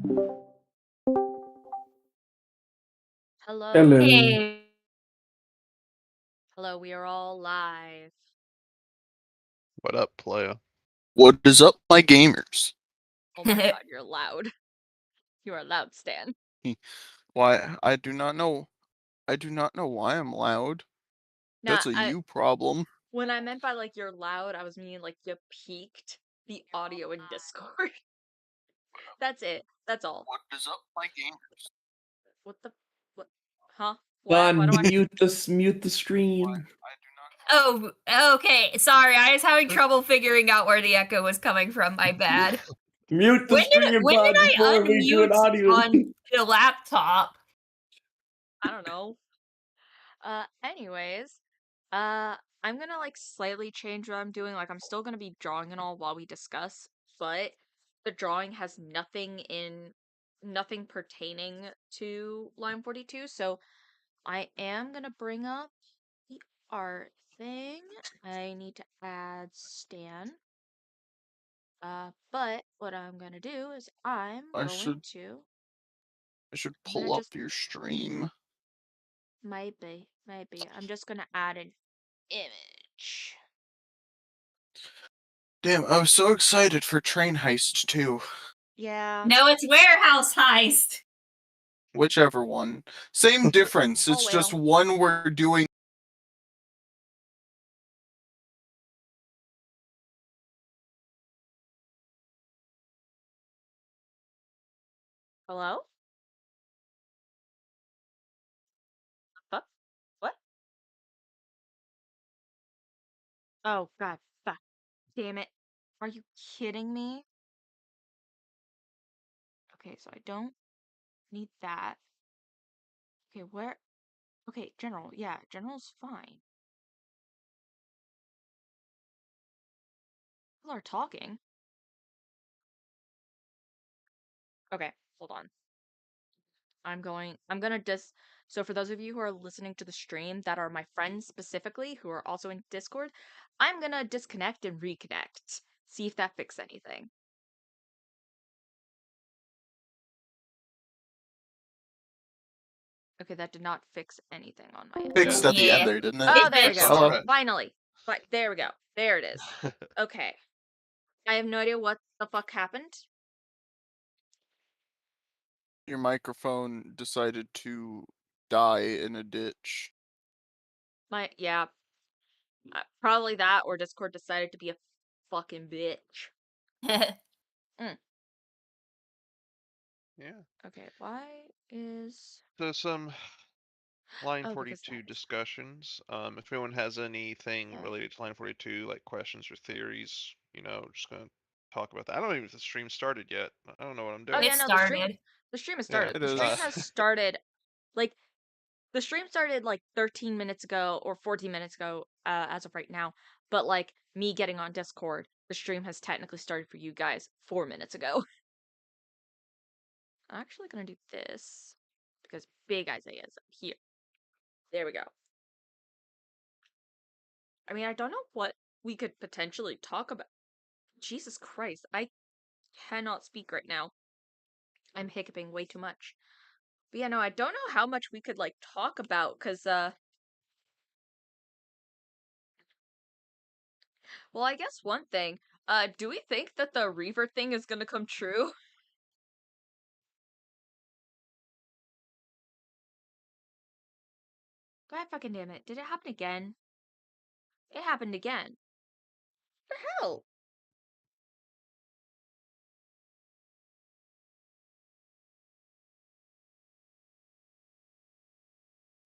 Hello. Hello. Hey. Hello, we are all live. What up, playa? What is up, my gamers? Oh my god, you're loud. You are loud, Stan. Why, I do not know. I do not know why I'm loud. Nah, That's a you problem. when I meant by like you're loud, I was meaning like you peaked the audio in Discord. That's it. That's all. What is up, my gamers? What the what? Huh? What? Why do I Mute the stream. Oh, okay. Sorry, I was having trouble figuring out where the echo was coming from. My bad. Mute the stream When did I before we do an unmute audio. on the laptop? I don't know. Anyways, I'm gonna like slightly change what I'm doing. Like I'm still gonna be drawing and all while we discuss, but the drawing has nothing pertaining to Line-42, so I am gonna bring up the art thing. I need to add Stan. But what I'm gonna do is I'm I going to should I'm gonna pull up just your stream. maybe. I'm just gonna add an image. Damn, I was so excited for Train Heist 2. Yeah. No, it's Warehouse Heist. Whichever one. Same difference. Oh, It's just well. one we're doing. Hello? Huh? What? Oh god, fuck. Damn it. Are you kidding me? Okay, so I don't need that. Okay, where? Okay, general. Yeah, general's fine. People are talking. Okay, hold on. I'm gonna so for those of you who are listening to the stream that are my friends specifically who are also in Discord, I'm gonna disconnect and reconnect. See if that fixes anything. Okay, that did not fix anything on my end. Fixed at the Yeah. end there, didn't it? Oh, there we It's go. alright. Finally. But there we go. There it is. Okay. I have no idea what the fuck happened. Your microphone decided to die in a ditch. Yeah. Probably that, or Discord decided to be a fucking bitch. Yeah. Okay, why is... So some Line Oh, because 42 that is... discussions. If anyone has anything Okay. related to Line 42, like questions or theories, just gonna talk about that. I don't even know if the stream started yet. I don't know what I'm Oh doing. yeah, It no, started. the stream has Yeah, started. it The stream is. has started, like, the stream started like 13 minutes ago, or 14 minutes ago, as of right now. But, like, me getting on Discord, the stream has technically started for you guys 4 minutes ago. I'm actually gonna do this, because Big Isaiah is up here. There we go. I mean, I don't know what we could potentially talk about. Jesus Christ, I cannot speak right now. I'm hiccuping way too much. But yeah, no, I don't know how much we could, like, talk about, because, well, I guess one thing, do we think that the Reaver thing is gonna come true? God fucking damn it. Did it happen again? It happened again. What the hell?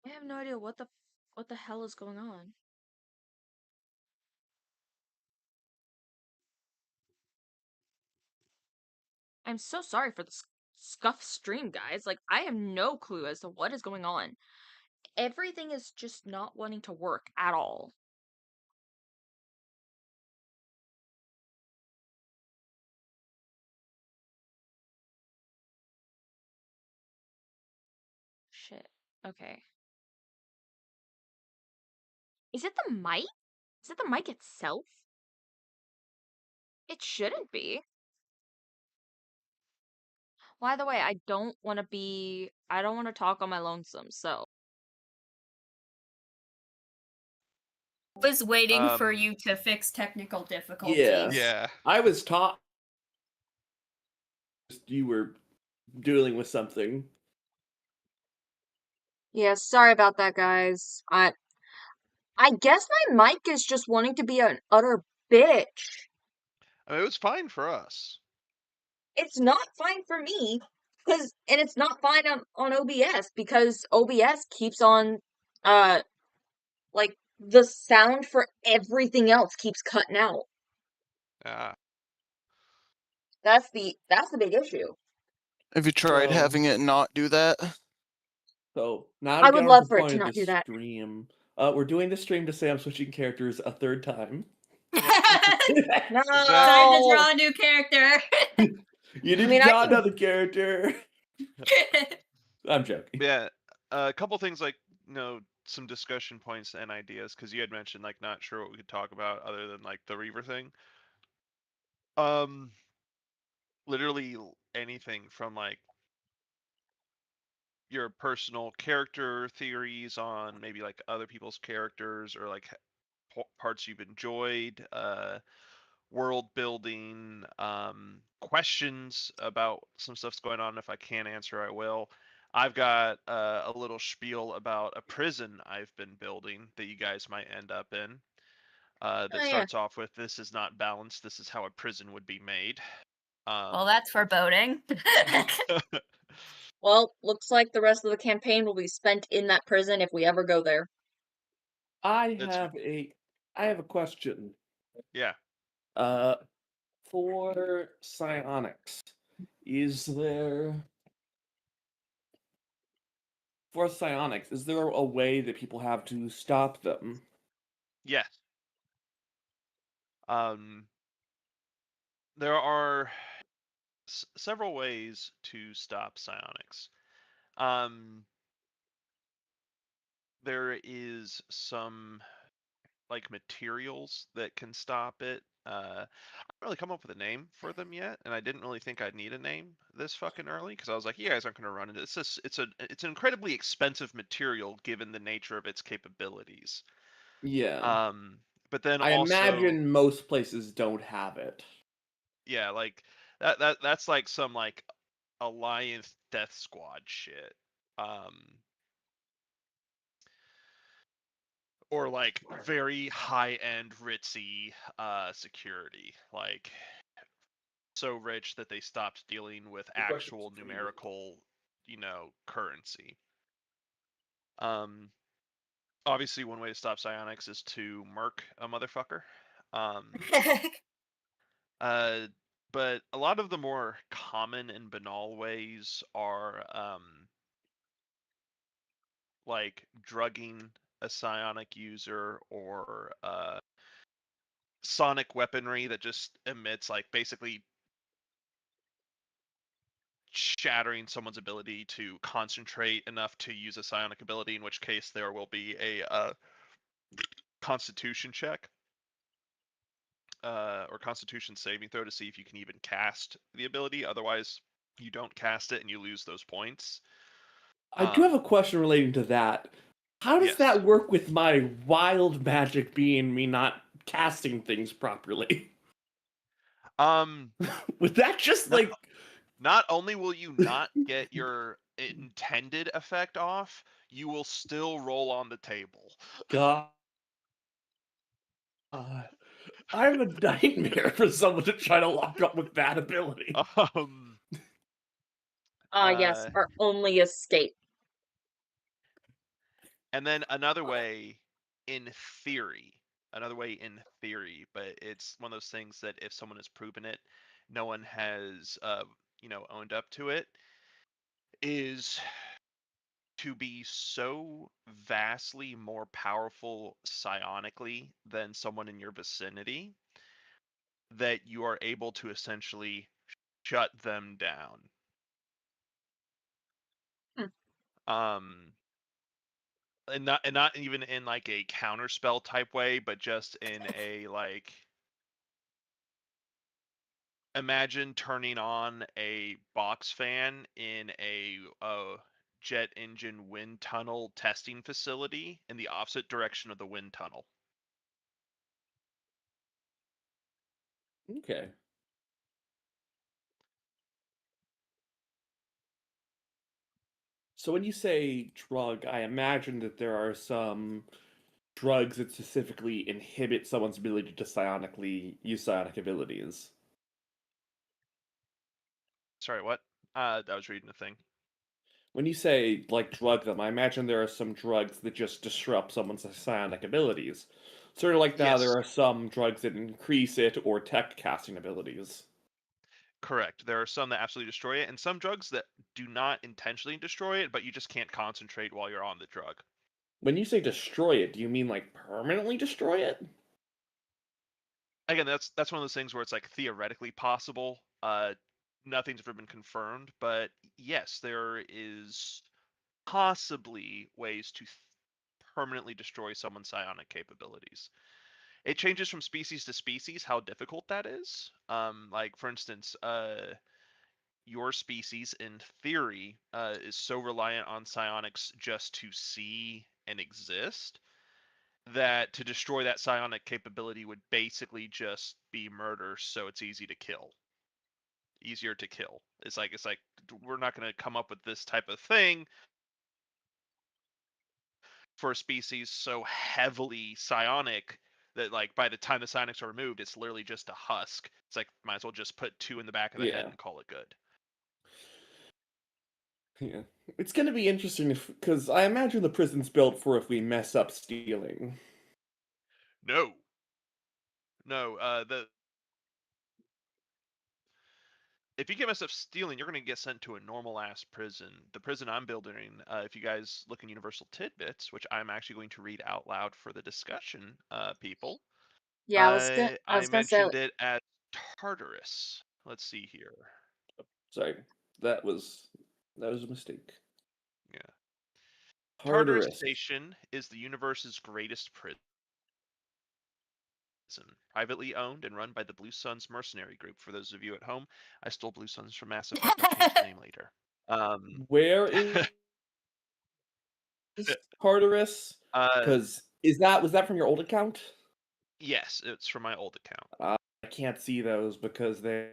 I have no idea what the hell is going on. I'm so sorry for the scuff stream, guys. Like, I have no clue as to what is going on. Everything is just not wanting to work at all. Shit. Okay. Is it the mic? Is it the mic itself? It shouldn't be. By the way, I don't want to talk on my lonesome, so. Was waiting for Um, you to fix technical Yeah. difficulties. Yeah. I was taught you were dealing with something. Yeah, sorry about that, guys. I guess my mic is just wanting to be an utter bitch. I mean, it was fine for us. It's not fine for me, and it's not fine on OBS because OBS keeps on, like, the sound for everything else keeps cutting out. Ah. That's the big issue. Have you tried So- having it not do that? So now I to would get on love to the for it point to of not the do that. stream. We're doing the stream to say I'm switching characters a third time. No. Time to draw a new character. You need mean, to I draw can- another character. I'm joking. Yeah, a couple things like, some discussion points and ideas, because you had mentioned like not sure what we could talk about other than like the Reaver thing. Literally anything from like your personal character theories on maybe like other people's characters or like parts you've enjoyed, world building, questions about some stuff's going on. If I can't answer, I will. I've got a little spiel about a prison I've been building that you guys might end up in. That Oh, yeah. starts off with, "This is not balanced. This is how a prison would be made." Well, that's foreboding. Well, looks like the rest of the campaign will be spent in that prison if we ever go there. I It's- have a question. Yeah. For psionics, is there a way that people have to stop them? Yes. There are several ways to stop psionics. There is some like materials that can stop it. I haven't really come up with a name for them yet, and I didn't really think I'd need a name this fucking early because I was like, you guys aren't going to run into this. It's an incredibly expensive material given the nature of its capabilities. Yeah. But then I also, imagine most places don't have it. yeah, like that's like some like Alliance Death Squad shit. Or like very high-end ritzy security, like so rich that they stopped dealing with actual numerical, currency. Obviously one way to stop psionics is to murk a motherfucker. But a lot of the more common and banal ways are like drugging a psionic user or sonic weaponry that just emits like basically shattering someone's ability to concentrate enough to use a psionic ability, in which case there will be a constitution check or constitution saving throw to see if you can even cast the ability. Otherwise, you don't cast it and you lose those points. I do have a question relating to that. How does Yes. that work with my wild magic being me not casting things properly? Would that just No. like Not only will you not get your intended effect off, you will still roll on the table. God? I'm a nightmare for someone to try to lock up with that ability. Yes, our only escape. And then another way in theory, but it's one of those things that if someone has proven it, no one has, owned up to it, is to be so vastly more powerful psionically than someone in your vicinity that you are able to essentially shut them down. And not even in like a counterspell type way, but just in a like Imagine turning on a box fan in a jet engine wind tunnel testing facility in the opposite direction of the wind tunnel. Okay. So when you say drug, I imagine that there are some drugs that specifically inhibit someone's ability to psionically use psionic abilities. Sorry, what? I was reading a thing. When you say, like, drug them, I imagine there are some drugs that just disrupt someone's psionic abilities. Sort of like now Yes, there are some drugs that increase it or tech casting abilities. correct. There are some that absolutely destroy it, and some drugs that do not intentionally destroy it, but you just can't concentrate while you're on the drug. When you say destroy it, do you mean, like, permanently destroy it? Again, that's one of those things where it's like theoretically possible. Nothing's ever been confirmed, but yes, there is possibly ways to permanently destroy someone's psionic capabilities. It changes from species to species how difficult that is. Like for instance, your species in theory is so reliant on psionics just to see and exist that to destroy that psionic capability would basically just be murder, so it's easier to kill. It's like we're not going to come up with this type of thing for a species so heavily psionic that like by the time the psionics are removed, it's literally just a husk. It's like might as well just put 2 in the back of the head Yeah. and call it good. Yeah. It's gonna be interesting if, because I imagine the prison's built for if we mess up stealing. No, no. The if you get messed up stealing, you're going to get sent to a normal ass prison. The prison I'm building, if you guys look in Universal Tidbits, which I'm actually going to read out loud for the discussion, people, Yeah, I I was gonna say, mentioned it as Tartarus. Let's see here. Sorry, that was a mistake. Yeah. Tartarus Tartarus. Station is the universe's greatest prison. Privately owned and run by the Blue Suns mercenary group. For those of you at home, I stole Blue Suns from Mass Effect. I'll change the name later. Where is Tartarus? uh, Because was that from your old account? yes, it's from my old account. I can't see those because they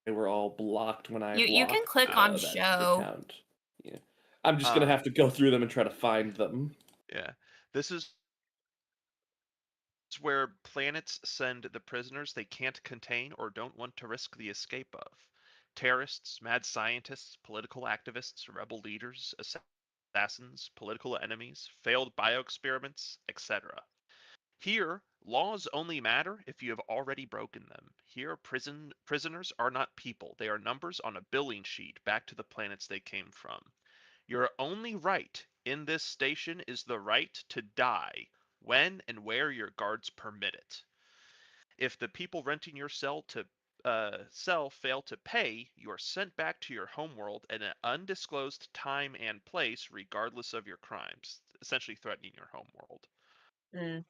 were all blocked when I You can blocked click on that show. account. Yeah, I'm just gonna Um, have to go through them and try to find them. yeah, this is where planets send the prisoners they can't contain or don't want to risk the escape of. Terrorists, mad scientists, political activists, rebel leaders, assassins, political enemies, failed bioexperiments, etc. Here, laws only matter if you have already broken them. Here, prisoners are not people. They are numbers on a billing sheet back to the planets they came from. Your only right in this station is the right to die when and where your guards permit it. If the people renting your cell fail to pay, you are sent back to your homeworld at an undisclosed time and place, regardless of your crimes, essentially threatening your homeworld. mm,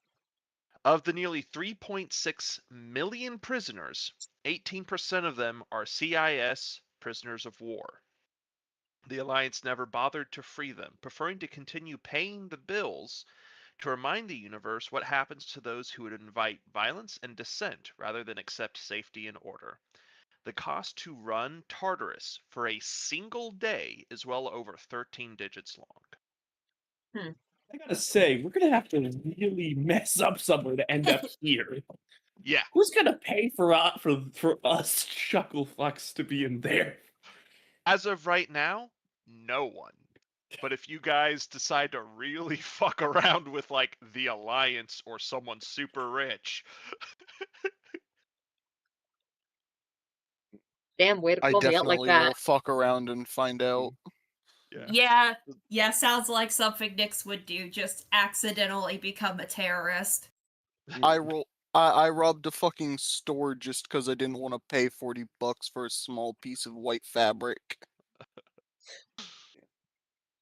Of the nearly 3.6 million prisoners, 18% of them are CIS prisoners of war. The Alliance never bothered to free them, preferring to continue paying the bills to remind the universe what happens to those who would invite violence and dissent rather than accept safety and order. The cost to run Tartarus for a single day is well over 13 digits long. I gotta say, we're gonna have to really mess up somewhere to end up here. Yeah, Who's gonna pay for us chucklefucks to be in there? as of right now, no one. But if you guys decide to really fuck around with like the Alliance or someone super rich, damn way to I call me out like definitely that. will fuck around and find out. yeah. Yeah, sounds like something Nyx would do, just accidentally become a terrorist. I robbed a fucking store just because I didn't want to pay $40 for a small piece of white fabric.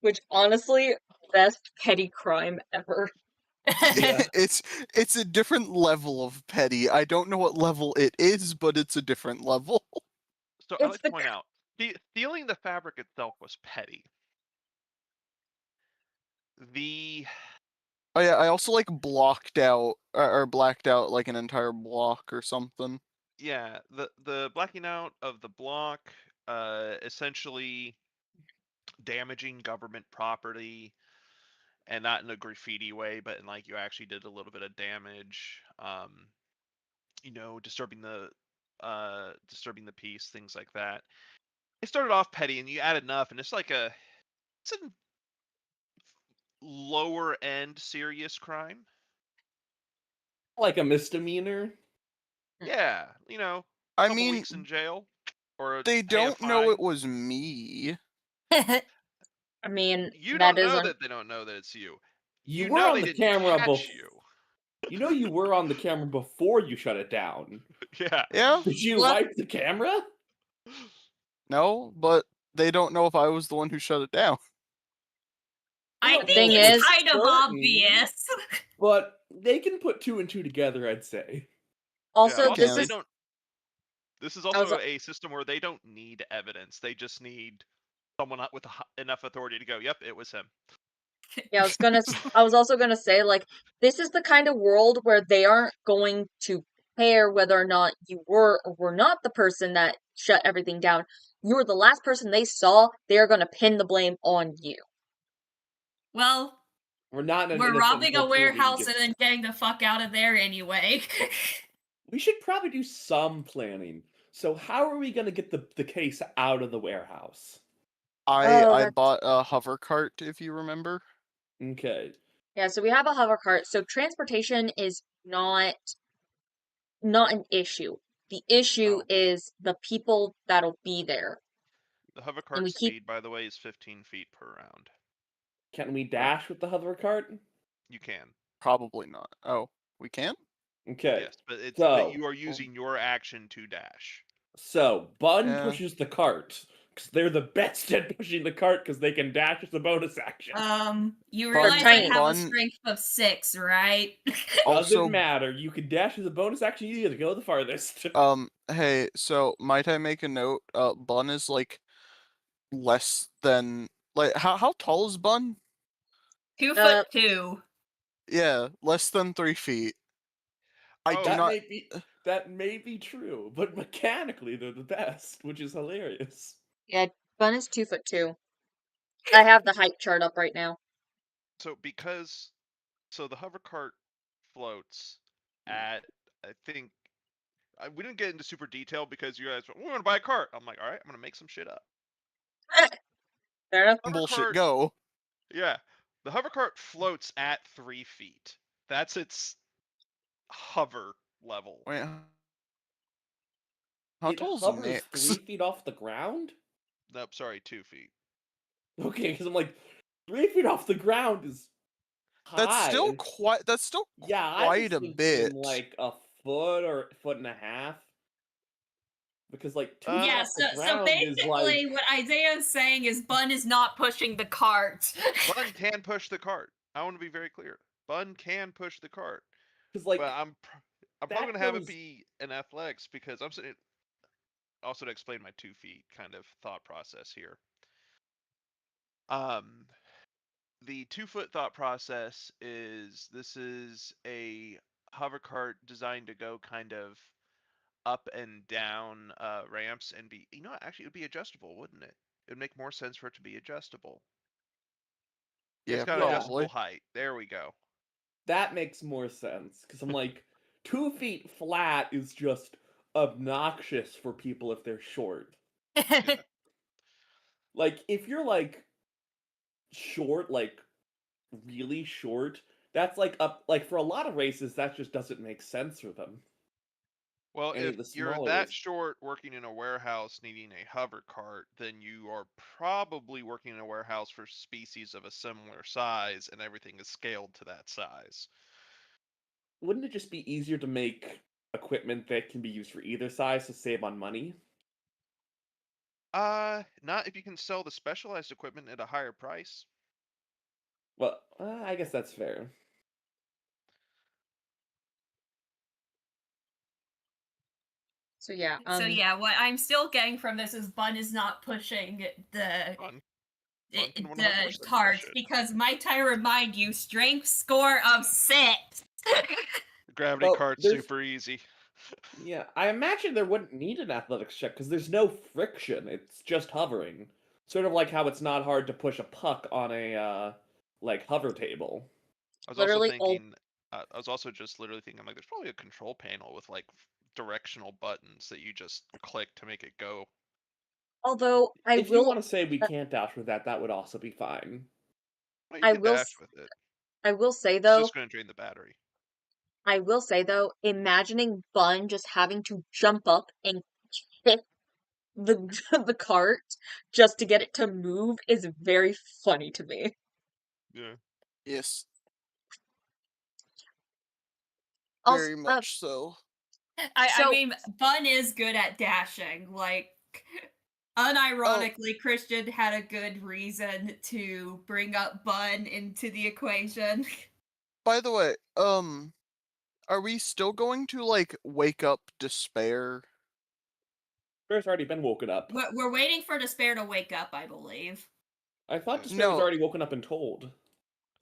Which honestly, best petty crime ever. Yeah. It's a different level of petty. I don't know what level it is, but it's a different level. So I'd It's like to the point out, stealing the fabric itself was petty. The Oh yeah, I also like blocked out or blacked out like an entire block or something. yeah, the blacking out of the block, essentially damaging government property, and not in a graffiti way, but in like you actually did a little bit of damage. Disturbing the peace, things like that. It started off petty, and you add enough, and it's a lower end serious crime. Like a misdemeanor. Yeah, I couple mean, weeks in jail or they pay a don't know it fine. was me. I mean, You that don't know isn't. that they don't know that it's you. You You were know on they the didn't camera catch you. You know you were on the camera before you shut it down. Yeah. Yeah? Did you What? wipe the camera? No, but they don't know if I was the one who shut it down. I Well, think thing it's is- kind of certain, obvious. but they can put two and two together, I'd say. Also, Yeah. this can. is. This is I was. also a system where they don't need evidence. They just need someone with enough authority to go, "Yep, it was him." Yeah, I was also gonna say, like, this is the kind of world where they aren't going to care whether or not you were or were not the person that shut everything down. You were the last person they saw. They are gonna pin the blame on you. Well, We're not an we're innocent robbing a until proven warehouse and guilty. then getting the fuck out of there anyway. We should probably do some planning. So how are we gonna get the case out of the warehouse? Oh, I that's bought a hover cart, if you remember. Okay. yeah. So we have a hover cart. So transportation is not an issue. The issue Oh, is the people that'll be there, the hover and cart we keep. speed, by the way, is 15 feet per round. Can we dash with the hover cart? You can. Probably not. Oh, we can? Okay. Yes, but So you are using your action to dash. Bun Yeah. pushes the cart. Because they're the best at pushing the cart because they can dash as a bonus action. You Bun- realize I tiny. have a Bun- strength of 6, right? Doesn't Also, matter. You can dash as a bonus action. You either go the farthest. hey, so might I make a note? Bun is like less than like how tall is Bun? 2'2". Yeah, less than 3 feet. I Oh, do not. That may be true, but mechanically they're the best, which is hilarious. Yeah, Bun is 2'2". I have the height chart up right now. so the hover cart floats at, I think, we didn't get into super detail because you guys were, we're gonna buy a cart. I'm like, all right, I'm gonna make some shit up. Fair enough. Hover Bullshit. cart, Go. yeah, the hover cart floats at 3 feet. That's its hover level. Wait. How It tall is hovers Nyx? 3 feet off the ground? Nope, sorry, 2 feet. Okay, because I'm like, 3 feet off the ground is high. That's still quite. That's still Yeah, I quite was a thinking bit. like a foot or a foot and a half. Because like 2 feet Yeah, off the so ground is like basically what Isaiah is saying is Bun is not pushing the cart. Bun can push the cart. I want to be very clear. Bun can push the cart. because like But I'm probably that gonna have it goes be an athletics because I'm sitting. Also to explain my 2 feet kind of thought process here. Um, the 2 foot thought process is this is a hover cart designed to go kind of up and down ramps and be, actually it would be adjustable, wouldn't it? It would make more sense for it to be adjustable. It's Yeah, got yeah, adjustable probably. height. There we go. that makes more sense. Because I'm like 2 feet flat is just obnoxious for people if they're short. Like if you're like short, like really short, that's like up like for a lot of races that just doesn't make sense for them. Well, Any if of the you're smaller that races. short working in a warehouse needing a hover cart, then you are probably working in a warehouse for species of a similar size, and everything is scaled to that size. Wouldn't it just be easier to make equipment that can be used for either size to save on money? Not if you can sell the specialized equipment at a higher price. Well, I guess that's fair. So yeah, So yeah, what I'm still getting from this is Bun is not pushing the Fun. Fun can 100% push cards it. because might I remind you, strength score of 6. Gravity Well, cart's there's super easy. yeah, I imagine there wouldn't need an athletics check because there's no friction. It's just hovering. Sort of like how it's not hard to push a puck on a like hover table. I was also literally all thinking, I was also just literally thinking, like, there's probably a control panel with like directional buttons that you just click to make it go. although If you want to say we can't dash with that, that would also be fine. Well, you I can will dash with it. I will say It's though, just going to drain the battery. imagining Bun just having to jump up and kick the the cart just to get it to move is very funny to me. Yeah. Yes, Also, very much so. I so mean, Bun is good at dashing. Like, Oh, unironically, Christian had a good reason to bring up Bun into the equation. by the way, are we still going to like wake up despair? Despair's already been woken up. We're waiting for Despair to wake up, I believe. I thought Yeah. Despair was No, already woken up and told.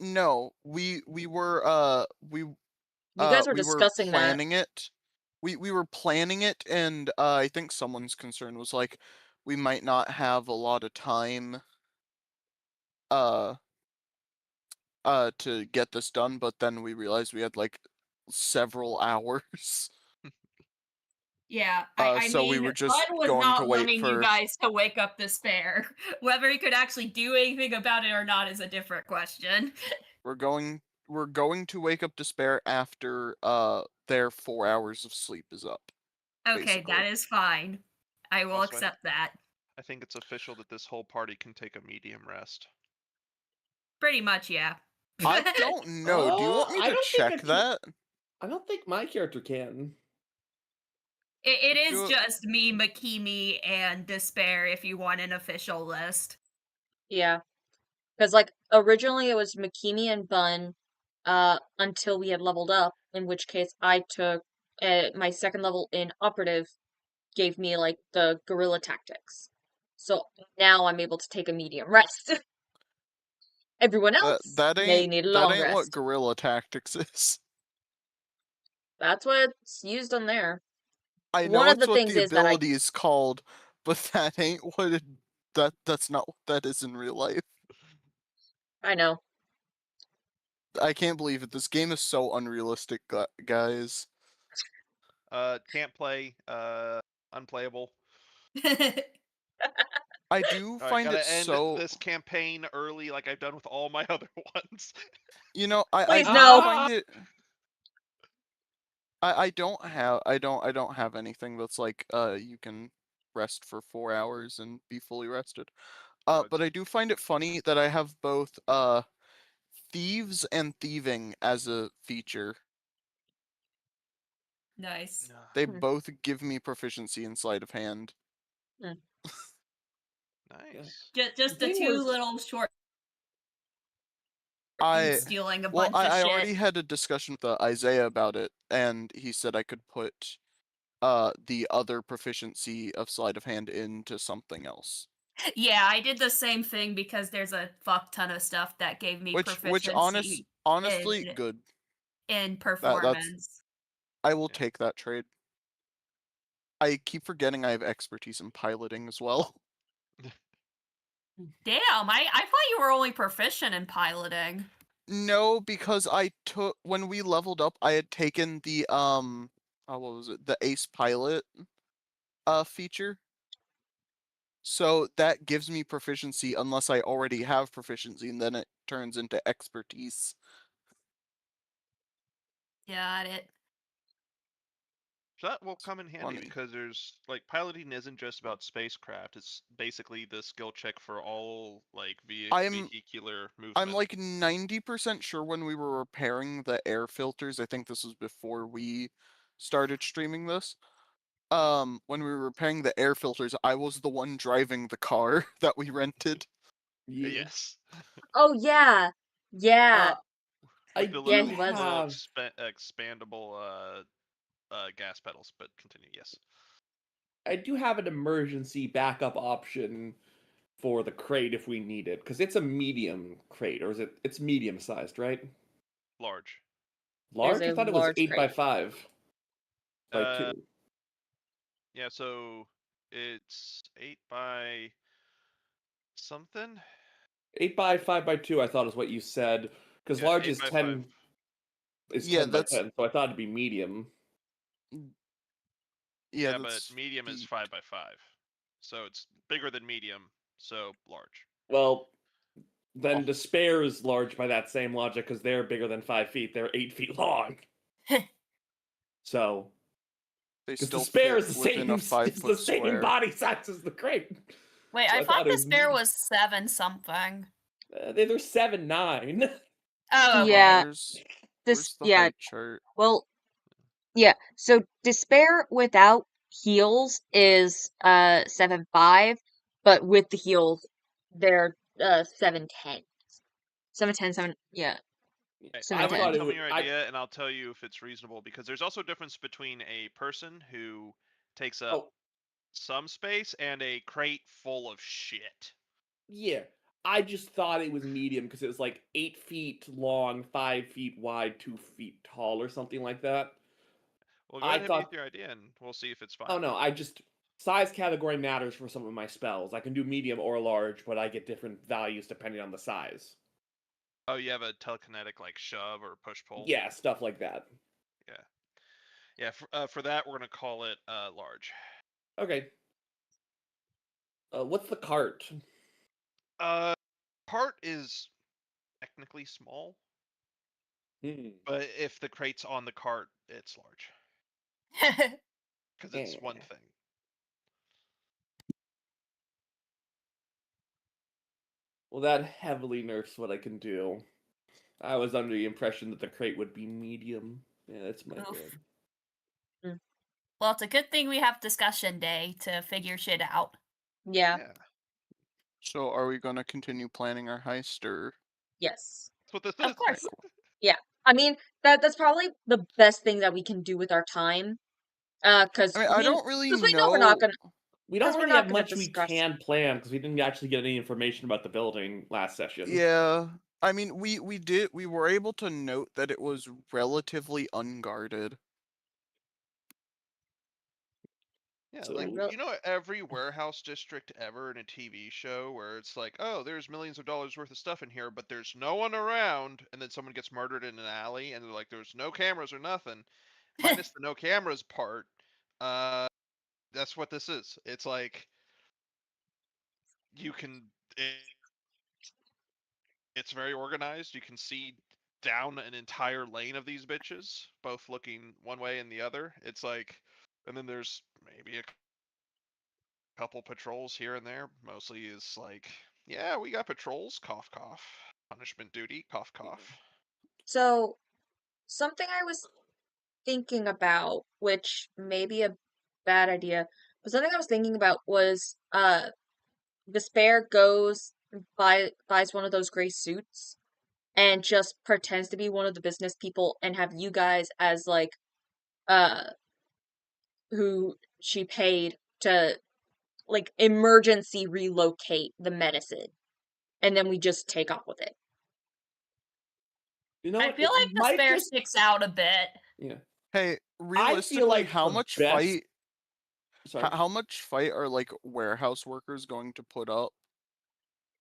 no, we were you guys were we were discussing that. planning it. We were planning it, and I think someone's concern was like we might not have a lot of time uh to get this done, but then we realized we had like several hours. Yeah, I So we mean, were just Bud was going to not wait wanting you for guys to wake up Despair. Whether he could actually do anything about it or not is a different question. we're going to wake up despair after their 4 hours of sleep is up. Okay, Basically. that is fine. I will Also, accept that. I think it's official that this whole party can take a medium rest. Pretty much, yeah. I don't know. Do you want me I to don't think check I can. that? I don't think my character can. It is Do- just me, Makimi, and Despair if you want an official list. Yeah, because like originally it was Makimi and Bun, until we had leveled up. In which case, I took my second level in operative gave me like the guerrilla tactics. So now I'm able to take a medium rest. Everyone That else may need a long ain't what rest. guerrilla tactics is. That's what it's used on there. I One know of the it's what things the is that ability is called, but that ain't what it that's not what that is in real life. I know. I can't believe it. This game is so unrealistic, guys. Can't play. Unplayable. I do All right, find it gotta end so. this campaign early, like I've done with all my other ones. You know, I Please do no. find it. I don't have anything that's like you can rest for 4 hours and be fully rested. No, But it's I do find it funny that I have both thieves and thieving as a feature. Nice. They Hmm. both give me proficiency in sleight of hand. nice. Just the thing two was- little short I stealing a well, bunch of I shit. already had a discussion with Isaiah about it, and he said I could put the other proficiency of sleight of hand into something else. Yeah, I did the same thing because there's a fuck ton of stuff that gave me Which proficiency honestly in, good. in That's performance. I will Yeah. take that trade. I keep forgetting I have expertise in piloting as well. Damn, I thought you were only proficient in piloting. No, because I took when we leveled up, I had taken the what was it? The Ace Pilot feature. So that gives me proficiency unless I already have proficiency, and then it turns into expertise. Got it. So that will come in handy Funny. because there's like piloting isn't just about spacecraft. It's basically the skill check for all like vehicular movement. I'm like 90% sure when we were repairing the air filters, I think this was before we started streaming this. When we were repairing the air filters, I was the one driving the car that we rented. Yeah. Yes. Oh yeah. Yeah. I With the Yeah, little, he was. little have. expandable gas pedals, but continue. Yes. I do have an emergency backup option for the crate if we need it, because it's a medium crate, or is it? It's medium sized, right? Large. It is Large? I a thought it was large 8 by crate. 5 by Uh, 2. yeah. So it's 8 by something. 8 by 5 by 2. I thought is what you said, because Yeah, large 8 is by 5. 10 is Yeah, 10 by that's 10, so I thought it'd be medium. yeah, Yeah, but that's medium is the 5 by 5, so it's bigger than medium, so large. Well, then Oh. despair is large by that same logic, because they're bigger than 5 feet. They're 8 feet long. So, they because still despair fit is the within a same, it's the 5-foot same square. body size as the crate. Wait, So I I thought thought it was despair medium. was 7 something. They're 7'9". Oh, okay. Yeah, Where's this the yeah. height chart? Well, yeah. So despair without heels is 7'5", but with the heels, they're 7'10". 7'10", 7 yeah, Okay, I go ahead 7'10". and thought it tell me was. your idea, and I'll tell you if it's reasonable, because there's also a difference between a person who takes up Oh, some space and a crate full of shit. yeah. I just thought it was medium because it was like 8 feet long, 5 feet wide, 2 feet tall, or something like that. Well, go I ahead and hit me thought. with your idea, and we'll see if it's fine. Oh no, I just. Size category matters for some of my spells. I can do medium or large, but I get different values depending on the size. Oh, you have a telekinetic like shove or push pull. Yeah, stuff like that. Yeah, yeah. For that, we're gonna call it large. Okay. What's the cart? Uh, Cart is technically small, Hmm. but if the crate's on the cart, it's large because it's one Eh. thing. Well, that heavily nerfs what I can do. I was under the impression that the crate would be medium. Yeah, that's my Oof. bad. Mm. Well, it's a good thing we have discussion day to figure shit out. Yeah. Yeah, So are we gonna continue planning our heist or Yes. that's what this Of is. course. cool. Yeah. I mean, that's probably the best thing that we can do with our time. Because I mean, I don't really we know we're not know. gonna, We don't because we're really not have gonna much we discuss. can plan because we didn't actually get any information about the building last session. Yeah. I mean, we were able to note that it was relatively unguarded. Yeah, So like Real, every warehouse district ever in a TV show where it's like, oh, there's millions of dollars worth of stuff in here, but there's no one around, and then someone gets murdered in an alley, and they're like, there's no cameras or nothing, minus the no cameras part. Uh, that's what this is. It's like you can, it's very organized. You can see down an entire lane of these bitches, both looking one way and the other. It's like, and then there's maybe a couple patrols here and there. Mostly is like, yeah, we got patrols. Cough, cough. Punishment duty. Cough, cough. so something I was thinking about, which may be a bad idea, but something I was thinking about was Despair goes and buys one of those gray suits and just pretends to be one of the business people and have you guys as like uh who she paid to like emergency relocate the medicine, and then we just take off with it. you know I what? feel It like might despair just sticks out a bit. yeah. Hey, I feel realistically, like the best. Sorry. how much fight are like warehouse workers going to put up?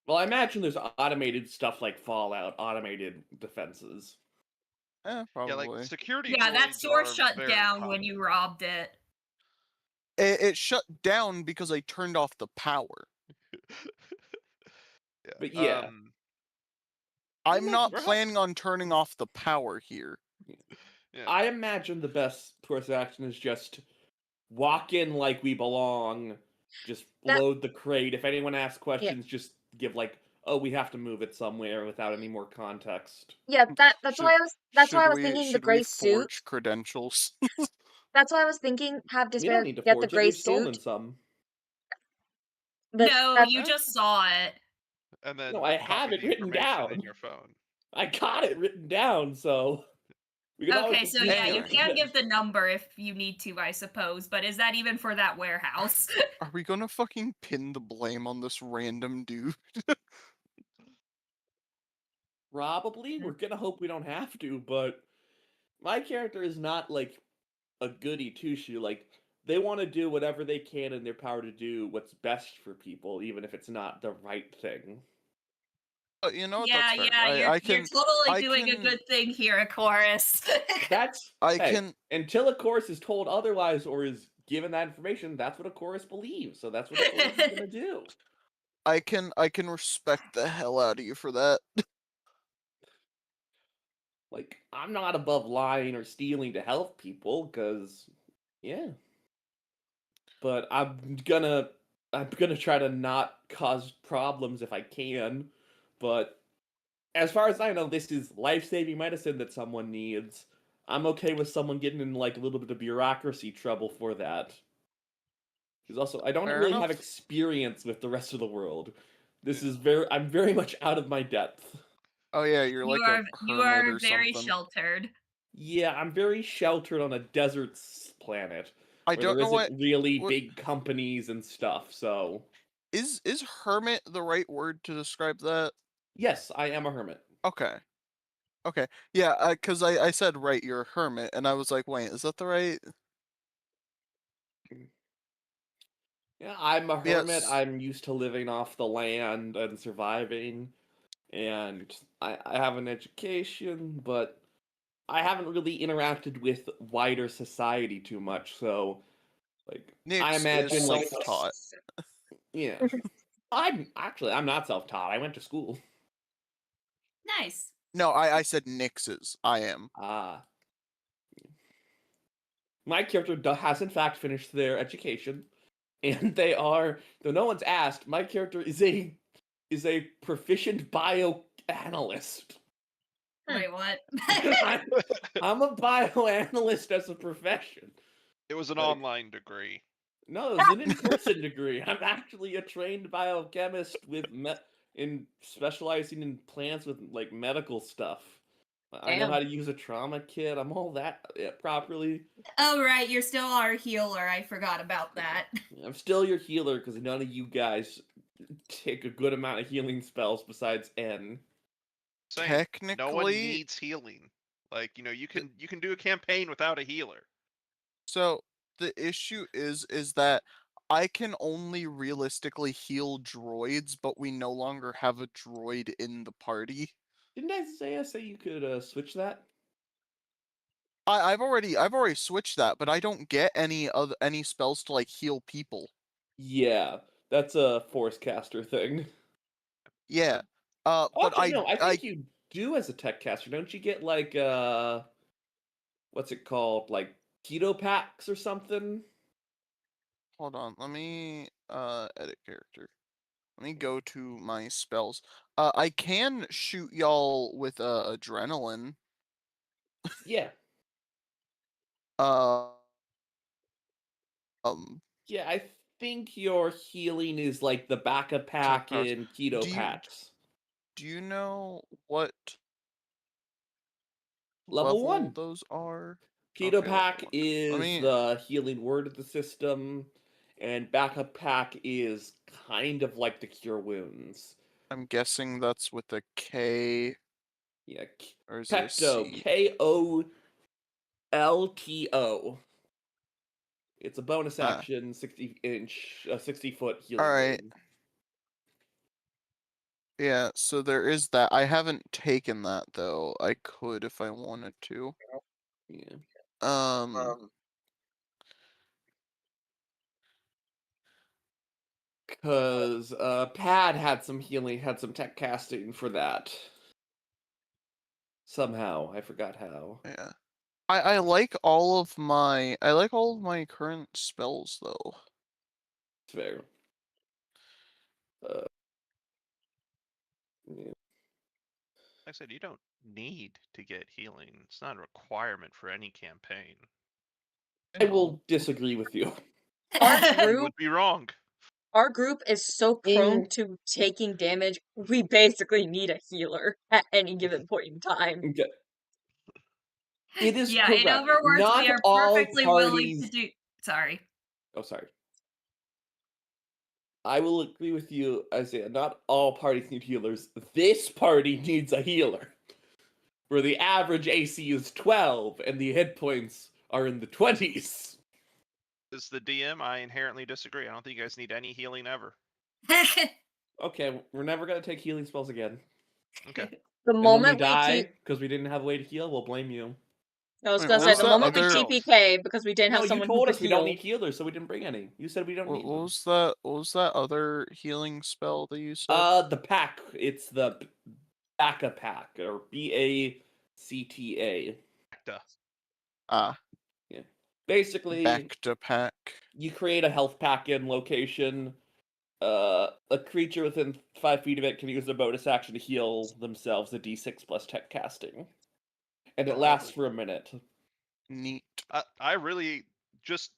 Well, I imagine there's automated stuff like Fallout, automated defenses. Yeah, like Probably. security Yeah, that droids store are shut very down common. when you robbed it. It shut down because I turned off the power. Yeah. But yeah, I I'm imagine not Warehouse. planning on turning off the power here. Yeah. I imagine the best course of action is just walk in like we belong, just That load the crate. If anyone asks yeah questions, just give like, oh, we have to move it somewhere without any more context. yeah that's Should why I was thinking the should we gray suit. forge credentials? That's why I was thinking have We don't Despair need to get the forge it. gray We've stolen suit. some. No, That you Eh, just saw it. and then No, I have copy it the written information in down. your phone. I got it written down, so We can always Okay, just so use yeah, you Anyway. can give the number if you need to, I suppose, but is that even for that warehouse? Are we gonna fucking pin the blame on this random dude? Probably. We're gonna hope we don't have to, but my character is not like a goody two shoe. Like they want to do whatever they can in their power to do what's best for people, even if it's not the right thing. You know what? Yeah, That's fair. yeah, you're I you're can, totally I doing a can, good thing here, Chorus. That's I hey, can. until a chorus is told otherwise or is given that information, that's what a chorus believes. So that's what a chorus is gonna do. I can respect the hell out of you for that. Like I'm not above lying or stealing to help people, because yeah. But I'm gonna try to not cause problems if I can. But as far as I know, this is life-saving medicine that someone needs. I'm okay with someone getting in like a little bit of bureaucracy trouble for that. Because also, I don't Fair really have enough. experience with the rest of the world. I'm very much out of my depth. Oh yeah, you're You like a you hermit are or very something. sheltered. Yeah, I'm very sheltered on a desert planet I where don't there know isn't really what big companies and stuff. So is hermit the right word to describe that? yes, I am a hermit. Okay. Okay. Yeah, cuz I said right, you're a hermit, and I was like, wait, is that the right? Yeah, I'm a hermit. Yes. I'm used to living off the land and surviving, and I have an education, but I haven't really interacted with wider society too much. So, like, I Nix is imagine, like, self-taught. yeah, I'm not self-taught. I went to school. Nice. No, I said Nix's. I am. Ah, my character has in fact finished their education, and they are, though no one's asked, my character is a proficient bioanalyst. Wait, what? I'm a bioanalyst as a profession. It was an Like, online degree. no, it's an in-person degree. I'm actually a trained biochemist in specializing in plants with like medical stuff. I know Damn. how to use a trauma kit. I'm all that properly. Oh right, you're still our healer. I forgot about that. I'm still your healer because none of you guys take a good amount of healing spells besides N. Saying no one Technically, needs healing. Like, you can do a campaign without a healer. so the issue is that I can only realistically heal droids, but we no longer have a droid in the party. Didn't I say you could switch that? I've already switched that, but I don't get any spells to like heal people. Yeah, that's a force caster thing. Yeah. But Actually, no, I I think you do as a tech caster. Don't you get like what's it called? Like keto packs or something? hold on. Let me edit character. Let me go to my spells. I can shoot y'all with adrenaline. Yeah. Uh, um, Yeah, I think your healing is like the backup tech pack powers. in keto Do you packs. do you know what Level level 1. those are? Keto Okay, level pack 1. Let is me. the healing word of the system, and backup pack is kind of like the cure wounds. I'm guessing that's with a K, Yeah, or is it a Pecto, C? KOLTO. It's a bonus Ah, action, 60-foot all healing right. word. Yeah, so there is that. I haven't taken that though. I could if I wanted to. Yeah. Um, Because Pad had some healing, had some tech casting for that. Somehow. I forgot how. yeah. I like all of my current spells though. It's fair. Yeah. Like I said, you don't need to get healing. It's not a requirement for any campaign. I will disagree with you. Our You group, would be wrong. our group is so prone to taking damage. We basically need a healer at any given point in time. Okay. It is Yeah, in correct. other words, Not we are all perfectly willing to parties. do. Sorry. Oh, sorry. I will agree with you, Isaiah. Not all parties need healers. This party needs a healer. Where the average AC is 12 and the hit points are in the 20s. As the DM, I inherently disagree. I don't think you guys need any healing ever. Okay, we're never gonna take healing spells again. Okay. The And when we moment we die, because we didn't have a way to heal, we'll blame you. I was Wait, gonna what say was the that moment we other- TPK because we didn't No, have you someone who told could us we don't heal. need healers, so we didn't bring any. You said we don't What need them. was that? What was that other healing spell that you said? The pack. It's the Bacta pack, or BACTA. Duh. Ah, Yeah. Basically, back to pack. you create a health pack in location. A creature within 5 feet of it can use a bonus action to heal themselves a d6 plus tech casting. And it lasts for a minute. Neat. I really just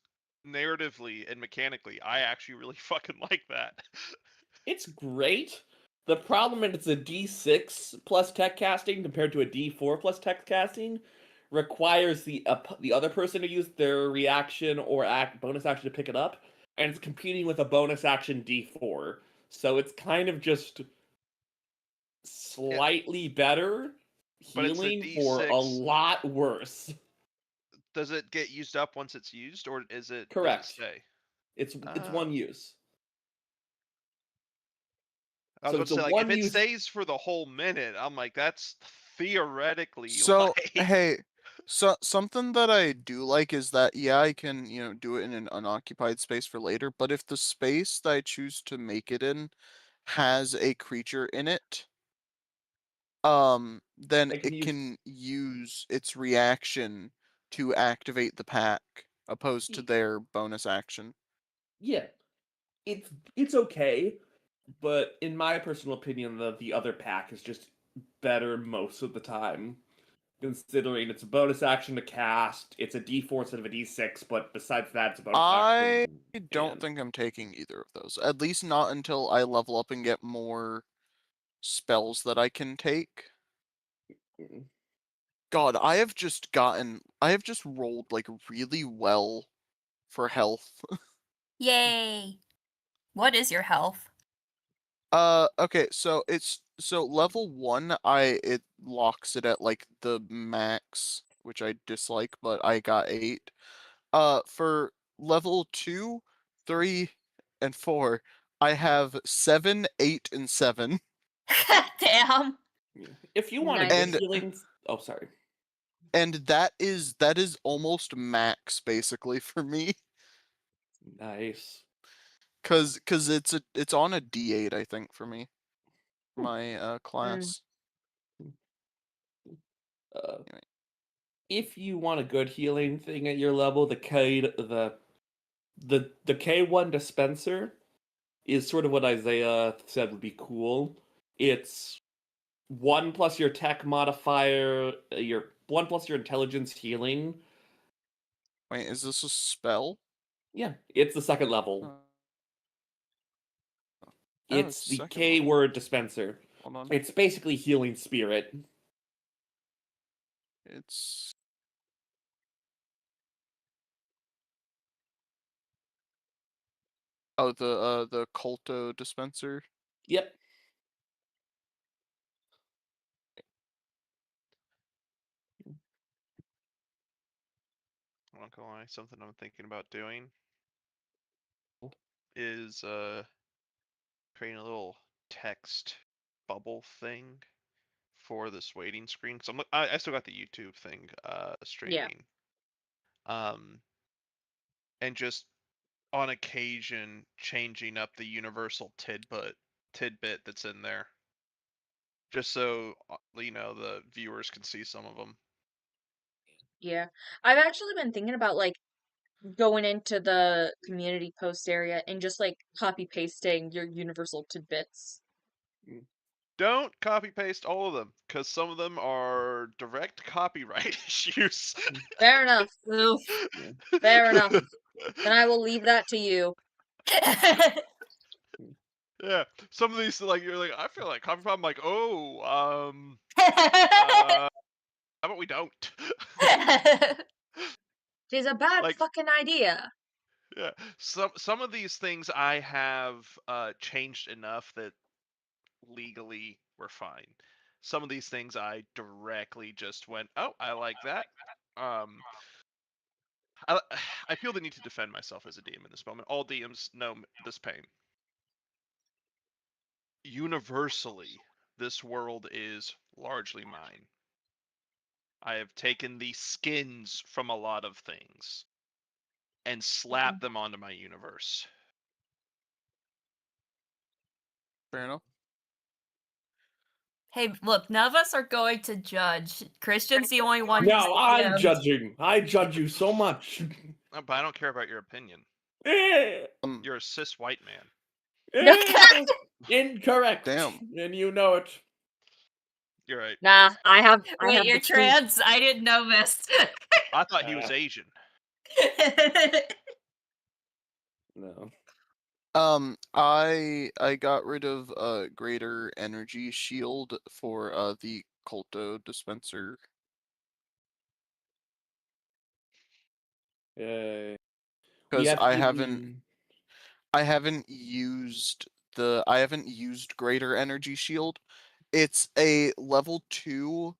narratively and mechanically, I actually really fucking like that. It's great. The problem is it's a d6 plus tech casting compared to a d4 plus tech casting. Requires the other person to use their reaction or bonus action to pick it up, and it's competing with a bonus action d4. So it's kind of just slightly better But it's a healing for a D6. lot worse. Does it get used up once it's used, or does it Correct. stay? It's Oh. one use. I was So about it's to a say, like, if one it use. stays for the whole minute, I'm like, that's theoretically So like. hey, so something that I do like is that yeah, I can, do it in an unoccupied space for later, but if the space that I choose to make it in has a creature in it, then They can it use- can use its reaction to activate the pack, opposed to Ye- their bonus action. Yeah, it's okay, but in my personal opinion, the other pack is just better most of the time. Considering it's a bonus action to cast, it's a D4 instead of a D6, but besides that, it's a bonus I action. don't and- think I'm taking either of those. At least not until I level up and get more spells that I can take. Mm. God, I have just rolled like really well for health. Yay. What is your health? Okay, so level 1, it locks it at like the max, which I dislike, but I got 8. For level 2, 3, and 4, I have 7, 8, and 7. Damn. Yeah. If you want a Nice. good And- healing, oh sorry. And that is almost max basically for me. Nice. Cause it's on a D8, I think, for me. My class. Anyway. If you want a good healing thing at your level, the K1 dispenser is sort of what Isaiah said would be cool. It's 1 plus your tech modifier, your 1 plus your intelligence healing. Wait, is this a spell? Yeah, it's the second level. Oh, It's the second K level. word dispenser. Hold on. It's basically healing spirit. It's Oh, the Colto dispenser. Yep. I'm not gonna lie, something I'm thinking about doing is creating a little text bubble thing for this waiting screen. Cause I still got the YouTube thing streaming. And just on occasion changing up the universal tidbit that's in there. Just so the viewers can see some of them. Yeah. I've actually been thinking about like going into the community post area and just like copy pasting your universal tidbits. Don't copy paste all of them, because some of them are direct copyright issues. Fair enough. Oof. Fair enough. Then I will leave that to you. Yeah, some of these like you're like I feel like copy. I'm like How about we don't? She's a bad Like, fucking idea. yeah, some of these things I have changed enough that legally we're fine. Some of these things I directly just went, oh, I like that. Um, I, I feel the need to defend myself as a DM in this moment. All DMs know this pain. Universally, this world is largely mine. I have taken the skins from a lot of things and slapped them onto my universe. Fair enough. Hey, look, none of us are going to judge. Christian's the only one who's No, I'm DM'd. judging. I judge you so much. But I don't care about your opinion. Eh, You're a cis white man. eh, Incorrect. Damn. And you know it. You're right. Nah, I have Wait, you're the proof. trans? I didn't know this. I thought he was Asian. No. I got rid of greater energy shield for the Colto dispenser. Yay. We Because have I to haven't used greater energy shield. It's a level 2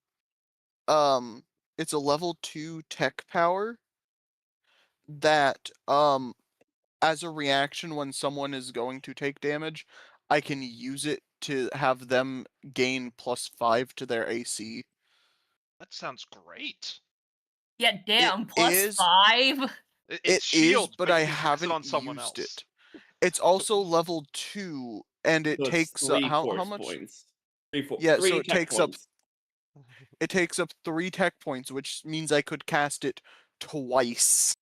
it's a level 2 tech power that as a reaction when someone is going to take damage, I can use it to have them gain +5 to their AC. That sounds great. Yeah, damn, is- +5. It's It is, shield, but you I can cast it haven't on someone used else. it. It's also level 2, and it So it's takes 3 how force much? points. Yeah, three so it tech takes up points. 3 tech points, which means I could cast it twice.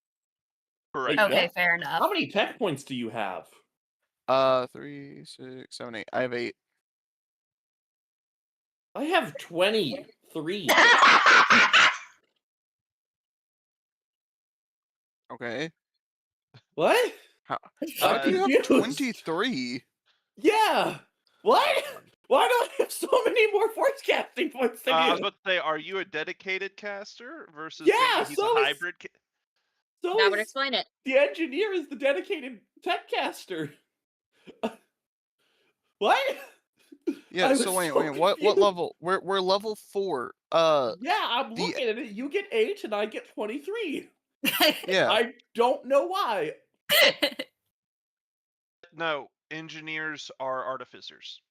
Correct. Wait, Okay, what? fair enough. How many tech points do you have? 3, 6, 7, 8. I have 8. I have 23. Okay. What? How I'm do you have confused. 23? Yeah. What? Why do I have so many more force casting points than I you? was about to say, are you a dedicated caster versus Yeah, maybe he's a so is- hybrid? So Now, but is explain it. the engineer is the dedicated tech caster. What? Yeah, I so was wait, so what confused. level? We're level 4. Yeah, I'm the- looking at it. You get 8 and I get 23. Yeah. I don't know why. No, engineers are artificers.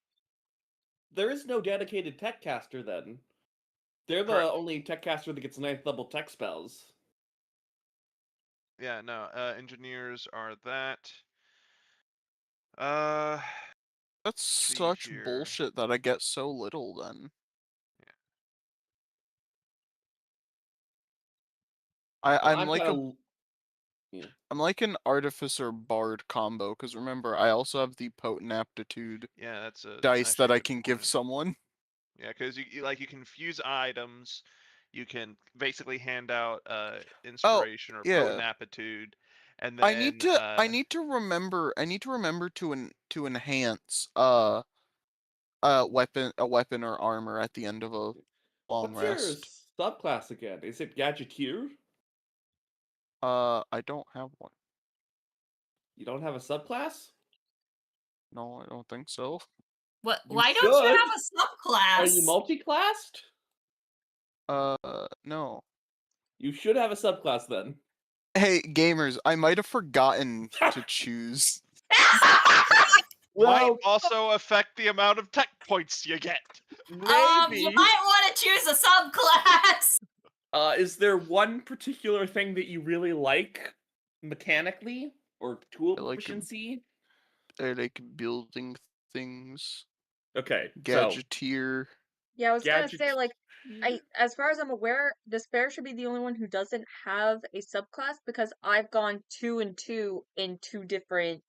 There is no dedicated tech caster then. They're the Correct. only tech caster that gets 9th level tech spells. Yeah, no, engineers are that. Uh, That's see such here. bullshit that I get so little then. I'm I'm like kinda... Yeah. I'm like an artificer bard combo, because remember, I also have the potent aptitude Yeah, that's a dice actually that I good can give point. someone. Yeah, because you can fuse items, you can basically hand out inspiration or yeah. potent aptitude, and I then need to remember to enhance a weapon or armor at the end of a long What's your rest. subclass again? Is it Gadgeteer? I don't have one. You don't have a subclass? No, I don't think so. What? You Why don't you should. have a subclass? Are you multi-classed? No. You should have a subclass then. Hey, gamers, I might have forgotten to choose. might also affect the amount of tech points you get. Maybe. You might want to choose a subclass. Is there one particular thing that you really like mechanically or tool I like proficiency? I like building things. Okay, so Gadgeteer. Yeah, I was gonna say, Gadget. as far as I'm aware, Despair should be the only one who doesn't have a subclass because I've gone 2 and 2 in 2 different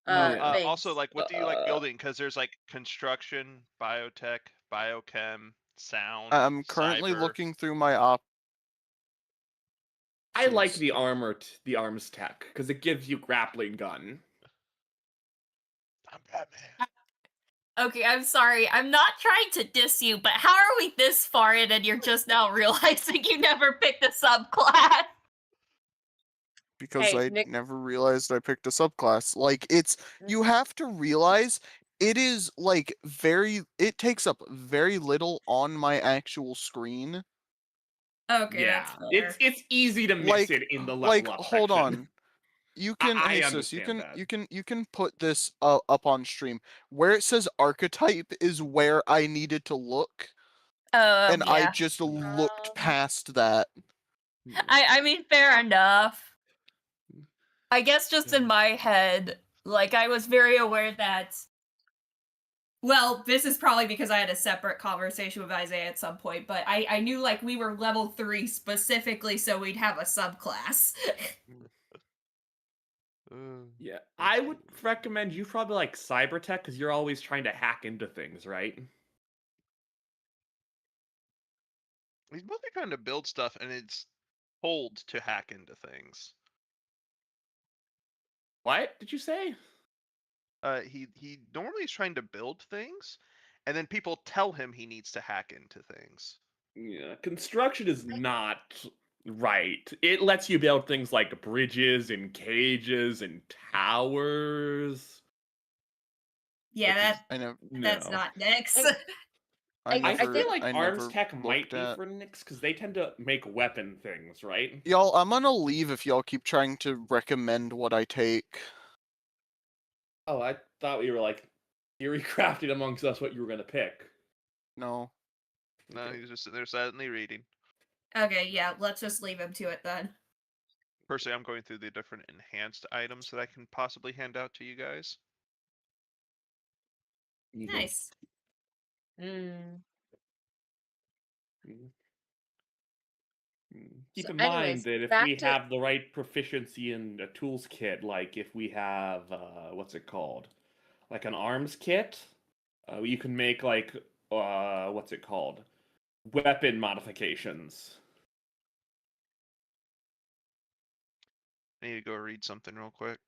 Yeah. things. Also, like, what do you like building? Because there's like construction, biotech, biochem, sound. I'm currently cyber. looking through my options. I like the arms tech because it gives you grappling gun. I'm Batman. Okay, I'm sorry. I'm not trying to diss you, but how are we this far in and you're just now realizing you never picked a subclass? Because Hey, I Nick. never realized I picked a subclass. Like, you have to realize it is like it takes up very little on my actual screen. Okay, Yeah, that's fair. it's easy to miss it in the level up Hold section. on. You can, I hey sis, understand that. you can put this up on stream. Where it says archetype is where I needed to look, and I Yeah. just looked Um, past that. I mean, fair enough. I guess just in Yeah. my head, like, I was very aware that. Well, this is probably because I had a separate conversation with Isaiah at some point, but I knew, like, we were level 3 specifically so we'd have a subclass. Yeah, let's I would see. recommend you probably like cybertech because you're always trying to hack into things, right? He's mostly trying to build stuff, and it's told to hack into things. What did you say? He normally is trying to build things, and then people tell him he needs to hack into things. Yeah, construction is not right. It lets you build things like bridges and cages and towers. Yeah, Which is I never, that's no. not Nyx. I feel like I arms never tech might looked be at. for Nyx because they tend to make weapon things, right? Y'all, I'm gonna leave if y'all keep trying to recommend what I take. Oh, I thought we were like theory crafted amongst us what you were gonna pick. No. No, Okay. he's just sitting there silently reading. Okay, yeah, let's just leave him to it then. Personally, I'm going through the different enhanced items that I can possibly hand out to you guys. Nice. mm. Mhm. So Keep in mind anyways, that if back we to have the right proficiency in a tools kit, like if we have what's it called, like an arms kit, you can make like what's it called, weapon modifications. I need to go read something real quick.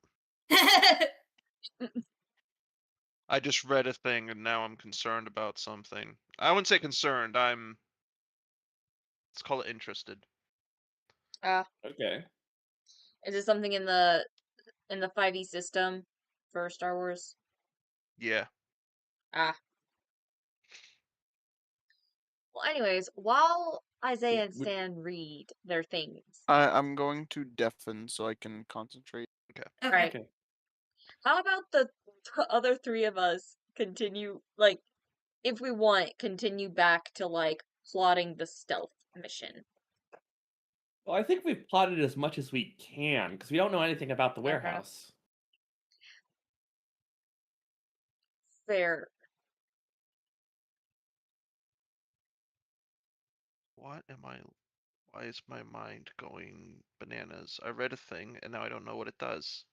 I just read a thing and now I'm concerned about something. I wouldn't say concerned, let's call it interested. Okay. is it something in the 5e system for Star Wars? Yeah. Ah. Well, anyways, while Isaiah and Would- Stan read their things, I'm going to deafen so I can concentrate. Okay. right? How about the other three of us continue, like, if we want, continue back to like plotting the stealth mission? Well, I think we've plotted as much as we can because we don't know anything about the Okay. warehouse. Fair. Why is my mind going bananas? I read a thing and now I don't know what it does.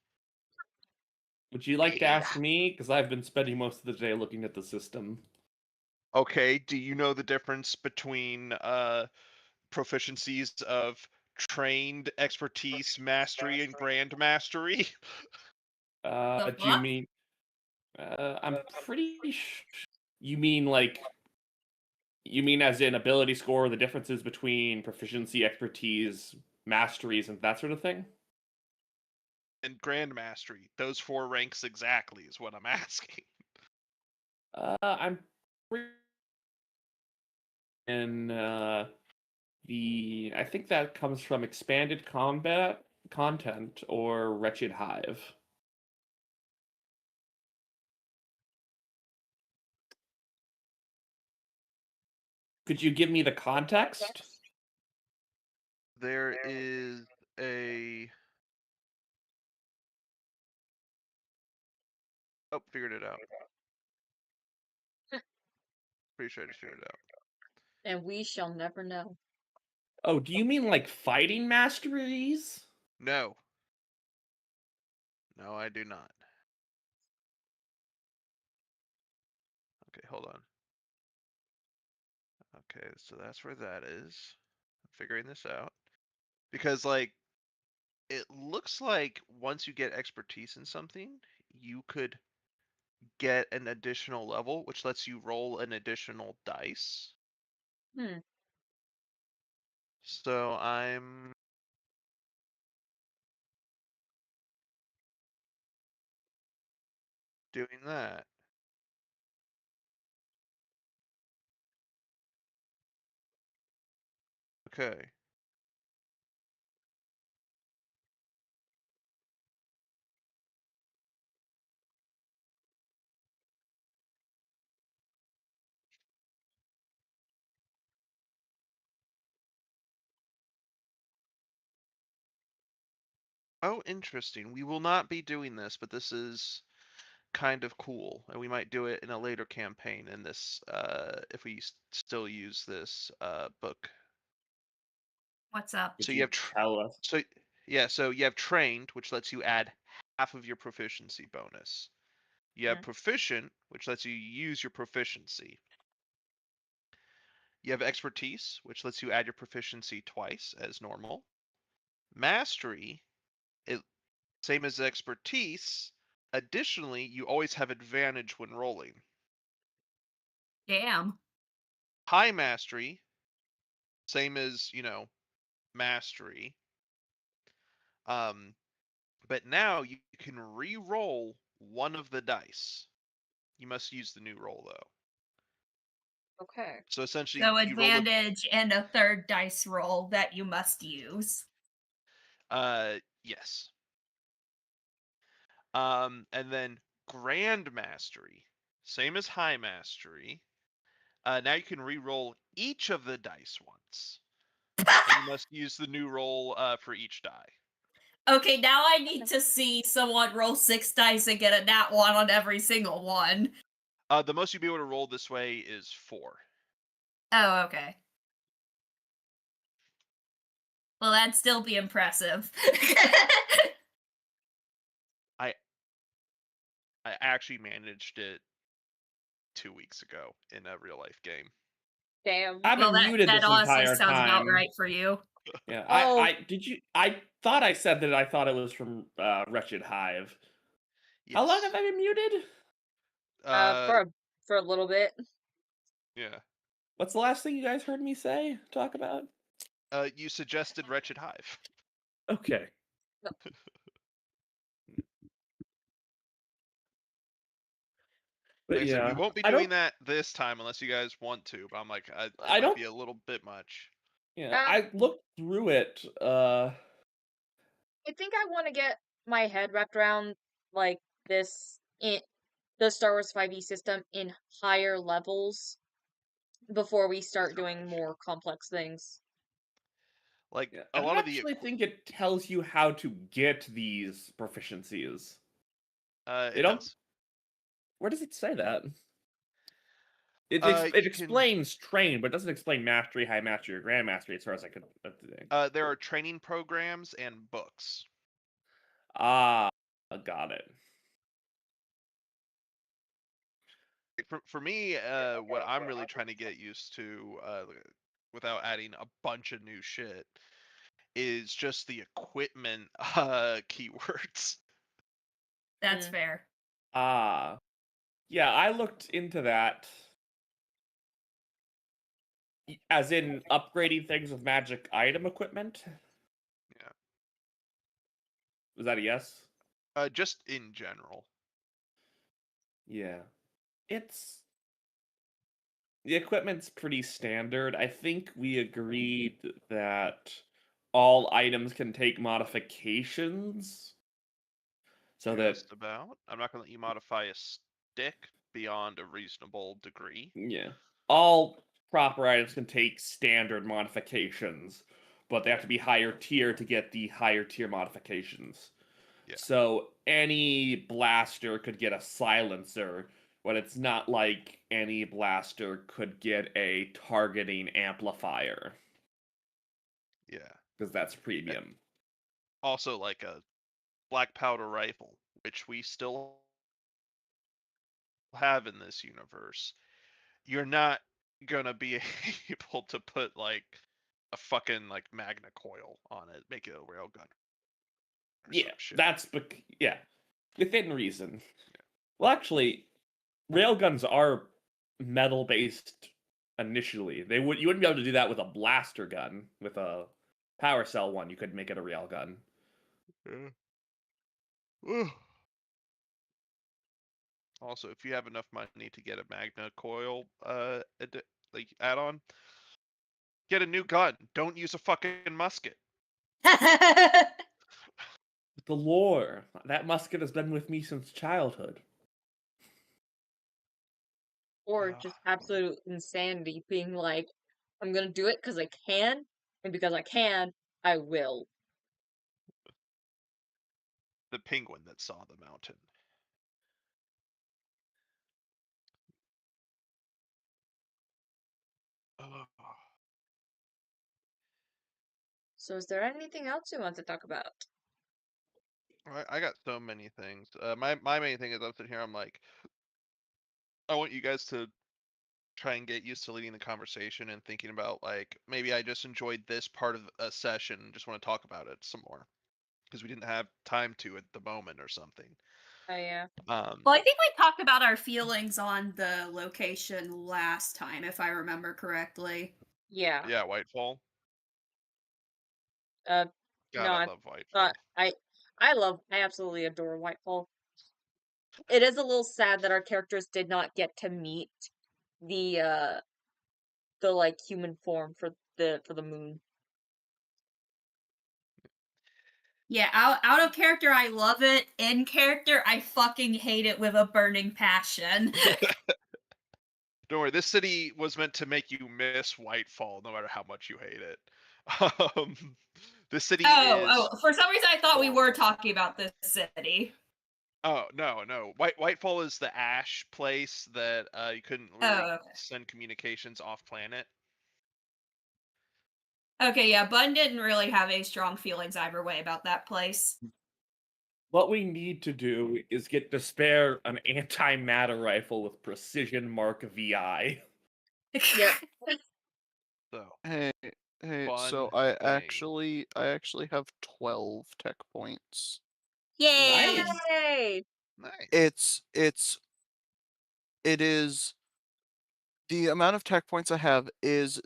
Would you like to ask me? Because I've been spending most of the day looking at the system. Okay, do you know the difference between proficiencies of trained, expertise, mastery, and grand mastery? The Do you fuck? mean? I'm pretty. You mean like? You mean as in ability score, the differences between proficiency, expertise, masteries, and that sort of thing? And grand mastery. Those 4 ranks exactly is what I'm asking. I'm pretty in I think that comes from expanded combat content or Wretched Hive. Could you give me the context? There is a oh, figured it out. Pretty sure I just figured it out. And we shall never know. Oh, do you mean like fighting masteries? No. No, I do not. Okay, hold on. Okay, so that's where that is. I'm figuring this out. Because, like, it looks like once you get expertise in something, you could get an additional level, which lets you roll an additional dice. Hmm. So I'm doing that. Okay. Oh, interesting. We will not be doing this, but this is kind of cool, and we might do it in a later campaign in this, if we still use this book. What's up? Could So you you have tell us? so yeah, so you have trained, which lets you add half of your proficiency bonus. You have Mm. proficient, which lets you use your proficiency. You have expertise, which lets you add your proficiency twice as normal. Mastery, it same as expertise. Additionally, you always have advantage when rolling. Damn. High mastery, same as, mastery. But now you can re-roll one of the dice. You must use the new roll though. Okay. So essentially, So you roll advantage and a third dice roll that you must use. yes. And then grand mastery, same as high mastery. Now you can re-roll each of the dice once, and you must use the new roll for each die. Okay, now I need to see someone roll 6 dice and get a nat 1 on every single one. The most you'll be able to roll this way is 4. Oh, okay. Well, that'd still be impressive. I actually managed it 2 weeks ago in a real life game. Damn. I've Well, been muted that this honestly entire sounds about time. right for you. Yeah, Oh. I thought I said that I thought it was from Wretched Hive. Yes. How long have I been muted? For a little bit. Yeah. What's the last thing you guys heard me talk about? You suggested Wretched Hive. Okay. But Like I said, we yeah, won't be I doing don't. that this time unless you guys want to. But I'm like, it I might don't. be a little bit much. Yeah, I looked through it. I think I want to get my head wrapped around like this in the Star Wars 5e system in higher levels before we start doing more complex things. Like Yeah, a I don't lot of the actually think it tells you how to get these proficiencies. They it don't. does. Where does it say that? It You can. explains train, but it doesn't explain mastery, high mastery, or grand mastery as far as I could. There are training programs and books. Ah, got it. For me, what I'm really trying to get used to, without adding a bunch of new shit, is just the equipment keywords. That's Mm. fair. Ah, yeah, I looked into that. As in upgrading things with magic item equipment? Yeah. Was that a yes? Just in general. Yeah. It's the equipment's pretty standard. I think we agreed that all items can take modifications. So that Just about. I'm not gonna let you modify a stick beyond a reasonable degree. yeah. All proper items can take standard modifications, but they have to be higher tier to get the higher tier modifications. Yeah. So any blaster could get a silencer, but it's not like any blaster could get a targeting amplifier, Yeah. because that's premium. Also, like a black powder rifle, which we still have in this universe. You're not gonna be able to put like a fucking like magna coil on it, make it a railgun or Yeah, some shit. that's yeah, within reason. Well, actually, railguns are metal based initially. You wouldn't be able to do that with a blaster gun. With a power cell one, you could make it a railgun. Yeah. Also, if you have enough money to get a Magna coil like add-on, get a new gun. Don't use a fucking musket. The lore. That musket has been with me since childhood. Or just absolute insanity, being like, I'm gonna do it because I can, and because I can, I will. The penguin that saw the mountain. Oh. So is there anything else you want to talk about? I got so many things. My main thing is I'm sitting here. I'm like, I want you guys to try and get used to leading the conversation and thinking about like maybe I just enjoyed this part of a session and just want to talk about it some more because we didn't have time to at the moment or something. Oh yeah. Well, I think we talked about our feelings on the location last time, if I remember correctly. Yeah. Yeah, Whitefall. God, God, I love Whitefall. I absolutely adore Whitefall. It is a little sad that our characters did not get to meet the like human form for the moon. Yeah, out of character, I love it. In character, I fucking hate it with a burning passion. Don't worry, this city was meant to make you miss Whitefall, no matter how much you hate it. This city is. For some reason, I thought we were horrible. talking about this city. Oh no! Whitefall is the ash place that you couldn't really send communications off planet. Okay, yeah, Bun didn't really have any strong feelings either way about that place. What we need to do is get Despair an antimatter rifle with precision mark VI. Yep. So Hey, so fun I thing. actually have 12 tech points. Yay! Nice. Yay! Nice. It is the amount of tech points I have is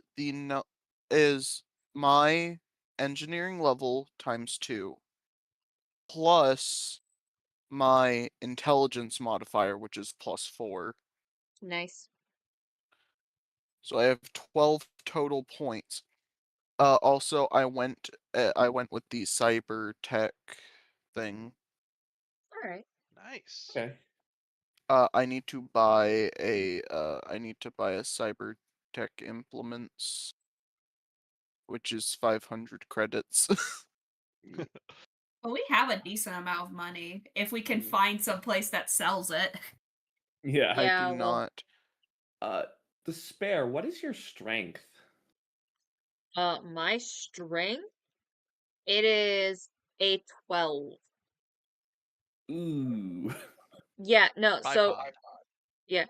is my engineering level times 2 plus my intelligence modifier, which is +4. Nice. So I have 12 total points. Also, I went with the cyber tech thing. All right. Nice. Okay. I need to buy a cyber tech implements, which is 500 credits. Well, we have a decent amount of money if we can find some place that sells it. Yeah. I Yeah, do well, not. Despair, what is your strength? my strength, it is a 12. Ooh. Yeah, no, so Bipod. yeah.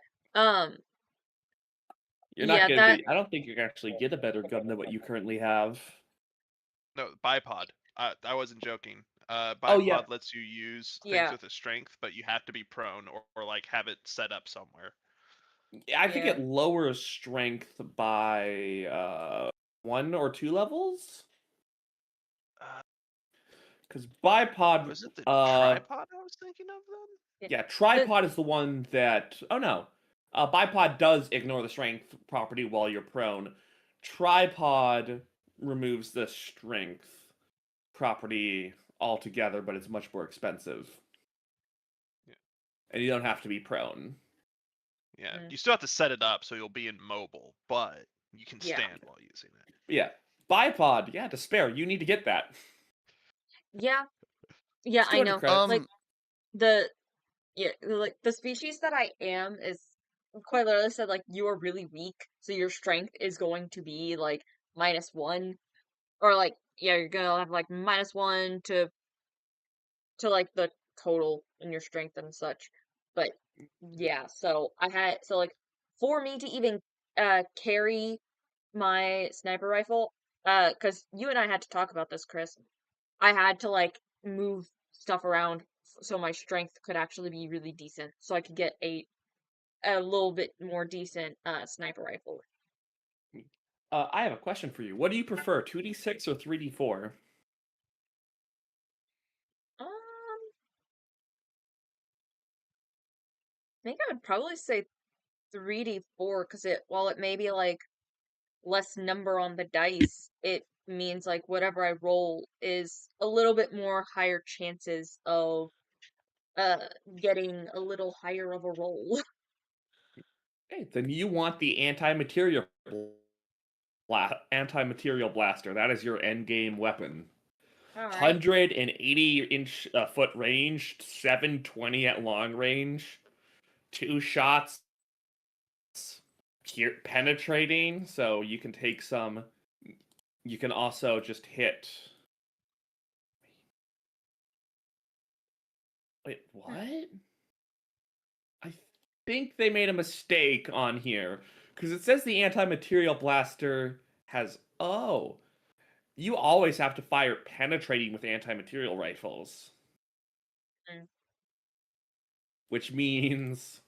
You're Yeah, not gonna that be. I don't think you can actually get a better gun than what you currently have. No, bipod. I wasn't joking. Oh, yeah. Bipod lets you use things Yeah. with a strength, but you have to be prone or like have it set up somewhere. I think Yeah. it lowers strength by 1 or 2 levels. Uh, Because bipod, Was it the tripod I was thinking of then? yeah, tripod is the one that. Oh no, bipod does ignore the strength property while you're prone. Tripod removes the strength property altogether, but it's much more expensive. Yeah. And you don't have to be prone. Yeah, Mm. you still have to set it up so you'll be immobile, but you can Yeah. stand while using it. Yeah, bipod. Yeah, Despair. You need to get that. Yeah. Yeah, It's I 200 know. credits. Like the species that I am is quite literally said like you are really weak, so your strength is going to be like -1, or like you're gonna have like -1 to like the total in your strength and such. But yeah, so like for me to even carry my sniper rifle, because you and I had to talk about this, Chris. I had to like move stuff around so my strength could actually be really decent, so I could get a little bit more decent sniper rifle. I have a question for you. What do you prefer, 2d6 or 3d4? Um, I think I would probably say 3d4 because while it may be like less number on the dice, it means like whatever I roll is a little bit more higher chances of uh getting a little higher of a roll. Okay, then you want the anti-material blaster. That is your end game weapon. All right. 180 foot range, 720 at long range, 2 shots, penetrating. So you can take some. You can also just hit. Wait, what? I think they made a mistake on here because it says the anti-material blaster has. Oh, you always have to fire penetrating with anti-material rifles, Mm. which means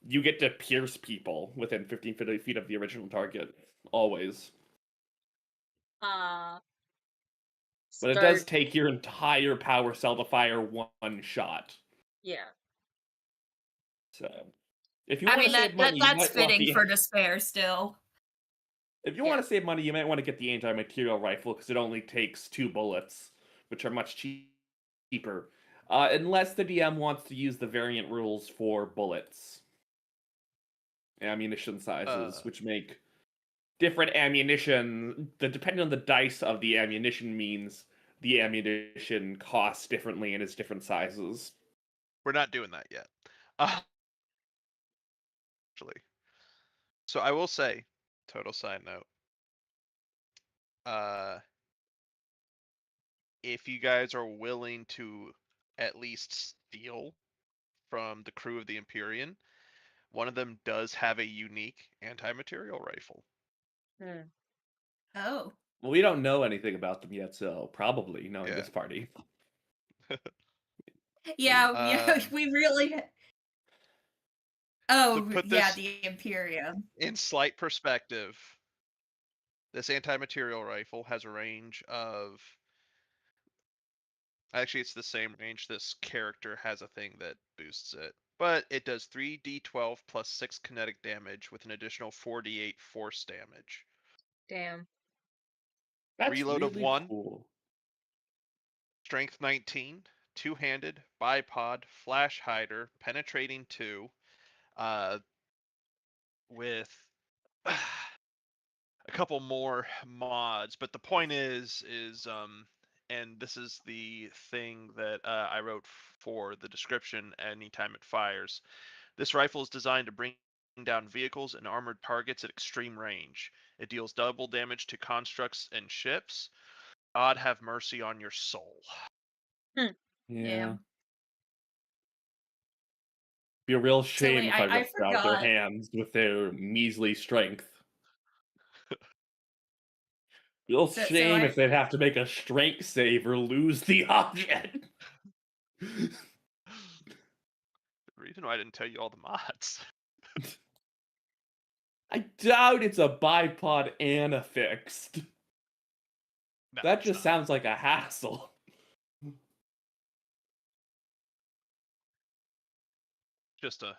you get to pierce people within 15 feet of the original target. Always. Uh, But it does start. take your entire power cell to fire one shot. Yeah. So, if you I want mean to save money, you that's might want fitting the. for despair still. If you Yeah. want to save money, you might want to get the anti-material rifle because it only takes 2 bullets, which are much cheaper. Unless the DM wants to use the variant rules for bullets, ammunition sizes, Uh, which make different ammunition. Depending on the dice of the ammunition means the ammunition costs differently and is different sizes. we're not doing that yet. Actually, so I will say, total side note. Uh, if you guys are willing to at least steal from the crew of the Empyrean, one of them does have a unique anti-material rifle. Hmm. Oh. Well, we don't know anything about them yet, so probably knowing Yeah. this party. Yeah, yeah, Um, we really. to Oh, put yeah, this the Imperium. in slight perspective, this anti-material rifle has a range of. Actually, it's the same range. This character has a thing that boosts it. But it does 3d12 plus 6 kinetic damage with an additional 4d8 force damage. Damn. That's Reload of really 1, cool. strength 19, two-handed, bipod, flash hider, penetrating 2, with a couple more mods. But the point is and this is the thing that I wrote for the description anytime it fires. This rifle is designed to bring down vehicles and armored targets at extreme range. It deals double damage to constructs and ships. God have mercy on your soul. Yeah. Damn. Be a real So shame wait, if I I ripped out their forgot. hands with their measly strength. Real So shame I if they'd have to make a strength save or lose the object. The reason why I didn't tell you all the mods. I doubt it's a bipod and a fixed. No, That it's just not. sounds like a hassle. Just a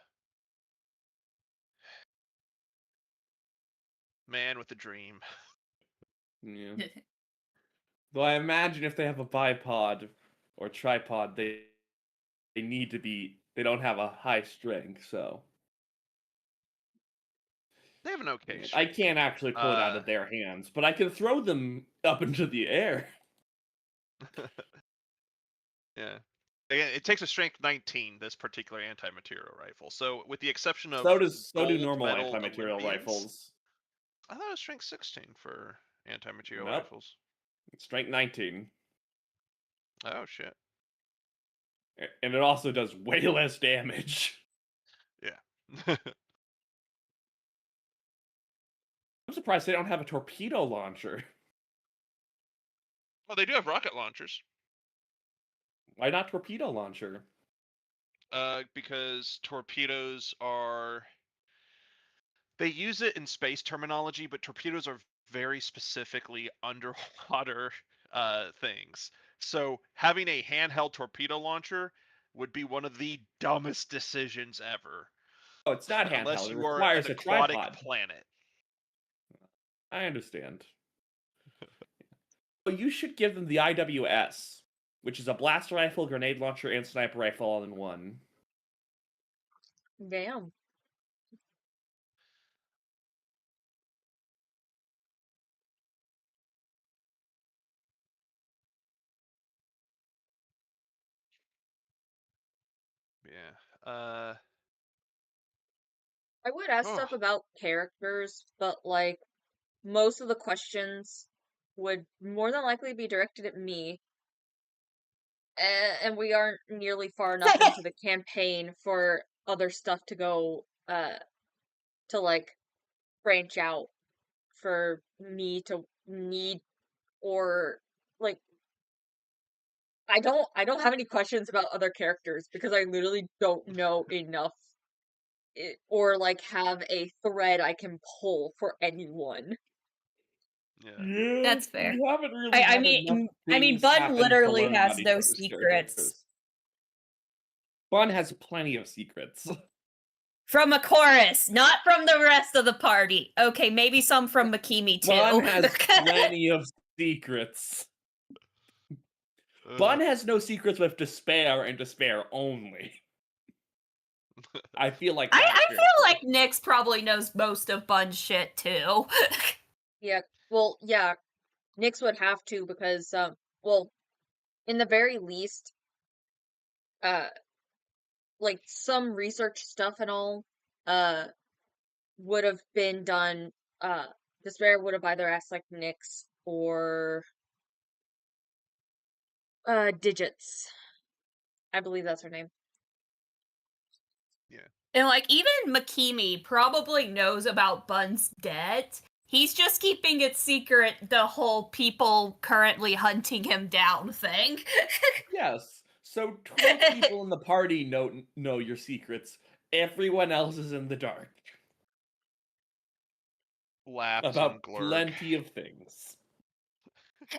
man with a dream. Yeah. Though I imagine if they have a bipod or tripod, they need to be. They don't have a high strength, so They have an okay I strength. can't actually pull it out of their hands, but I can throw them up into the air. Yeah. Again, it takes a strength 19, this particular anti-material rifle. So with the exception of So do gold normal medal anti-material Olympians, I thought it was strength 16 for anti-material Nope. rifles. Strength 19. Oh shit. And it also does way less damage. Yeah. I'm surprised they don't have a torpedo launcher. Well, they do have rocket launchers. Why not torpedo launcher? Because torpedoes are. They use it in space terminology, but torpedoes are very specifically underwater things. So having a handheld torpedo launcher would be one of the dumbest decisions ever. Oh, it's not Unless handheld. It you are an requires a aquatic tripod. planet. I understand. Well, you should give them the IWS, which is a blaster rifle, grenade launcher, and sniper rifle all in one. Damn. Yeah. I would ask stuff about characters, but like most of the questions would more than likely be directed at me. And we aren't nearly far enough into the campaign for other stuff to go to like branch out for me to need or like I don't have any questions about other characters because I literally don't know enough or like have a thread I can pull for anyone. Yeah. Yeah, That's fair. we haven't really I had enough mean, things Bud happen to literally learn has about each no other's secrets characters. Bun has plenty of secrets. from a chorus, not from the rest of the party. Okay, maybe some from Makimi too. Bun has plenty of secrets. Bun has no secrets with despair and despair only. I feel like I feel like Nyx probably knows most of Bun's shit too. Yeah, well, yeah, Nyx would have to because well, in the very least, uh like some research stuff and all would have been done Despair would have either asked like Nyx or Digits. I believe that's her name. Yeah. And like even Makimi probably knows about Bun's debt. He's just keeping it secret the whole people currently hunting him down thing. Yes. So 12 people in the party know your secrets. Everyone else is in the dark. Laughs About on Glurg. plenty of things.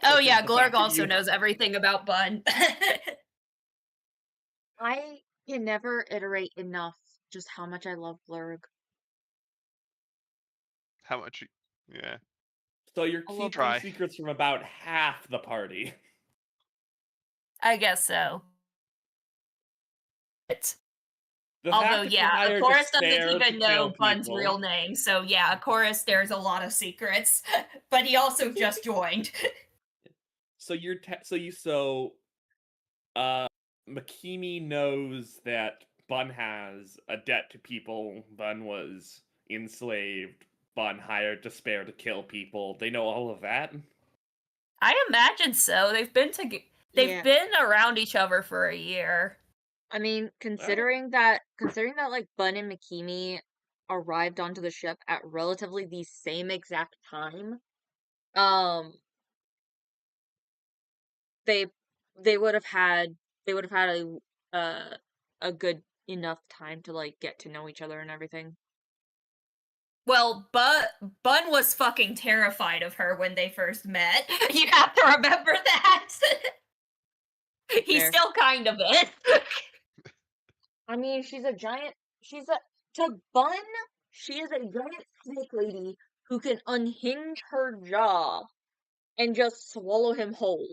Oh Such yeah, as the Glurg fact that also you- knows everything about Bun. I can never iterate enough just how much I love Blurg. How much? Yeah. So you're I love keeping Try. secrets from about half the party. I guess so. The Although, fact that you yeah, hired Chorus doesn't Despair to even know kill Bun's people- real name. So yeah, Chorus, there's a lot of secrets. But he also just joined. So Makimi knows that Bun has a debt to people. Bun was enslaved. Bun hired Despair to kill people. They know all of that. I imagine so. They've been Yeah. been around each other for a year. I mean, considering that like Bun and Makimi arrived onto the ship at relatively the same exact time, they would have had a good enough time to like get to know each other and everything. Well, Bun was fucking terrified of her when they first met. You have to remember that. He Fair. still kind of is. I mean, to Bun, she is a giant snake lady who can unhinge her jaw and just swallow him whole.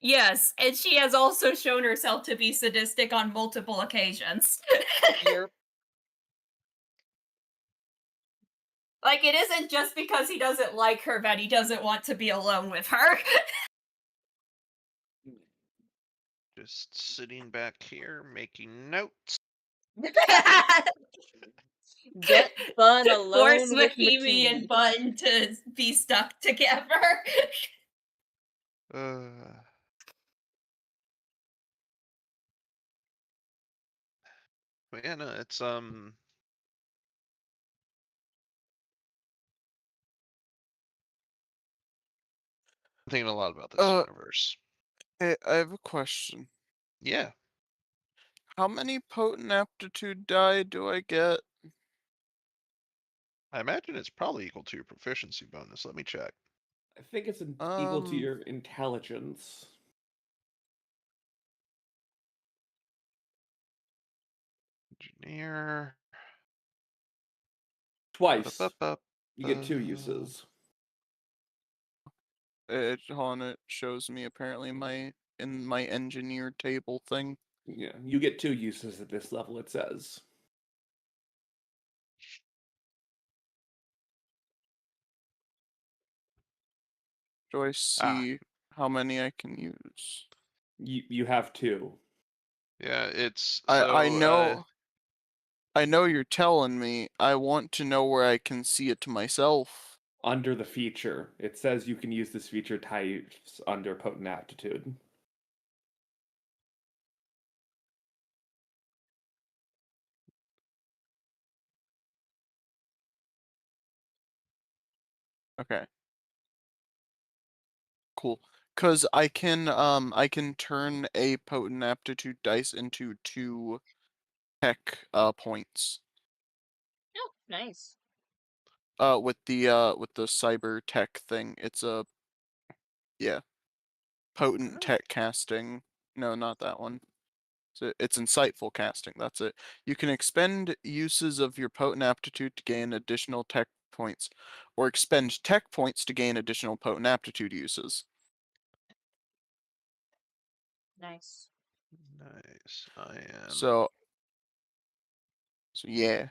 Yes, and she has also shown herself to be sadistic on multiple occasions. Here. Like, it isn't just because he doesn't like her that he doesn't want to be alone with her. Just sitting back here making notes. Get Bun Force alone with Makimi and Bun to be stuck together. But yeah, no, it's I'm thinking a lot about this universe. Hey, I have a question. Yeah. How many potent aptitude die do I get? I imagine it's probably equal to your proficiency bonus. Let me check. I think it's equal to Um, your intelligence. Engineer. Twice. Ba-ba-ba-ba. You get 2 uses. hold on, it shows me apparently in my engineer table thing. Yeah, you get 2 uses at this level, it says. Do I Ah, see how many I can use? You have 2. yeah, it's I so I know you're telling me. I want to know where I can see it to myself. Under the feature, it says you can use this feature types under potent aptitude. Okay. Cool. Cause I can turn a potent aptitude dice into 2 tech points. Oh, nice. With the cyber tech thing. It's a potent alright. tech casting. No, not that one. It's insightful casting. That's it. You can expend uses of your potent aptitude to gain additional tech points, or expend tech points to gain additional potent aptitude uses. Nice. Nice. I am. So yeah,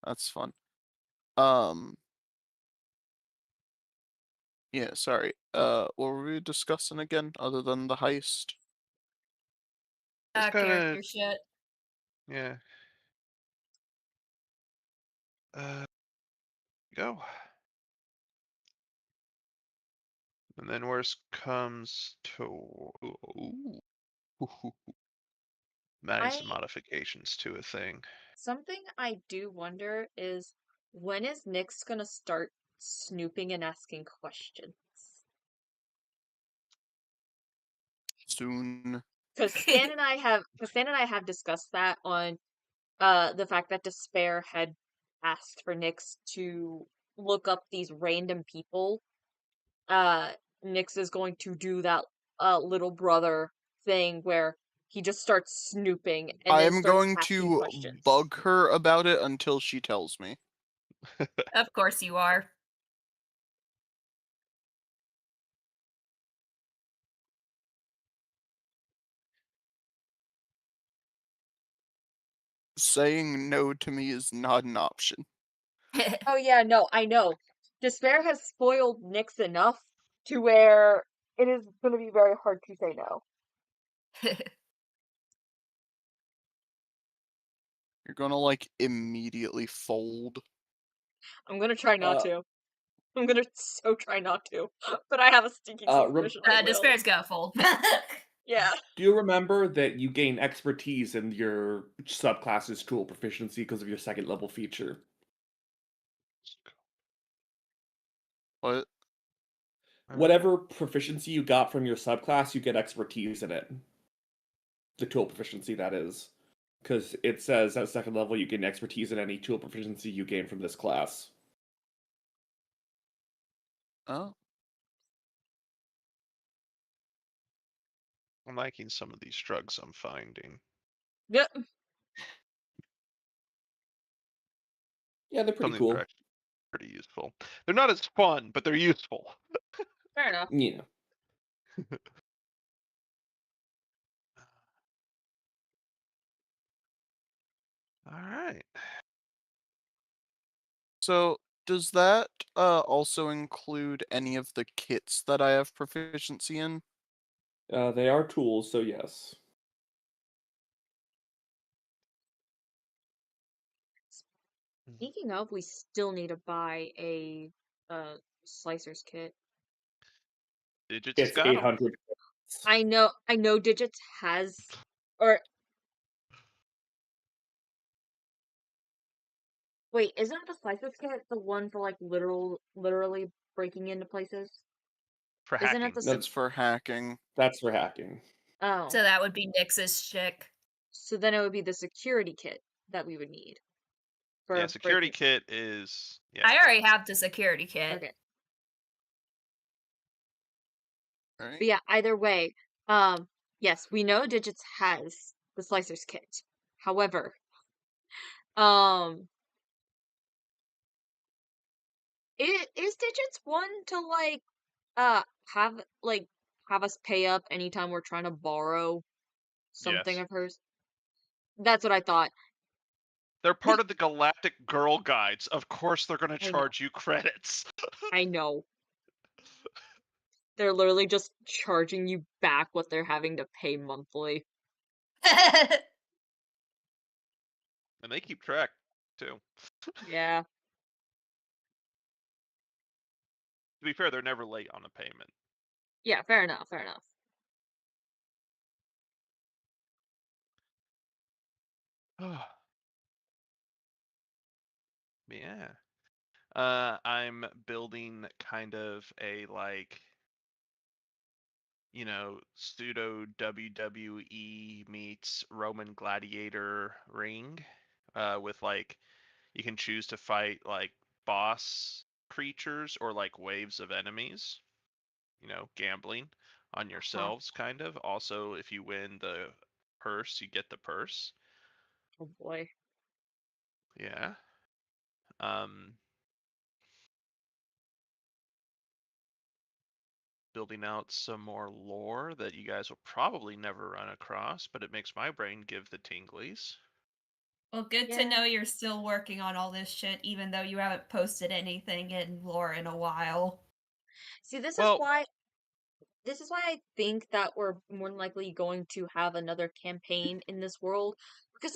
that's fun. Yeah, sorry. What were we discussing again, other than the heist? Just kind of Character shit. yeah. Go. And then worst comes to ooh, nice I modifications to a thing. Something I do wonder is when is Nyx gonna start snooping and asking questions? Soon. Because Stan and I have discussed that on the fact that Despair had asked for Nyx to look up these random people. Uh Nyx is going to do that little brother thing where he just starts snooping and I then am starts going asking to questions. bug her about it until she tells me. Of course you are. Saying no to me is not an option. Oh yeah, no, I know. Despair has spoiled Nyx enough to where it is going to be very hard to say no. You're gonna like immediately fold. I'm going to try not Uh, to. I'm going to so try not to. But I have a stinking suspicion I will. Despair's got full. Yeah. Do you remember that you gain expertise in your subclass's tool proficiency because of your 2nd level feature? What? Whatever proficiency you got from your subclass, you get expertise in it. The tool proficiency, that is. Because it says at 2nd level you gain expertise in any tool proficiency you gain from this class. Oh. I'm liking some of these drugs I'm finding. Yep. Yeah, they're Some pretty of these are cool. actually pretty useful. They're not as fun, but they're useful. Fair enough. Yeah. All right. So does that also include any of the kits that I have proficiency in? They are tools, so yes. Speaking of, we still need to buy a slicer's kit. Digits It's got them. 800. I know Digits has or wait, isn't the slicer's kit the one for like literally breaking into places? For Isn't it hacking. the That's for hacking. That's for hacking. Oh. So that would be Nyx's chick. So then it would be the security kit that we would need for Yeah, security breaking. kit is. Yeah, I go already ahead. have the security kit. Okay. Right? But yeah, either way, yes, we know Digits has the Slicer's kit. However, um, is Digits one to like uh have like have us pay up anytime we're trying to borrow something Yes. of hers? That's what I thought. They're part of the Galactic Girl Guides. Of course, they're going to I know. charge you credits. I know. They're literally just charging you back what they're having to pay monthly. And they keep track, too. Yeah. To be fair, they're never late on a payment. Yeah, fair enough, fair enough. Yeah. I'm building kind of a like, pseudo WWE meets Roman gladiator ring, with like you can choose to fight like boss creatures or like waves of enemies. Gambling on Huh. yourselves, kind of. Also, if you win the purse, you get the purse. Oh boy. Yeah. Um, building out some more lore that you guys will probably never run across, but it makes my brain give the tinglies. Well, good to Yeah. know you're still working on all this shit, even though you haven't posted anything in lore in a while. See, Well, this is why I think that we're more than likely going to have another campaign in this world because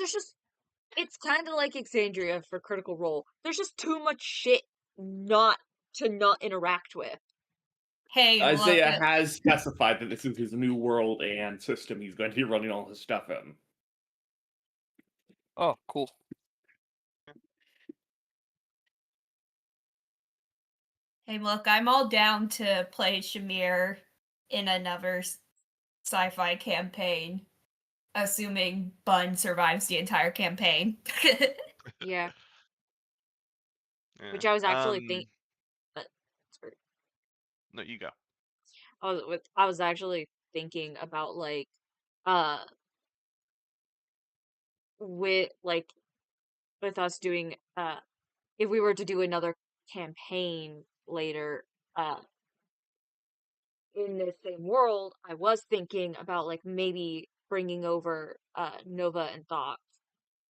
it's kind of like Exandria for Critical Role. There's just too much shit not not interact with. Hey, look, Isaiah has specified that this is his new world and system he's going to be running all his stuff in. Oh, cool. I'm all down to play Shamir in another sci-fi campaign, assuming Bun survives the entire campaign. Yeah, yeah. which I was actually think. Sorry. No, you go. I was actually thinking about uh with like with us doing if we were to do another campaign later in the same world, I was thinking about like maybe bringing over Nova and Thought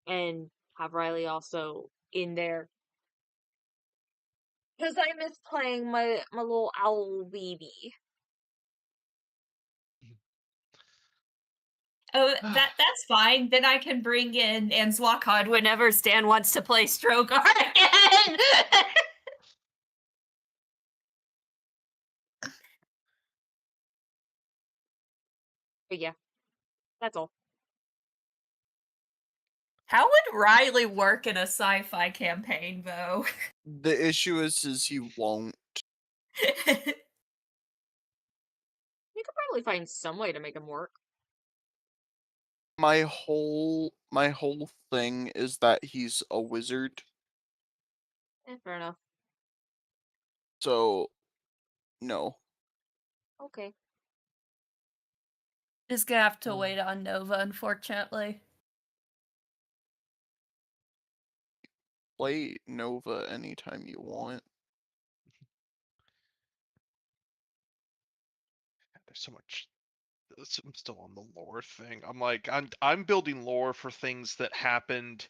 and have Riley also in there because I miss playing my little owl baby. Oh, that's fine. Then I can bring in Answakad whenever Stan wants to play Strogar again. But yeah, that's all. How would Riley work in a sci-fi campaign, though? The issue is he won't. You could probably find some way to make him work. My whole thing is that he's a wizard. Fair enough. So no. Okay. Just gonna have to wait on Nova, unfortunately. Play Nova anytime you want. There's so much. I'm still on the lore thing. I'm building lore for things that happened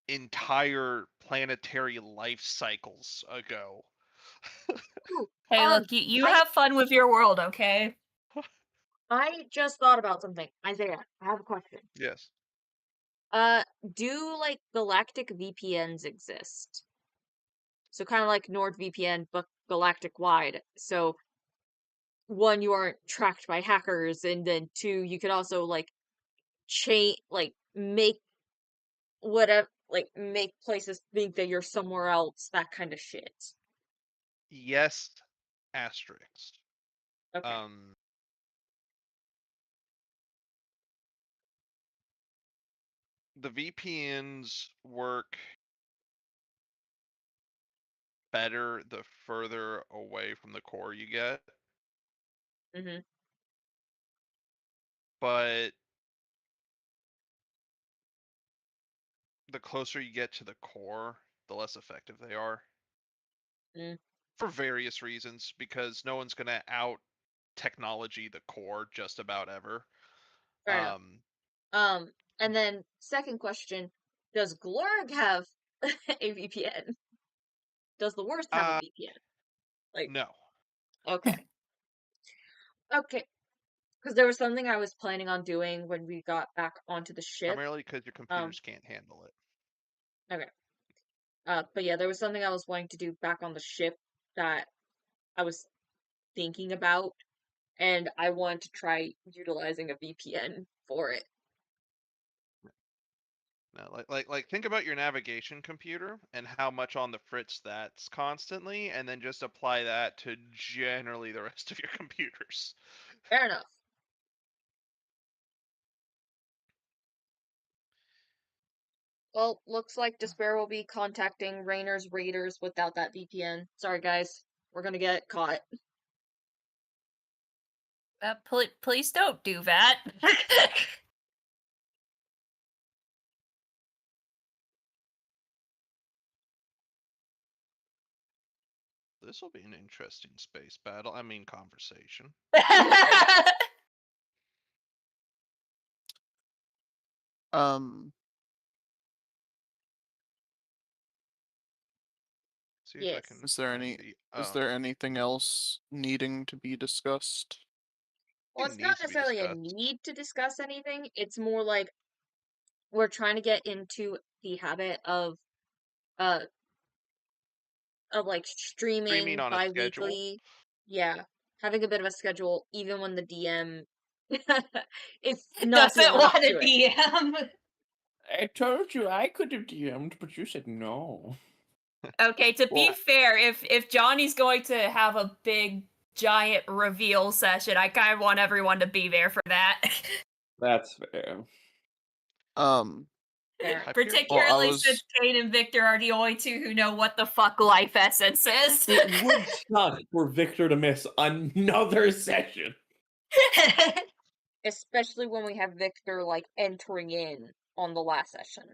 entire planetary life cycles ago. Ooh, Hey, look, you I have fun with your world, okay? I just thought about something. Isaiah, I have a question. Yes. Do like galactic VPNs exist? So kind of like NordVPN, but galactic wide. So one, you aren't tracked by hackers, and then two, you could also like make whatever, like make places think that you're somewhere else, that kind of shit. Yes. Asterisk. Okay. Um. the VPNs work better the further away from the core you get, Mm-hmm. but the closer you get to the core, the less effective they are. Mm. For various reasons, because no one's gonna out technology the core just about ever. Fair enough. And then second question, does Glorg have a VPN? Does the worst have a VPN? Like, No. okay. Okay. Because there was something I was planning on doing when we got back onto the ship. Primarily because your computers can't handle it. Okay. But yeah, there was something I was wanting to do back on the ship that I was thinking about, and I wanted to try utilizing a VPN for it. No, like think about your navigation computer and how much on the fritz that's constantly, and then just apply that to generally the rest of your computers. Fair enough. Well, looks like Despair will be contacting Rainer's Raiders without that VPN. Sorry, guys. We're gonna get caught. Please don't do that. This will be an interesting space battle. I mean, conversation. See if I Yes. can Is there find any? the. Is there anything else needing to be discussed? Well, It it's not needs to be necessarily a discussed. need to discuss anything. It's more like we're trying to get into the habit uh of like Streaming streaming on a schedule. bi-weekly. Yeah. Having a bit of a schedule even when the DM is not Doesn't feeling up want to a it. DM. I told you I could have DM'd, but you said no. Okay, to be Well- fair, if Johnny's going to have a big giant reveal session, I kind of want everyone to be there for that. That's fair. Fair. Hyperion. Particularly was- since Kane and Victor are the only two who know what the fuck life essence is. It would suck for Victor to miss another session. Especially when we have Victor like entering in on the last session.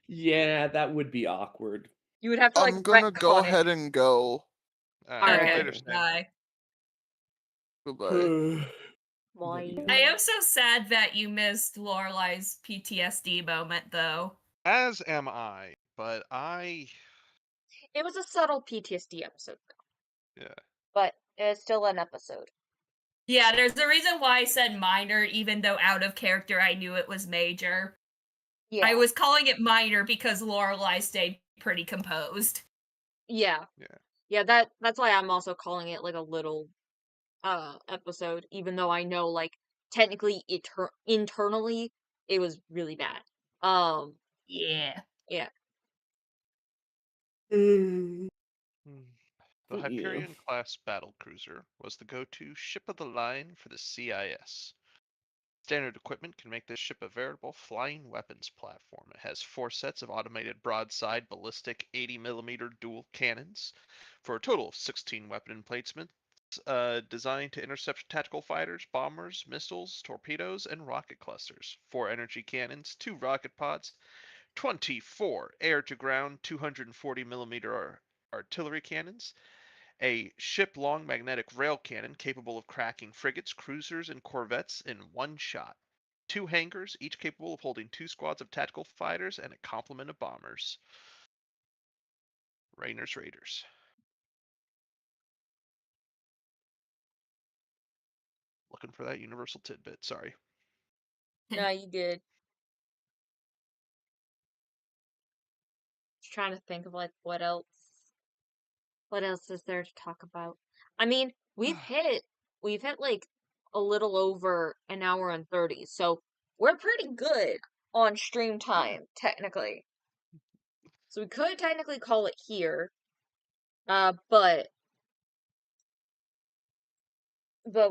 Yeah, that would be awkward. You would have to like I'm gonna go retcon it. ahead and go. Alright. Okay, Later, Sam. bye. Goodbye. Why? I am so sad that you missed Lorelai's PTSD moment, though. As am I, but It was a subtle PTSD episode, yeah. but it's still an episode. Yeah, there's a reason why I said minor, even though out of character I knew it was major. Yeah. I was calling it minor because Lorelai stayed pretty composed. Yeah. Yeah. Yeah, that's why I'm also calling it like a little episode, even though I know like technically internally it was really bad. Yeah. Yeah. The Yeah. Hyperion class battlecruiser was the go-to ship of the line for the CIS. Standard equipment can make this ship a veritable flying weapons platform. It has 4 sets of automated broadside ballistic 80mm dual cannons for a total of 16 weapon emplacements designed to intercept tactical fighters, bombers, missiles, torpedoes, and rocket clusters. 4 energy cannons, 2 rocket pods, 24 air-to-ground 240mm artillery cannons, a ship-long magnetic rail cannon capable of cracking frigates, cruisers, and corvettes in one shot. 2 hangars, each capable of holding 2 squads of tactical fighters and a complement of bombers. Rainer's Raiders. Looking for that universal tidbit, sorry. No, you did. Just trying to think of like what else is there to talk about? I mean, we've hit like a little over an hour and 30, so we're pretty good on stream time, technically. So we could technically call it here. But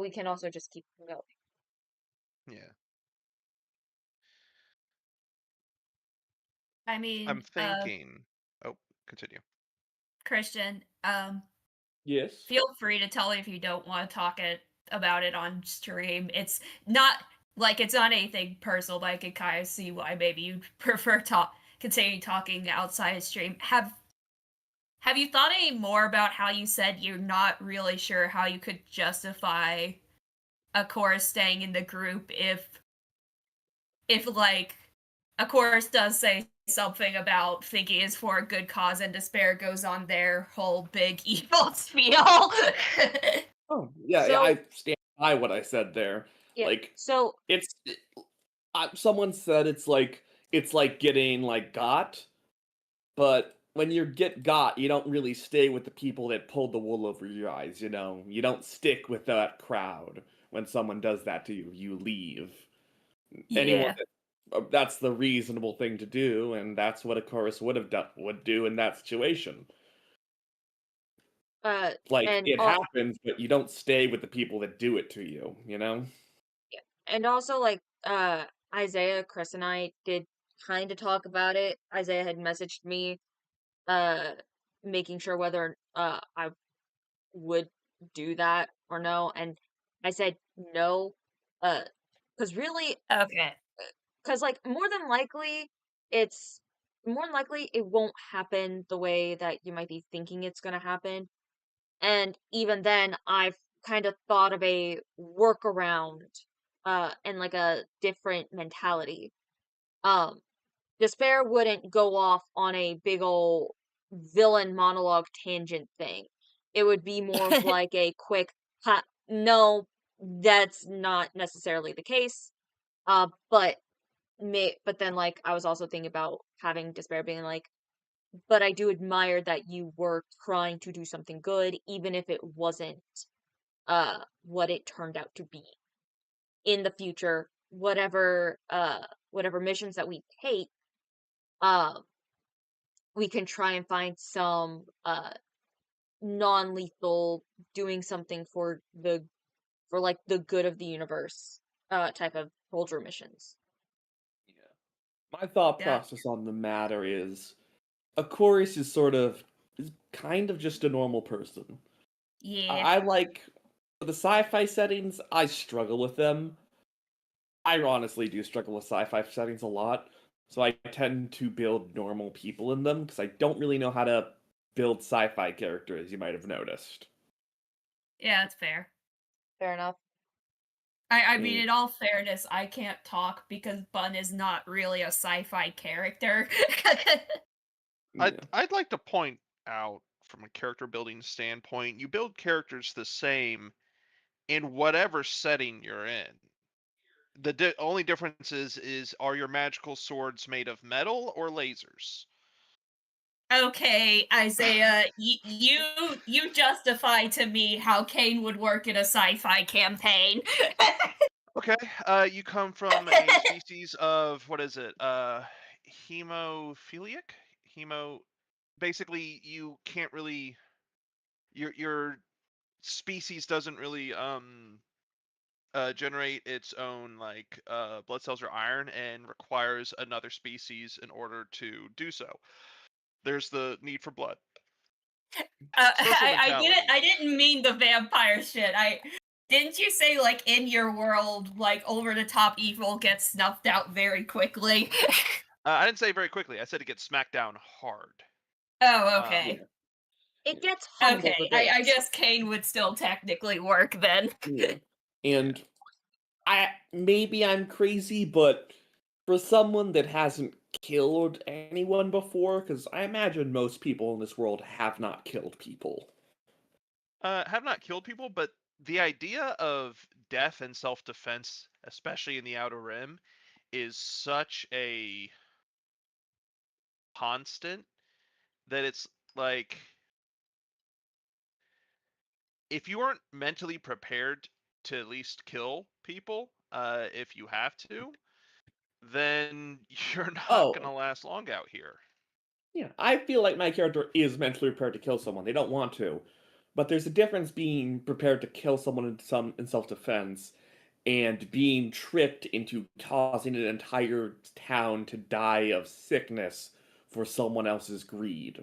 we can also just keep going. Yeah. I mean, I'm thinking. Oh, continue. Christian, Yes. feel free to tell me if you don't want to talk about it on stream. It's not like it's not anything personal, but I can kind of see why maybe you prefer continuing talking outside of stream. Have you thought any more about how you said you're not really sure how you could justify a chorus staying in the group if like a chorus does say something about thinking is for a good cause and despair goes on their whole big evil spiel? Oh, yeah, So- I stand by what I said there. Yeah. Like, So it's someone said it's like getting like got, but when you get got, you don't really stay with the people that pulled the wool over your eyes. You know, you don't stick with that crowd when someone does that to you. You leave. Anyone that's the reasonable thing to do, and that's what a chorus would do in that situation. Like, and it happens, but you don't stay with the people that do it to you, you know? and also like Isaiah, Chris, and I did kind of talk about it. Isaiah had messaged me, making sure whether I would do that or no, and I said no, because really, Okay. because like more than likely it won't happen the way that you might be thinking it's gonna happen. And even then, I've kind of thought of a workaround, and like a different mentality. Um, Despair wouldn't go off on a big ol' villain monologue tangent thing. It would be more of like a quick, ha, no, that's not necessarily the case. But but then like I was also thinking about having Despair being like, but I do admire that you were trying to do something good, even if it wasn't what it turned out to be. In the future, whatever missions that we take, uh we can try and find some non-lethal, doing something for like the good of the universe type of soldier missions. Yeah. My thought Yeah. process on the matter is a chorus is kind of just a normal person. Yeah. I like the sci-fi settings, I struggle with them. I honestly do struggle with sci-fi settings a lot, so I tend to build normal people in them because I don't really know how to build sci-fi characters, you might have noticed. Yeah, that's fair. Fair enough. I mean, in all fairness, I can't talk because Bun is not really a sci-fi character. Yeah. I'd like to point out from a character building standpoint, you build characters the same in whatever setting you're in. The only difference is are your magical swords made of metal or lasers? Okay, Isaiah, you justify to me how Kane would work in a sci-fi campaign. Okay, you come from a species of what is it? Hemophiliac? Hemo. Basically, you can't really. Your species doesn't really generate its own like blood cells or iron, and requires another species in order to do so. There's the need for blood. Social I get it. mentality. I didn't mean the vampire shit. Didn't you say like in your world, like over the top evil gets snuffed out very quickly? I didn't say very quickly. I said it gets smacked down hard. Oh, okay. It gets humbled Okay, a bit. I guess Kane would still technically work then. Yeah. And maybe I'm crazy, but for someone that hasn't killed anyone before, because I imagine most people in this world have not killed people. Have not killed people, but the idea of death and self-defense, especially in the Outer Rim, is such a constant that it's like if you aren't mentally prepared to at least kill people, if you have to, then you're not Oh, gonna last long out here. yeah, I feel like my character is mentally prepared to kill someone. They don't want to. But there's a difference being prepared to kill someone in self-defense and being tricked into causing an entire town to die of sickness for someone else's greed.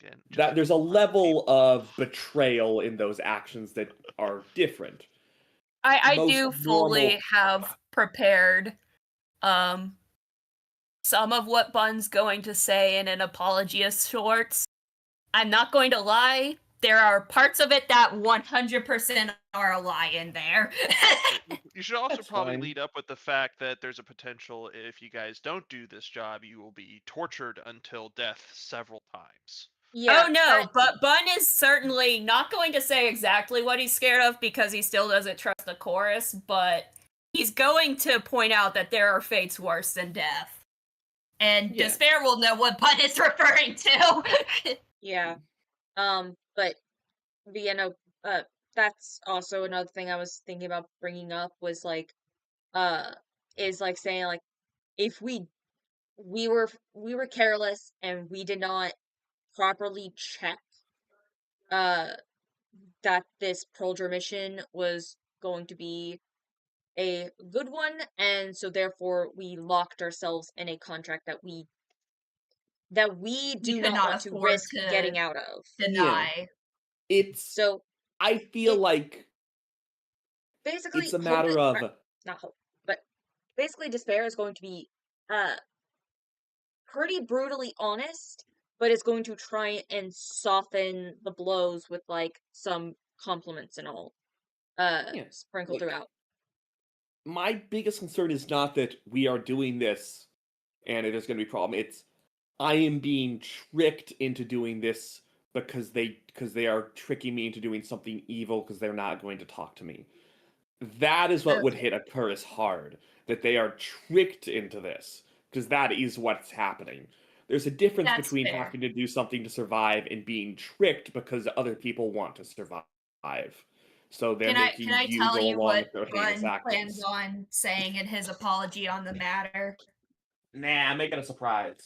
Again, just That there's a like level of betrayal in those actions that are different. I Most do fully normal- have prepared some of what Bun's going to say in an apology of sorts. I'm not going to lie, there are parts of it that 100% are a lie in there. You should also That's probably fine. lead up with the fact that there's a potential if you guys don't do this job, you will be tortured until death several times. Yeah. Oh no, but Bun is certainly not going to say exactly what he's scared of because he still doesn't trust the chorus, but he's going to point out that there are fates worse than death. And Yeah. Despair will know what Bun is referring to. Yeah. But you know, that's also another thing I was thinking about bringing up was like, is like saying like, if we were careless and we did not properly check, that this Prolger mission was going to be a good one, and so therefore we locked ourselves in a contract that we do could not not want to afford risk to getting out of. deny. It's So I feel it- like basically, it's a Hope matter of not Hope, but basically Despair is going to be pretty brutally honest, but is going to try and soften the blows with like some compliments and all Yeah, sprinkled like- throughout. my biggest concern is not that we are doing this and it is going to be a problem. It's I am being tricked into doing this because they are tricking me into doing something evil because they're not going to talk to me. That is what would Okay. hit Akuris hard. That they are tricked into this because that is what's happening. There's a difference That's between fair. having to do something to survive and being tricked because other people want to survive. So they're making Can I you tell go you along what with their heinous Bun plans actions. on saying in his apology on the matter? Nah, make it a surprise.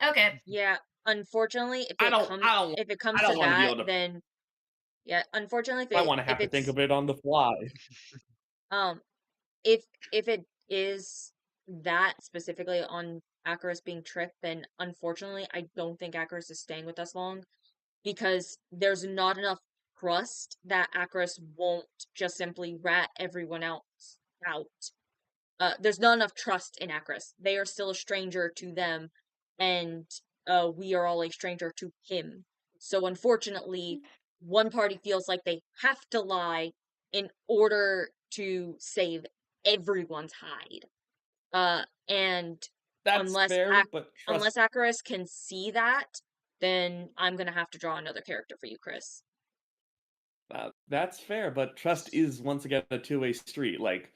Okay. Yeah, unfortunately, if I it don't comes to want to be that, able to. then yeah, unfortunately, I want to if have to think it's of it on the fly. um if it is that specifically on Akaris being tricked, then unfortunately, I don't think Akaris is staying with us long because there's not enough trust that Akaris won't just simply rat everyone else out. There's not enough trust in Akaris. They are still a stranger to them, and we are all a stranger to him. So unfortunately, one party feels like they have to lie in order to save everyone's hide. And That's unless fair, but trust. Akaris can see that, then I'm gonna have to draw another character for you, Chris. That's fair, but trust is once again a two-way street. Like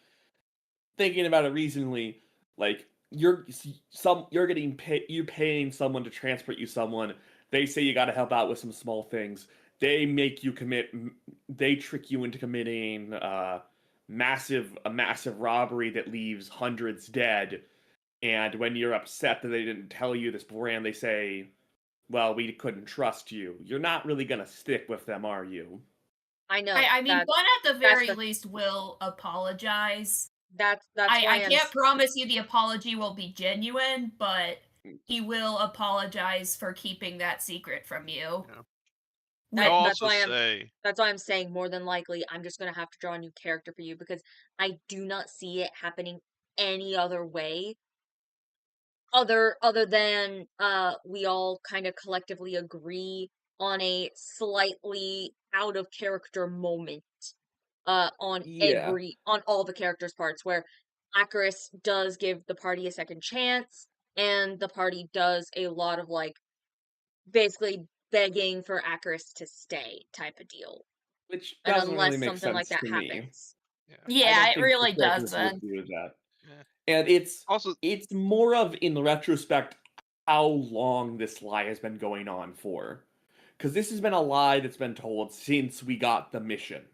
thinking about it reasonably, like you're you're paying someone to transport you someone. They say you got to help out with some small things. They make you they trick you into committing a massive robbery that leaves hundreds dead. And when you're upset that they didn't tell you this beforehand, they say, "Well, we couldn't trust you." You're not really gonna stick with them, are you? I know. I mean, that, Bun at the very the- least will apologize. that's why I can't promise you the apology will be genuine, but he will apologize for keeping that secret from you. Yeah. That- I'll that's also why I'm say That's why I'm saying more than likely I'm just gonna have to draw a new character for you because I do not see it happening any other way. Other than we all kind of collectively agree on a slightly out of character moment Yeah. on all the characters' parts where Akaris does give the party a second chance and the party does a lot of like basically begging for Akaris to stay type of deal. Which And doesn't really unless make something like sense that to me. happens. yeah. I Yeah, don't it think really the characters would doesn't. do that. Yeah. And Also, it's more of in retrospect how long this lie has been going on for. Because this has been a lie that's been told since we got the mission.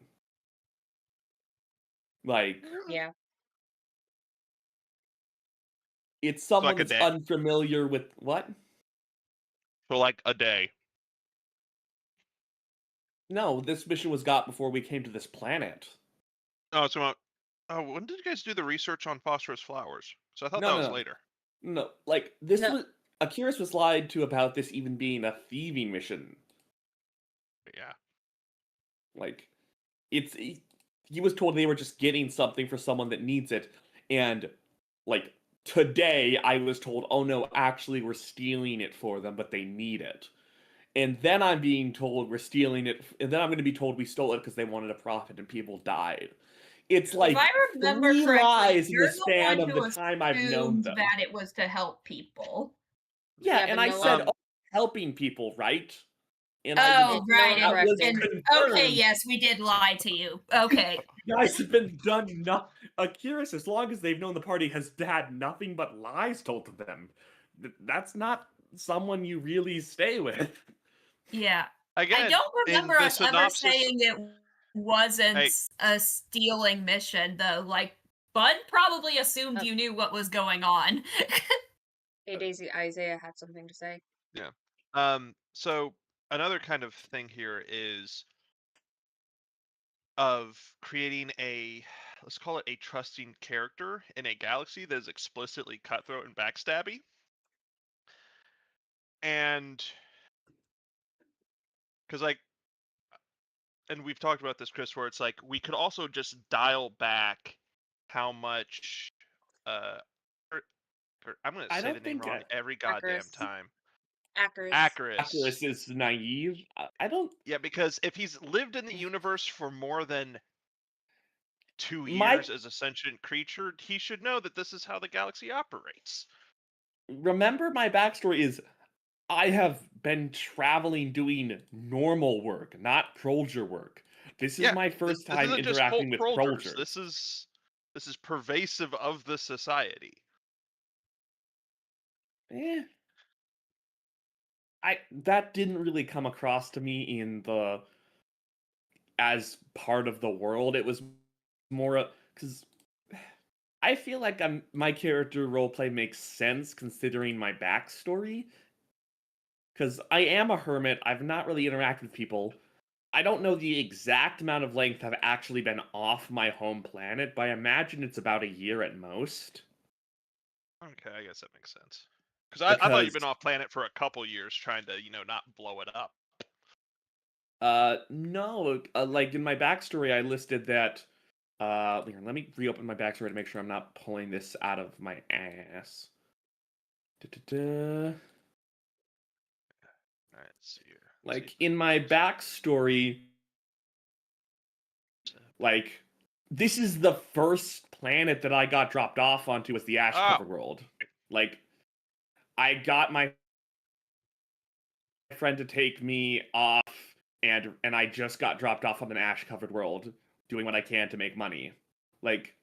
Like, Yeah. it's someone like a that's day. unfamiliar with what? for like a day. No, this mission was got before we came to this planet. Oh, so when did you guys do the research on phosphorus flowers? So I thought No, that no, was no. later. No, like this No. was Akiris was lied to about this even being a thieving mission. Yeah. Like, he was told they were just getting something for someone that needs it, and like today I was told, oh no, actually we're stealing it for them, but they need it. And then I'm being told we're stealing it, and then I'm going to be told we stole it because they wanted a profit and people died. It's If like I remember 3 correctly, lies in you're the the span one of the who time I've known assumed them. that it was to help people. Yeah, Yeah, and but I no said, one- oh, helping people, right? And Oh, no right. one that was corrected. And confirmed. okay, yes, we did lie to you. Okay. You guys have been done not. Akiris, as long as they've known the party, has had nothing but lies told to them. That's not someone you really stay with. Yeah. I Again, don't in remember the us ever synopsis, saying it wasn't Hey. a stealing mission, though. Like, Bud probably assumed you knew what was going on. Hey Daisy, Isaiah had something to say. So another kind of thing here is of creating a, let's call it a trusting character in a galaxy that is explicitly cutthroat and backstabby. And because like, and we've talked about this, Chris, where it's like we could also just dial back how much I'm gonna I say the don't name think wrong every goddamn Akaris. time. Akaris. Akaris. Akiris is naive. I don't. Yeah, because if he's lived in the universe for more than 2 My years as a sentient creature, he should know that this is how the galaxy operates. remember my backstory is I have been traveling doing normal work, not Prolger work. This is Yeah, my this first time isn't just interacting with Prolgers. Prolgers. This is pervasive of the society. Eh. That didn't really come across to me in the as part of the world. It was more because I feel like my character roleplay makes sense considering my backstory. Because I am a hermit, I've not really interacted with people. I don't know the exact amount of length I've actually been off my home planet, but I imagine it's about a year at most. Okay, I guess that makes sense. Because I thought you'd been Because off planet for a couple years trying to, not blow it up. no, like in my backstory, I listed that. Here, let me reopen my backstory to make sure I'm not pulling this out of my ass. Da-da-da. All right, let's see here. Like in my backstory, like this is the first planet that I got dropped off onto as the ash covered world. Like I got my friend to take me off, and I just got dropped off on an ash covered world, doing what I can to make money. Like,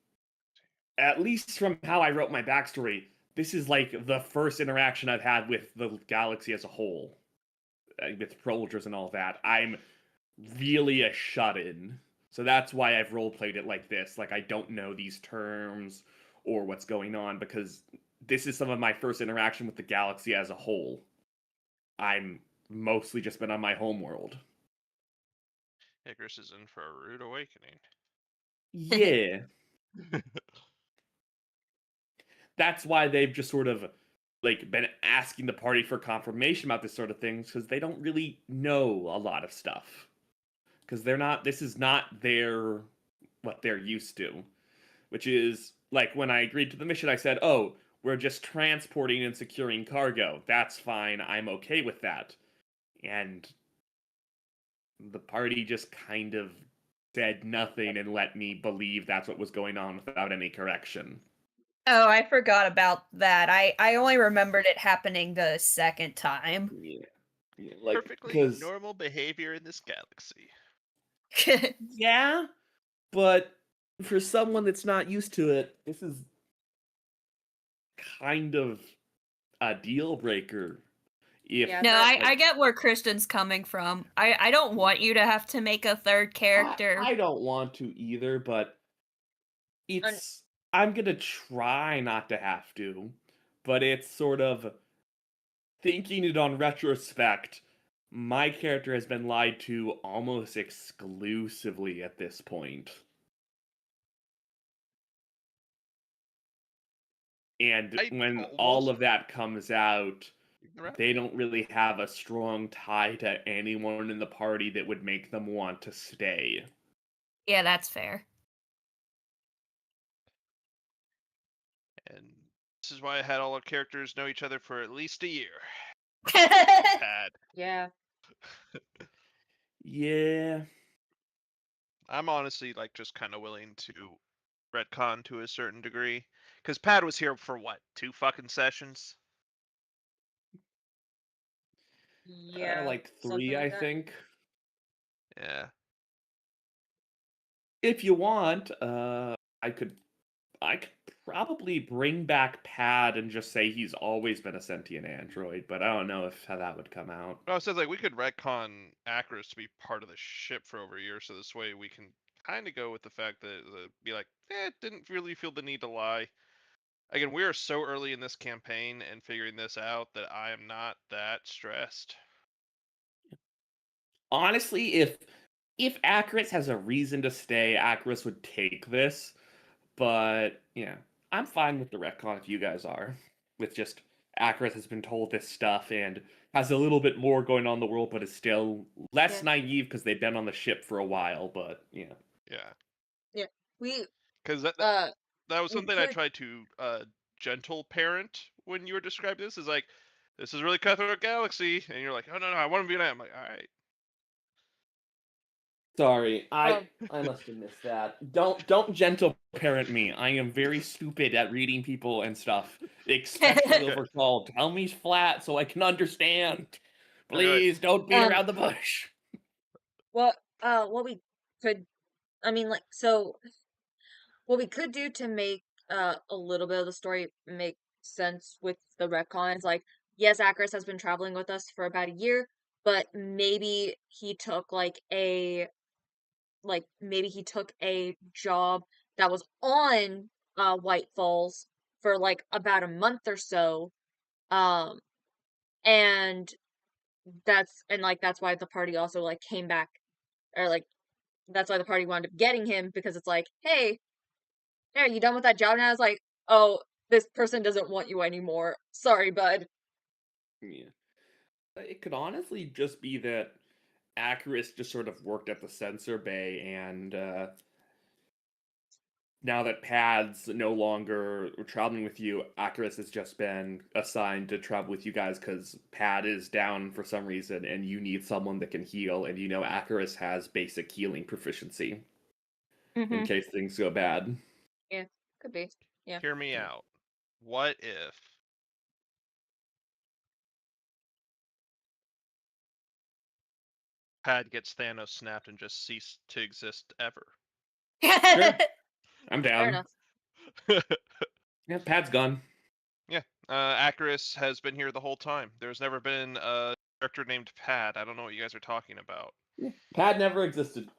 at least from how I wrote my backstory, this is like the first interaction I've had with the galaxy as a whole, with Prologers and all that. I'm really a shut-in, so that's why I've roleplayed it like this. Like, I don't know these terms or what's going on, because this is some of my first interaction with the galaxy as a whole. I'm mostly just been on my homeworld. Icarus is in for a rude awakening. Yeah. That's why they've just sort of like been asking the party for confirmation about this sort of things, because they don't really know a lot of stuff. Because this is not what they're used to. Which is, like, when I agreed to the mission, I said, oh, we're just transporting and securing cargo. That's fine, I'm okay with that. And the party just kind of said nothing and let me believe that's what was going on without any correction. Oh, I forgot about that. I only remembered it happening the second time. Yeah. Like, Perfectly normal behavior in this galaxy. Yeah, but for someone that's not used to it, this is kind of a deal breaker. Yeah, No, that- I get where Kristen's coming from. I don't want you to have to make a third character. I don't want to either, but I'm gonna try not to have to, but it's sort of thinking it on retrospect. My character has been lied to almost exclusively at this point. And when all of that comes out, they don't really have a strong tie to anyone in the party that would make them want to stay. Yeah, that's fair. And this is why I had all our characters know each other for at least a year. Pad. Yeah. Yeah. I'm honestly like just kind of willing to retcon to a certain degree, because Pad was here for what, 2 fucking sessions? Yeah. Like Something 3, I like that. think. Yeah. If you want, I could probably bring back Pad and just say he's always been a sentient android, but I don't know if how that would come out. No, it says like we could retcon Acris to be part of the ship for over a year, so this way we can kind of go with the fact that be like, didn't really feel the need to lie. Again, we are so early in this campaign and figuring this out that I am not that stressed. Honestly, if Acris has a reason to stay, Acris would take this. But yeah, I'm fine with the retcon if you guys are. With just Acris has been told this stuff and has a little bit more going on in the world, but is still less Yeah. naive because they've been on the ship for a while. But yeah, Yeah. We Because that was we something I could tried to gentle parent when you were describing this. Is like, this is really cutthroat galaxy, and you're like, oh no, I want to be an. I'm like, all right. sorry, um I must have missed that. Don't gentle parent me. I am very stupid at reading people and stuff, especially Okay. overcall. Tell me flat so I can understand. Okay. Please don't beat Um, around the bush. what we could, I mean, like, so what we could do to make a little bit of the story make sense with the retcons, like, yes, Akris has been traveling with us for about a year, but maybe he took a job that was on White Falls for like about a month or so. Um and that's why the party also like came back, or like that's why the party wound up getting him, because it's like, hey, yeah, you done with that job now? It's like, oh, this person doesn't want you anymore. Sorry, bud. Yeah. It could honestly just be that Acurus just sort of worked at the censor bay, and now that Pad's no longer traveling with you, Acurus has just been assigned to travel with you guys because Pad is down for some reason, and you need someone that can heal, and you know Acurus has basic healing proficiency in Mm-hmm. case things go bad. Yeah, could be. Yeah. Hear me out. What if Pad gets Thanos snapped and just ceased to exist ever? Sure, I'm Fair down. enough. Yeah, Pad's gone. Yeah, Acris has been here the whole time. There's never been a character named Pad. I don't know what you guys are talking about. Yeah, Pad never existed.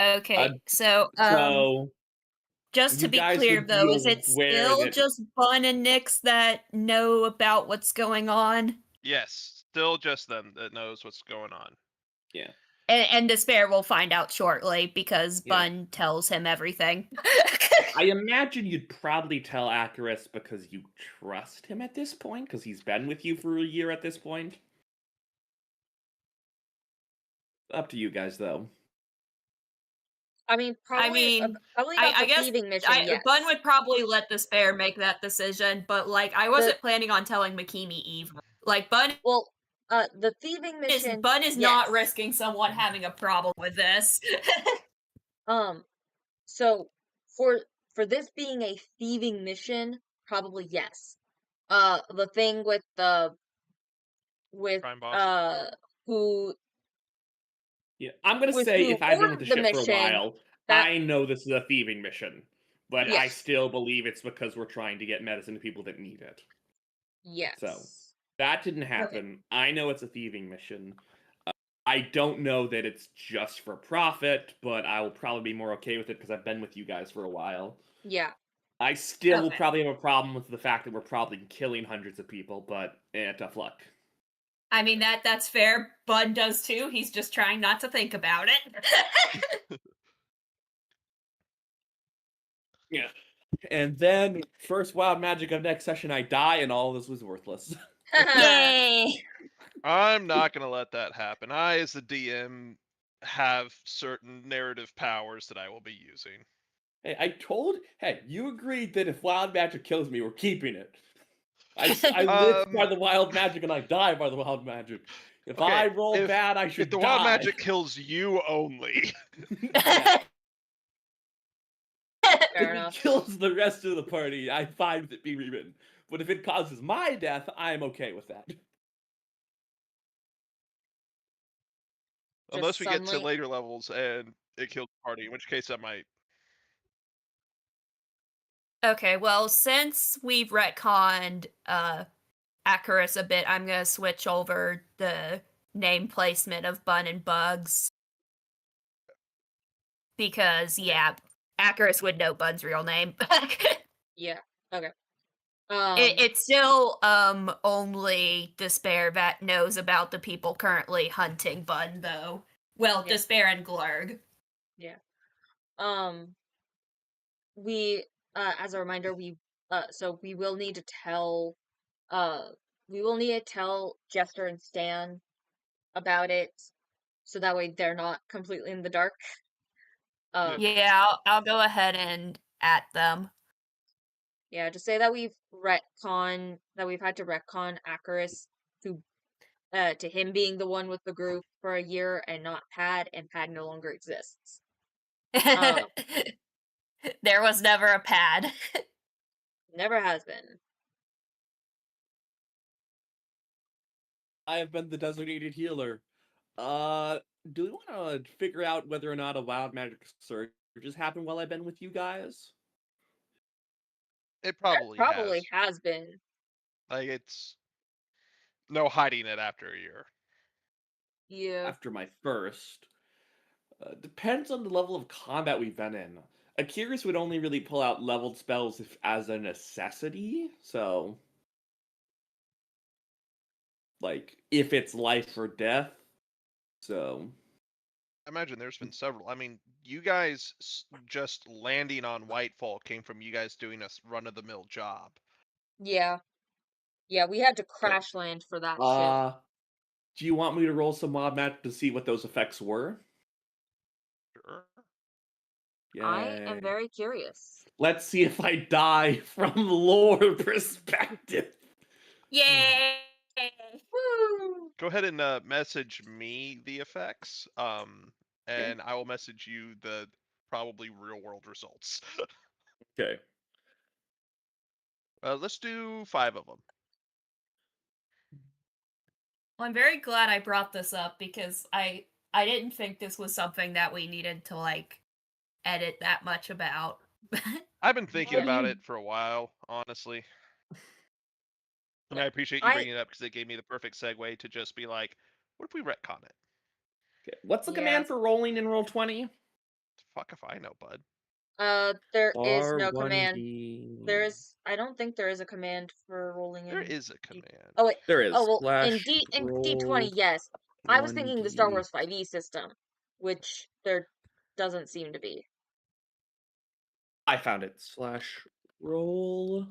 Okay, so So just to you be guys clear would though, be is it aware still that just Bun and Nyx that know about what's going on? Yes, still just them that knows what's going on. yeah. And Despair will find out shortly because Yeah. Bun tells him everything. I imagine you'd probably tell Acurus because you trust him at this point, because he's been with you for a year at this point. Up to you guys, though. I mean, probably about I the guess thieving mission, yes. Bun would probably let Despair make that decision, but like I wasn't planning on telling Makimi either. Like Well, the thieving mission, Bun is yes. not risking someone having a problem with this. So for this being a thieving mission, probably yes. The thing with Crime boss. who Yeah, I'm gonna with say who if I've been with the ordered the ship for a mission, while, that I know this is a thieving mission, but I yes, still believe it's because we're trying to get medicine to people that need it. So yes. that didn't Okay. happen. I know it's a thieving mission. I don't know that it's just for profit, but I will probably be more okay with it because I've been with you guys for a while. Yeah. I still will Okay. probably have a problem with the fact that we're probably killing hundreds of people, but tough luck. I mean that's fair. Bun does too. He's just trying not to think about it. Yeah. And then, first wild magic of next session, I die, and all this was worthless. Yay! I'm not gonna let that happen. I, as the DM, have certain narrative powers that I will be using. Hey, you agreed that if wild magic kills me, we're keeping it. I live by the wild magic and I die by the wild magic. If I Okay, roll bad, I if should the wild die. magic kills you only, Yeah. Fair If it enough. kills the rest of the party, I'm fine with it being rewritten. But if it causes my death, I'm okay with that. unless Just we get to suddenly. later levels and it kills the party, in which case I might. Okay, well, since we've retconned Acarus a bit, I'm gonna switch over the name placement of Bun and Bugs. Because, yeah, Acarus would know Bun's real name. Yeah. Okay. It's still only Despair that knows about the people currently hunting Bun, though. Well, Yeah. Despair and Glurg. Yeah. We as a reminder, so we will need to tell Jester and Stan about it, so that way they're not completely in the dark. Yeah, I'll go ahead and at them. Yeah, just say that we've had to retcon Acarus to him being the one with the group for a year and not Pad, and Pad no longer exists. There was never a pad. Never has been. I have been the designated healer. Do we want to figure out whether or not a wild magic surge has happened while I've been with you guys? It That probably probably has. has been. Like, it's no hiding it after a year. Yeah. After my first. Depends on the level of combat we've been in. Akirus would only really pull out leveled spells if as a necessity, so like if it's life or death. So I imagine there's been several. I mean, you guys just landing on Whitefall came from you guys doing a run-of-the-mill job. Yeah. Yeah, we had to okay. crash land for that ship. Do you want me to roll some mob magic to see what those effects were? Sure. I am Yay. very curious. Let's see if I die from lore perspective. Yay! Woo! Go ahead and message me the effects, and I will message you the probably real-world results. Okay. Let's do 5 of them. Well, I'm very glad I brought this up because I didn't think this was something that we needed to like edit that much about. I've been thinking Yeah. about it for a while, honestly. And I appreciate you I- bringing it up because it gave me the perfect segue to just be like, what if we retcon it? Okay. What's the Yeah. command for rolling in Roll20? Fuck if I know, bud. There is no command. R1D. I don't think there is a command for rolling in. There is a command. Oh wait. There is. Oh well, in Slash D20, roll yes. I was thinking the Star 1D. Wars 5e system, which there doesn't seem to be. I found it. Slash roll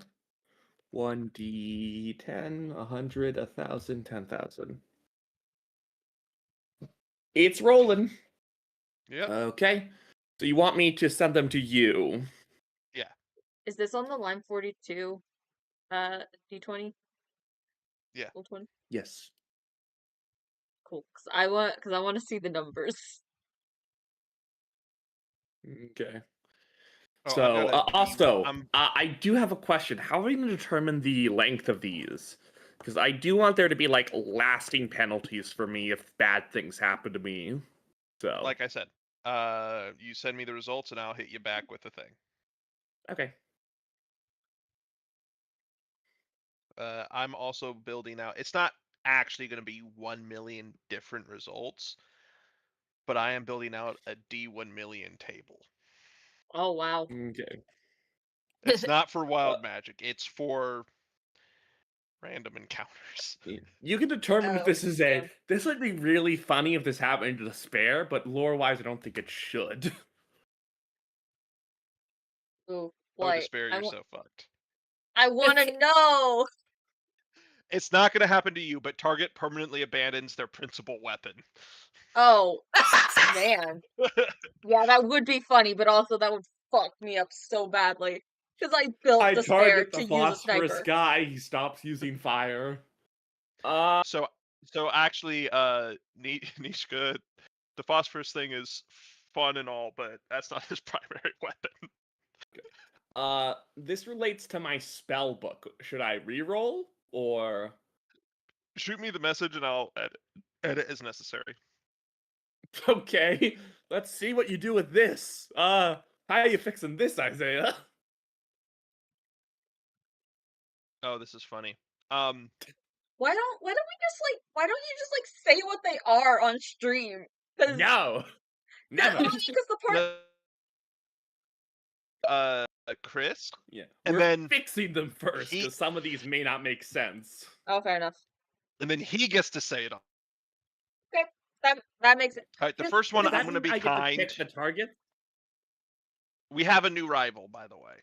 1D 10, 100, 1,000, 10,000. It's rolling. Yep. Okay. So you want me to send them to you? Is this on the Line-42 D20? Yeah. Roll 20? Yes. Cool. Cause I want to see the numbers. Okay. Oh, So, I've got also, I do have a question. How are we going to determine the length of these? Because I do want there to be, like, lasting penalties for me if bad things happen to me. So. like I said, you send me the results and I'll hit you back with the thing. Okay. I'm also building out. It's not actually going to be 1 million different results, but I am building out a D1 million table. Oh wow. Okay. It's not for wild magic. It's for random encounters. You can determine if this is a. damn. This would be really funny if this happened to Despair, but lore-wise, I don't think it should. Ooh, Oh, like Despair, you're so fucked. I want to know. It's not going to happen to you, but target permanently abandons their principal weapon. Oh, man. Yeah, that would be funny, but also that would fuck me up so badly. Because I built I Despair target the to use a phosphorus sniper. guy, he stops using fire. So actually, Nishka, the phosphorus thing is fun and all, but that's not his primary weapon. This relates to my spell book. Should I reroll or Shoot me the message and I'll edit as necessary. okay? Let's see what you do with this. How are you fixing this, Isaiah? Oh, this is funny. Why don't you just say what they are on stream? Because No, never. because the part Chris, Yeah, and we're then fixing them first he- because some of these may not make sense. Oh, fair enough. and then he gets to say it all. Okay, that makes it. All right, the Just- first one Does I'm that going to mean be I get to kind. pick the target? We have a new rival, by the way.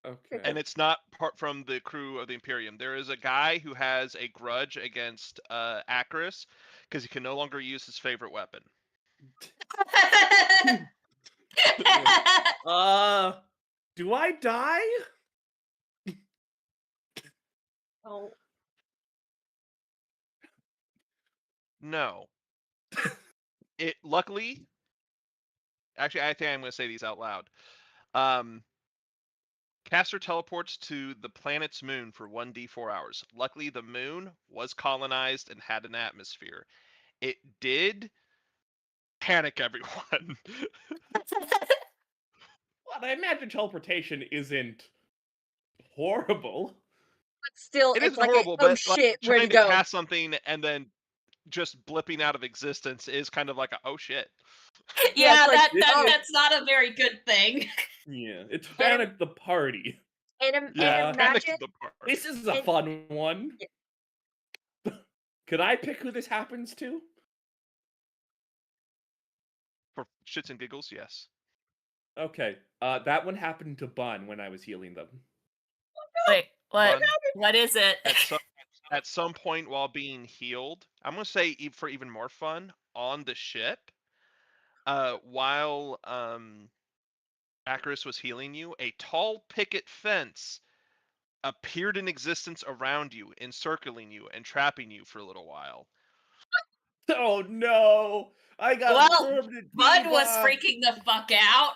Okay. And it's not part from the crew of the Imperium. There is a guy who has a grudge against Acris because he can no longer use his favorite weapon. Do I die? Oh, No. It luckily, actually, I think I'm going to say these out loud. Caster teleports to the planet's moon for 1d4 hours. Luckily, the moon was colonized and had an atmosphere. It did panic everyone. Well, I imagine teleportation isn't horrible. but still, It it's isn't like horrible, oh but like, shit, where'd trying you to go? cast something and then just blipping out of existence is kind of like a oh shit. Yeah, it's like, oh. that's not a very good thing. Yeah, it's panic the party. And Yeah. Panic imagine the party. This is a And- fun one. Yeah. Could I pick who this happens to? For shits and giggles, yes. Okay, that one happened to Bun when I was healing them. Wait, what? Bun, What is it? at some point while being healed, I'm gonna say for even more fun, on the ship, while Acris was healing you, a tall picket fence appeared in existence around you, encircling you and trapping you for a little while. Oh no! I got a Well, permanent Bud was debuff! freaking the fuck out.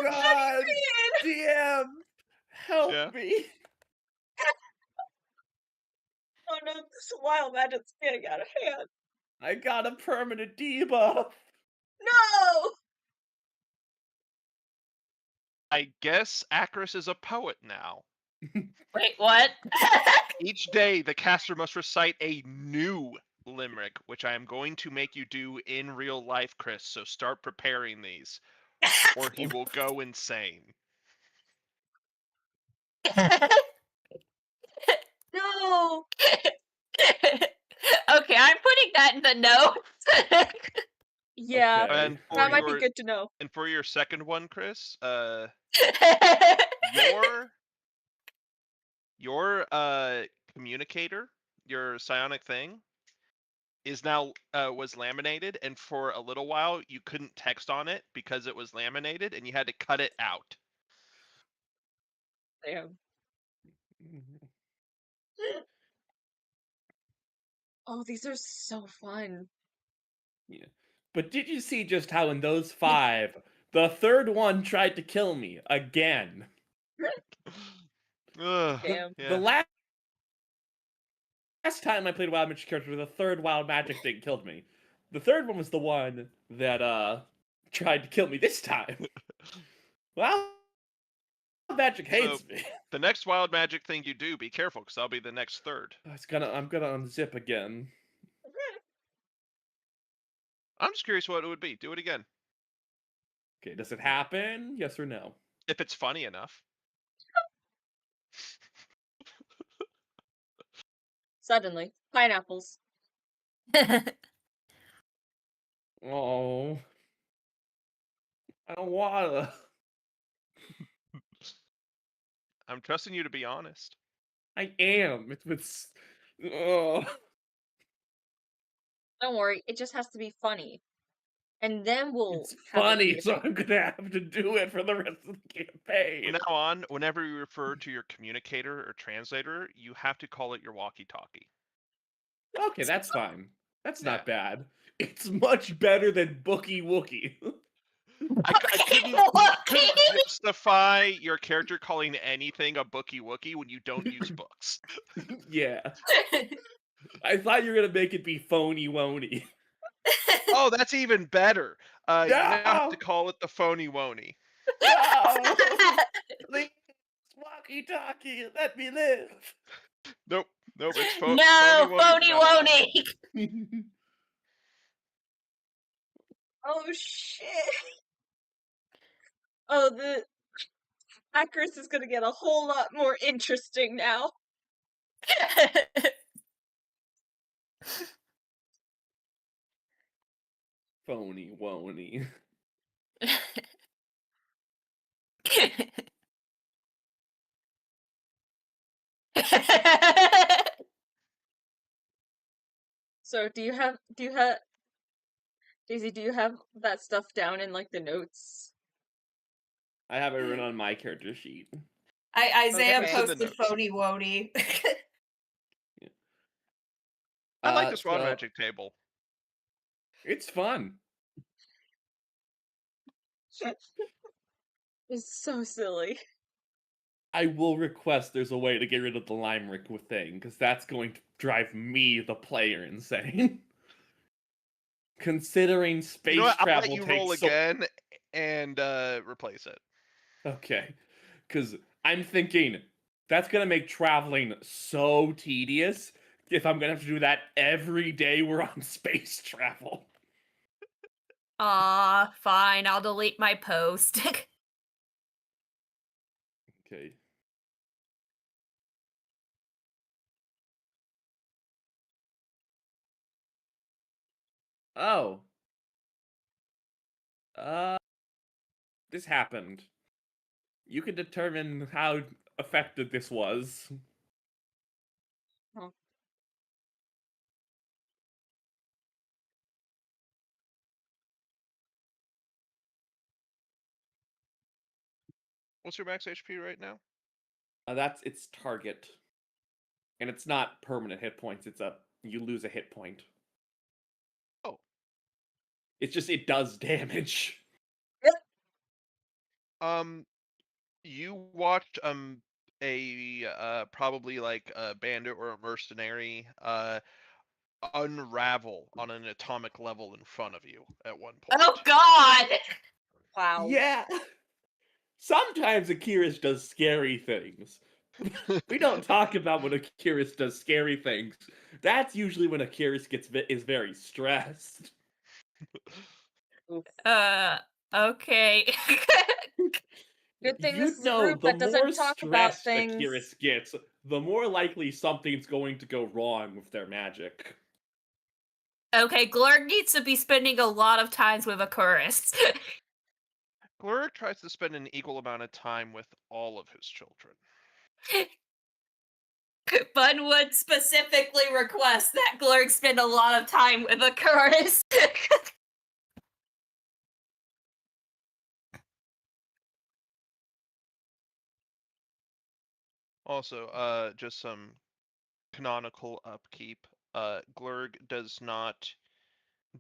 God damn! Help Yeah. me! oh no, this wild magic's getting out of hand. I got a permanent debuff! No. I guess Acris is a poet now. Wait, what? Each day, the caster must recite a new limerick, which I am going to make you do in real life, Chris. So start preparing these, or he will go insane. No. Okay, I'm putting that in the notes. Yeah, Okay. And for that might be your good to know. and for your second one, Chris, your communicator, your psionic thing, is now was laminated, and for a little while you couldn't text on it because it was laminated, and you had to cut it out. Damn. Oh, these are so fun. Yeah. But did you see just how in those 5, the third one tried to kill me again? Ugh, Damn. The yeah. last time I played Wild Magic character, the third Wild Magic thing killed me. The third one was the one that tried to kill me this time. Wild Magic hates me. The next wild magic thing you do, be careful, because I'll be the next third. I'm gonna unzip again. I'm just curious what it would be. Do it again. Okay, does it happen? Yes or no? If it's funny enough. Suddenly, pineapples. Oh, I don't wanna. I'm trusting you to be honest. I am. Oh. Don't worry, it just has to be funny. And then we'll It's have it be funny, a so thing. I'm gonna have to do it for the rest of the From campaign. now on, whenever you refer to your communicator or translator, you have to call it your walkie-talkie. Okay, that's fine. That's Yeah. not bad. It's much better than Bookie Wookie. I couldn't justify your character calling anything a bookie wookie when you don't use books. Yeah. I thought you were gonna make it be phony wony. Oh, that's even better. You now have to No! call it the phony wony. No! Please, walkie talkie, let me live. Nope, it's phony No, wony phony from now on. wony. Oh shit. Oh, the Actress is gonna get a whole lot more interesting now. Phony wony. So do you have Daisy, do you have that stuff down in like the notes? I have it written on my character sheet. Isaiah Okay. It's in the posted notes. phony wony. I like the SWAT So magic table. it's fun. It's so silly. I will request there's a way to get rid of the limerick thing, because that's going to drive me, the player, insane. Considering space You know what? I'll let travel you takes roll so... again and replace it. Okay. Because I'm thinking, that's going to make traveling so tedious if I'm going to have to do that every day we're on space travel. Aw, fine, I'll delete my post. Okay. Oh. This happened. You can determine how affected this was. Huh. What's your max HP right now? That's its target. And it's not permanent hit points, you lose a hit point. Oh. It's just, it does damage. You watched a probably like a bandit or a mercenary unravel on an atomic level in front of you at one point. Oh god! Wow. Yeah. Sometimes Akiris does scary things. We don't talk about when Akiris does scary things. That's usually when Akiris is very stressed. Oof. Okay. Good thing this You'd is a know, group the that more doesn't talk about stressed things. Akiris gets, the more likely something's going to go wrong with their magic. Okay, Glurg needs to be spending a lot of times with a chorus. Glur tries to spend an equal amount of time with all of his children. Bun would specifically request that Glurg spend a lot of time with a chorus. Also, just some canonical upkeep. Glurg does not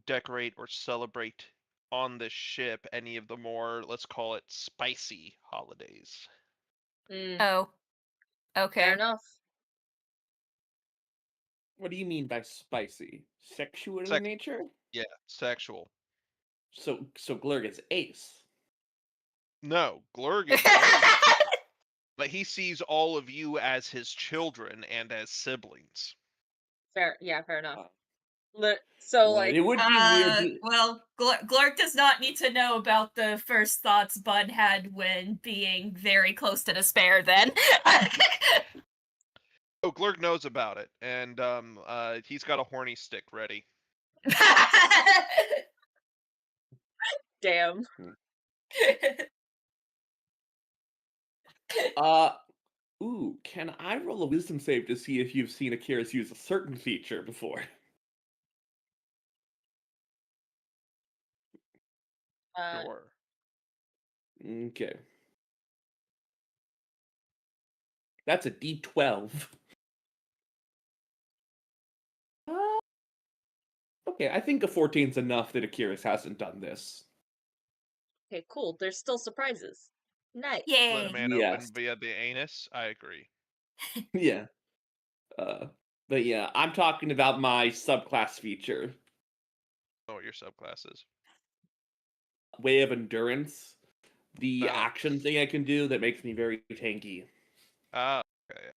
decorate or celebrate on this ship any of the more, let's call it, spicy holidays. Oh. Fair Okay. enough. What do you mean by spicy? Sexual in Sex- nature? Yeah, sexual. So Glurg is ace. No, Glurg is very but he sees all of you as his children and as siblings. Fair enough. Uh, So Well, like it would be weird to... Well, Glurk does not need to know about the first thoughts Bun had when being very close to despair then. Oh, Glurg knows about it, and he's got a horny stick ready. damn. Ooh, can I roll a wisdom save to see if you've seen Akira's use a certain feature before? Uh, Sure. Okay. That's a D12. Uh, okay, I think a 14's enough that Akira's hasn't done this. okay, cool. There's still surprises. Nice. Let a Yay. man Yes. open via the anus. I agree. Yeah. Uh, but yeah, I'm talking about my subclass feature, Oh, your subclasses. Way of Endurance. The No. action thing I can do that makes me very tanky. Ah, okay.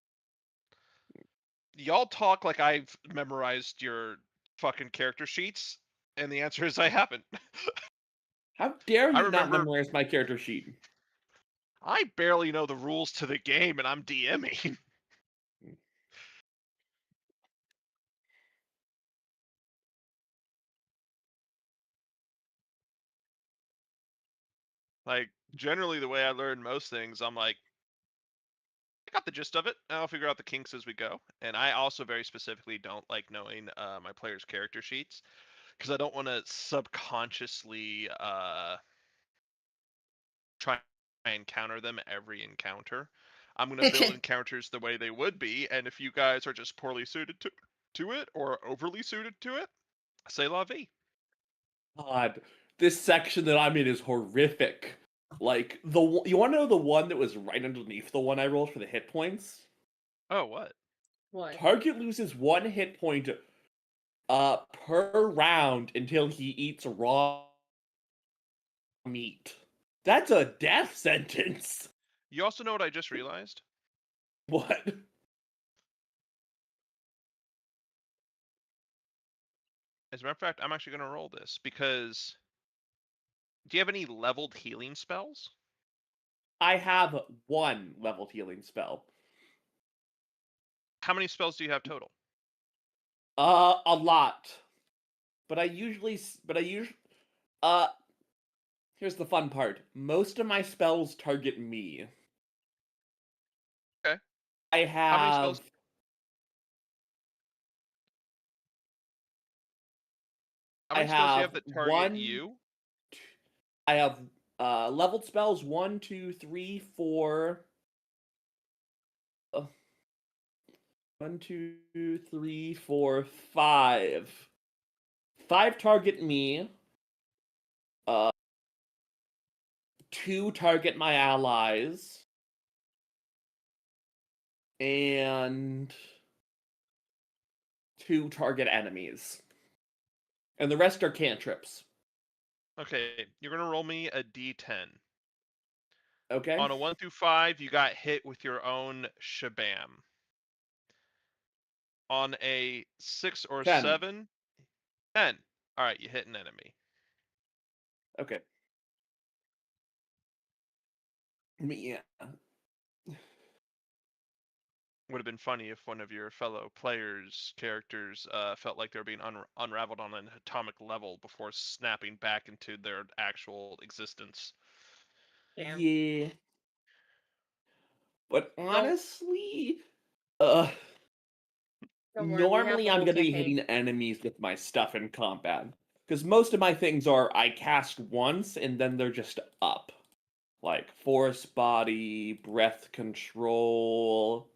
Y'all talk like I've memorized your fucking character sheets, and the answer is I haven't. How dare I you not remember memorize my character sheet? I barely know the rules to the game, and I'm DMing. Like, generally, the way I learn most things, I'm like, I got the gist of it. I'll figure out the kinks as we go. And I also very specifically don't like knowing my players' character sheets because I don't want to subconsciously try and counter them every encounter. I'm going to build encounters the way they would be, and if you guys are just poorly suited to it or overly suited to it, say la vie. God, this section that I'm in is horrific. Like you want to know the one that was right underneath the one I rolled for the hit points? Oh, what? What? Target loses 1 hit point per round until he eats raw meat. That's a death sentence. You also know what I just realized? What? As a matter of fact, I'm actually going to roll this because do you have any leveled healing spells? I have 1 leveled healing spell. How many spells do you have total? A lot. But I usually uh here's the fun part. Most of my spells target me. Okay. I How many spells? have How I many spells do you have have that target one you? I have leveled spells 1, 2, 3, 4. 1, 2, 3, 4, 5. 5 target me. 2 target my allies. And 2 target enemies. And the rest are cantrips. Okay, you're gonna roll me a d10. Okay? On a 1 through 5, you got hit with your own shabam. On a 6 or 10. 7, 10. All right, you hit an enemy. Okay. Yeah. Would have been funny if one of your fellow players' characters felt like they were being unraveled on an atomic level before snapping back into their actual existence. Damn. Yeah. But Don't honestly, don't worry, we have normally the I'm whole gonna be campaign. hitting enemies with my stuff in combat. Because most of my things are I cast once and then they're just up. Like force body, breath control.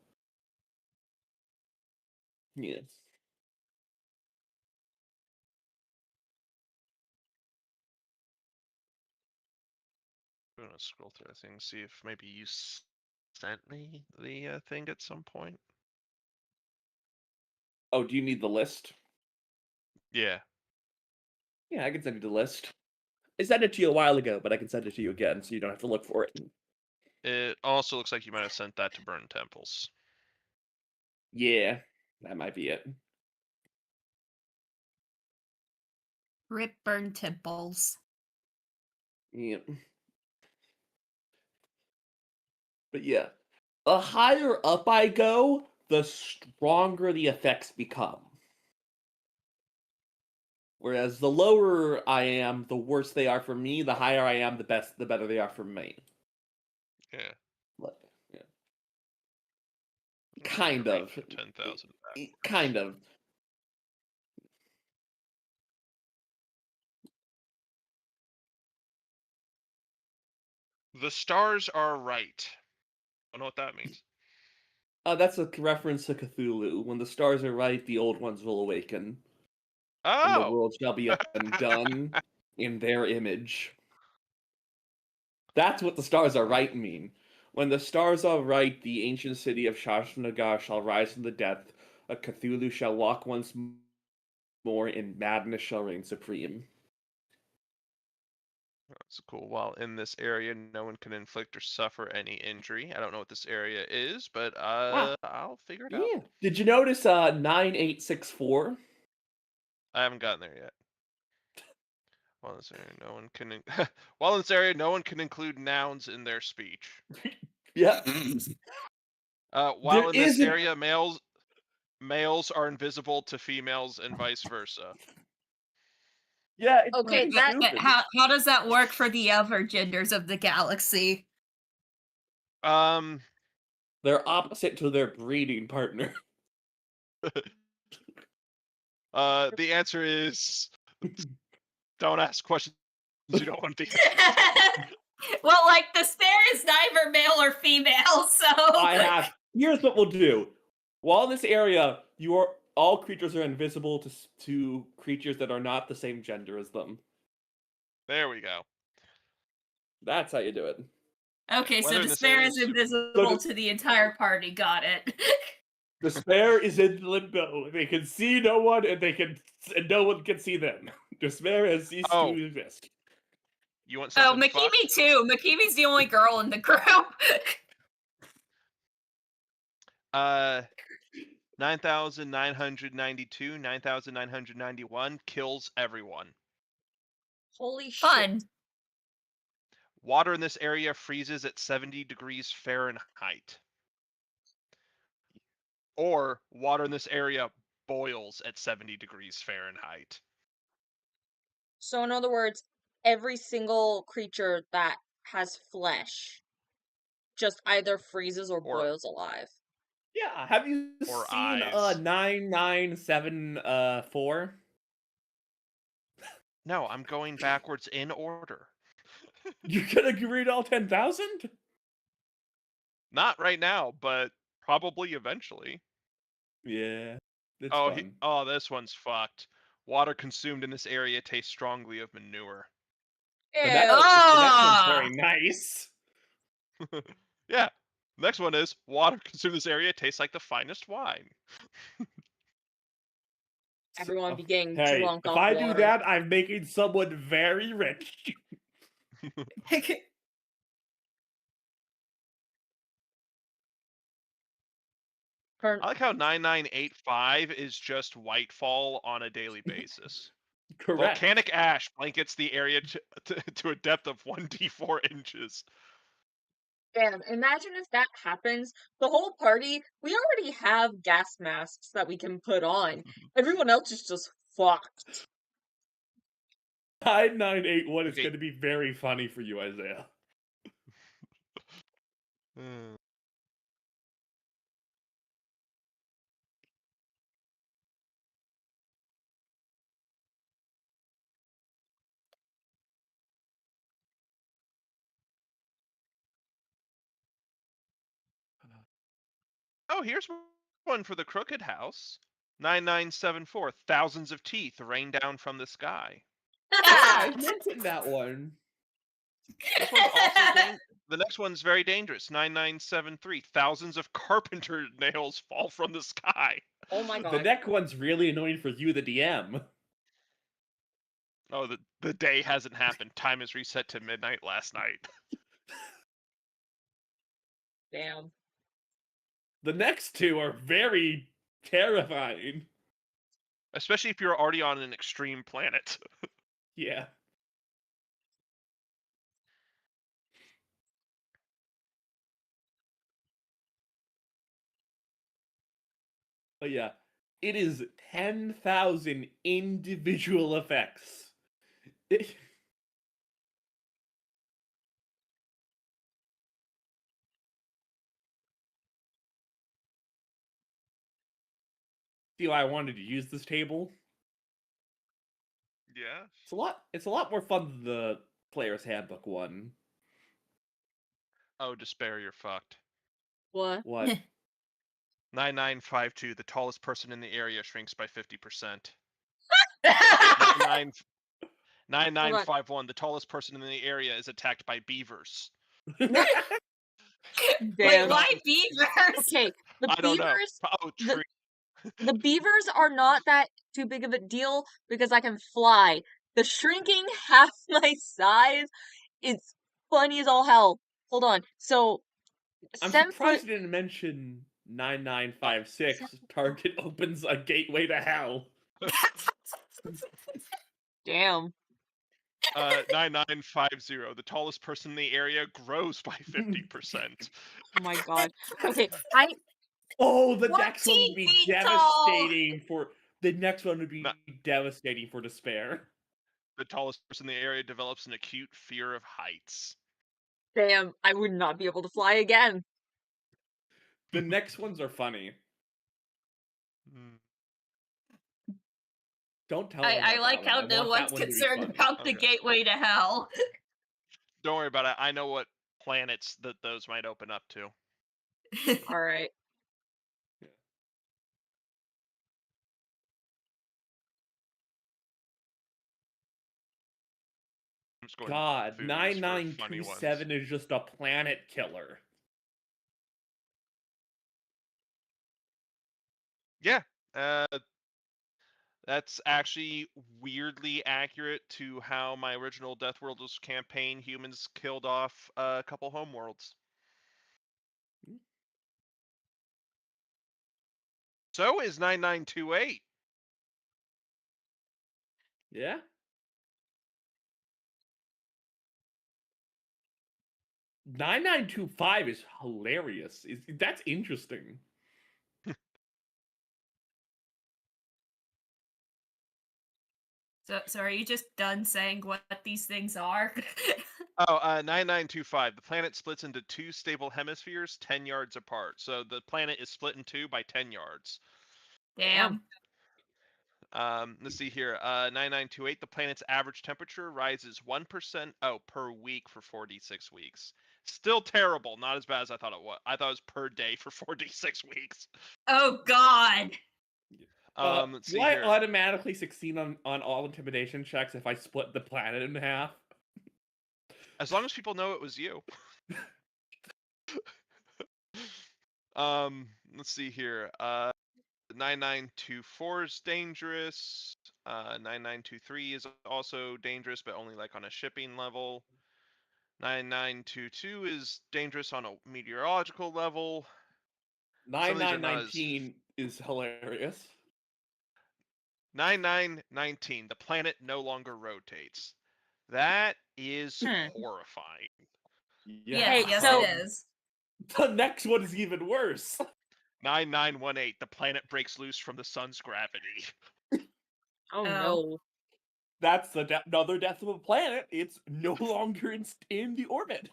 Yes. I'm gonna scroll through things, see if maybe you sent me the thing at some point. Oh, do you need the list? Yeah. Yeah, I can send you the list. I sent it to you a while ago, but I can send it to you again so you don't have to look for it. It also looks like you might have sent that to Burn Temples. Yeah, that might be it. Rip burn temples. Yeah. But yeah, the higher up I go, the stronger the effects become. Whereas the lower I am, the worse they are for me. The higher I am, the better they are for me. Yeah. Like, yeah. Kind of. 10,000 Kind of. The stars are right. I don't know what that means. That's a reference to Cthulhu. When the stars are right, the old ones will awaken, and the Oh! world shall be undone in their image. That's what the stars are right mean. When the stars are right, the ancient city of Shashnagar shall rise from the death, a Cthulhu shall walk once more, and madness shall reign supreme. That's cool. While in this area, no one can inflict or suffer any injury. I don't know what this area is, but I'll figure it out. Yeah. Did you notice 9864? I haven't gotten there yet. While in this area, no one can. While in this area, no one can include nouns in their speech. Yeah. While There in this isn't- area, males are invisible to females and vice versa. Yeah, it's Okay, pretty that- stupid. How does that work for the other genders of the galaxy? They're opposite to their breeding partner. The answer is don't ask questions you don't want the answer. Well, like the spare is neither male or female, so Here's what we'll do. While in this area, all creatures are invisible to creatures that are not the same gender as them. There we go. That's how you do it. okay, so Whether in this despair area is is- invisible So to the entire party. Got it. Despair is in limbo. They can see no one, and no one can see them. Despair has ceased Oh. to exist. You want Oh, something fucked? Makimi too. Makimi's the only girl in the group. 9,992, 9,991 kills everyone. Holy shit. Fun. Water in this area freezes at 70 degrees Fahrenheit. Or water in this area boils at 70 degrees Fahrenheit. So in other words, every single creature that has flesh just either freezes or boils alive. Yeah, have you Or seen eyes. 9974? No, I'm going backwards in order. You're gonna read all 10,000? Not right now, but probably eventually. Yeah, it's Oh, fun. this one's fucked. Water consumed in this area tastes strongly of manure. The Ew. next one's Ah! very nice. Yeah. Next one is water consumed in this area tastes like the finest wine. Everyone be getting Hey, drunk if off I water. do that, I'm making someone very rich. Current- I like how 9985 is just Whitefall on a daily basis. Correct. Volcanic ash blankets the area to a depth of 1d4 inches. Damn, imagine if that happens. The whole party, we already have gas masks that we can put on. Everyone else is just fucked. 9981 is Okay. going to be very funny for you, Isaiah. Oh, here's one for the Crooked House. 9974. Thousands of teeth rain down from the sky. I mentioned that one. This one's also the next one's very dangerous. 9973. Thousands of carpenter nails fall from the sky. Oh my The god. next one's really annoying for you, the DM. Oh, the day hasn't happened. Time is reset to midnight last night. Damn. The next two are very terrifying. Especially if you're already on an extreme planet. Yeah. But yeah, it is 10,000 individual effects. see why I wanted to use this table. Yeah. It's a lot more fun than the player's handbook one. Oh, despair, you're fucked. What? What? 9952, the tallest person in the area shrinks by 50%. Hold 9951, the tallest person in the area is attacked by beavers. Wait, Damn. why beavers? Okay, the I don't know. beavers. Oh, The, tree. the beavers are not that too big of a deal because I can fly. The shrinking half my size is funny as all hell. Hold on. So I'm 7 foot. surprised you didn't mention 9956. Target opens a gateway to hell. Damn. 9950, the tallest person in the area grows by 50%. Oh my god. Okay, Oh, the 14 next one would be feet tall. devastating for. The next one would be devastating for despair. The tallest person in the area develops an acute fear of heights. damn, I would not be able to fly again. The next ones are funny. Don't tell them I about like that how one. I no want one's that one to be concerned funny. about the Okay. gateway to hell. Don't worry about it. I know what planets that those might open up to. Alright. I'm just going God, through these for funny ones. 9927 is just a planet killer. Yeah, that's actually weirdly accurate to how my original Death Worlds campaign humans killed off a couple homeworlds. So is 9928. Yeah? $9925 is hilarious. That's interesting. So are you just done saying what these things are? Oh, 9925. The planet splits into two stable hemispheres 10 yards apart. So the planet is split in two by 10 yards. Damn. Let's see here. 9928. The planet's average temperature rises 1% per week for 46 weeks. Still terrible. Not as bad as I thought it was. I thought it was per day for 46 weeks. Oh god. Let's see Do I here. automatically succeed on all intimidation checks if I split the planet in half? As long as people know it was you. Let's see here. 9924 is dangerous. 9923 is also dangerous, but only like on a shipping level. 9922 is dangerous on a meteorological level. Some of these are not as 9919 is hilarious. 9919. The planet no longer rotates. That is Hmm. horrifying. Yeah. Hey, Yes, so- it is. The next one is even worse. 9918. The planet breaks loose from the sun's gravity. Oh Oh. no. That's another death of a planet. It's no longer in the orbit.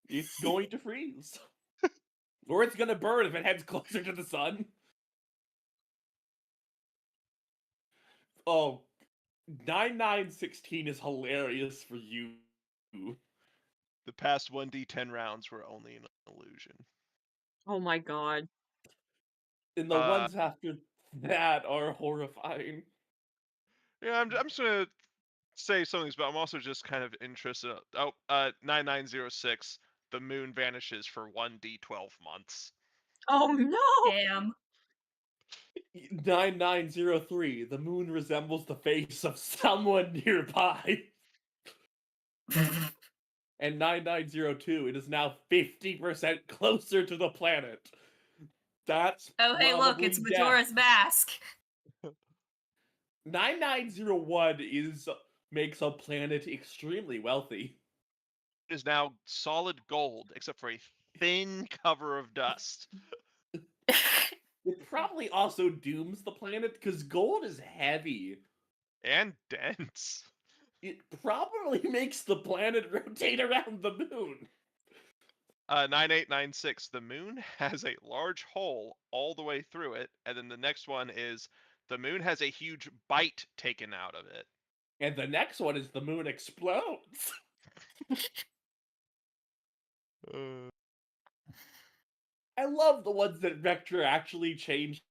It's going to freeze. Or it's going to burn if it heads closer to the sun. Oh, 9916 is hilarious for you. The past 1d10 rounds were only an illusion. Oh my god. And the ones after that are horrifying. Yeah, I'm just gonna say some of these, but I'm also just kind of interested. 9906. The moon vanishes for 1d12 months. Oh no. Damn. 9903. The moon resembles the face of someone nearby. And 9902. It is now 50% closer to the planet. That's Oh, hey, look, it's probably Majora's Mask. 9901 makes a planet extremely wealthy. It is now solid gold, except for a thin cover of dust. It probably also dooms the planet because gold is heavy. And dense. It probably makes the planet rotate around the moon. 9896. The moon has a large hole all the way through it, and then the next one is the moon has a huge bite taken out of it. And the next one is the moon explodes. I love the ones that Vector actually changed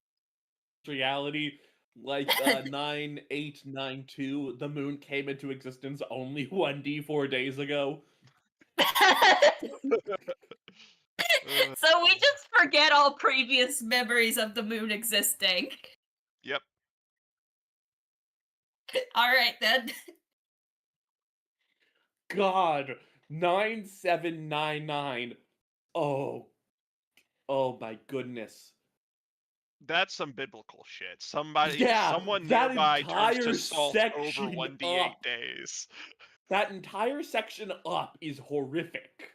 reality. Like 9892, the moon came into existence only 1D4 days ago. So we just forget all previous memories of the moon existing. Yep. Alright then. God, 9799. Oh my goodness. That's some biblical shit. Yeah, Someone that nearby turns to entire salt over section 1d8 up. days. That entire section up is horrific.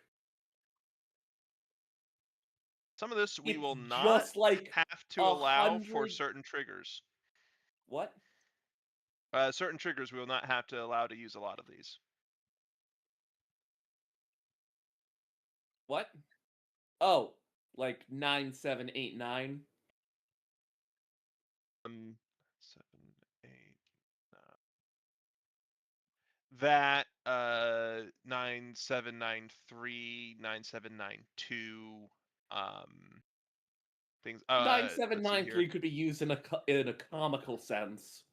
Some of this we It's will not just like have to allow for certain triggers. What? Certain triggers we will not have to allow to use a lot of these. What? Oh, like 9789. 7, 8, 9. That 9793, 9792 things. Let's see here. 9793 could be used in a comical sense.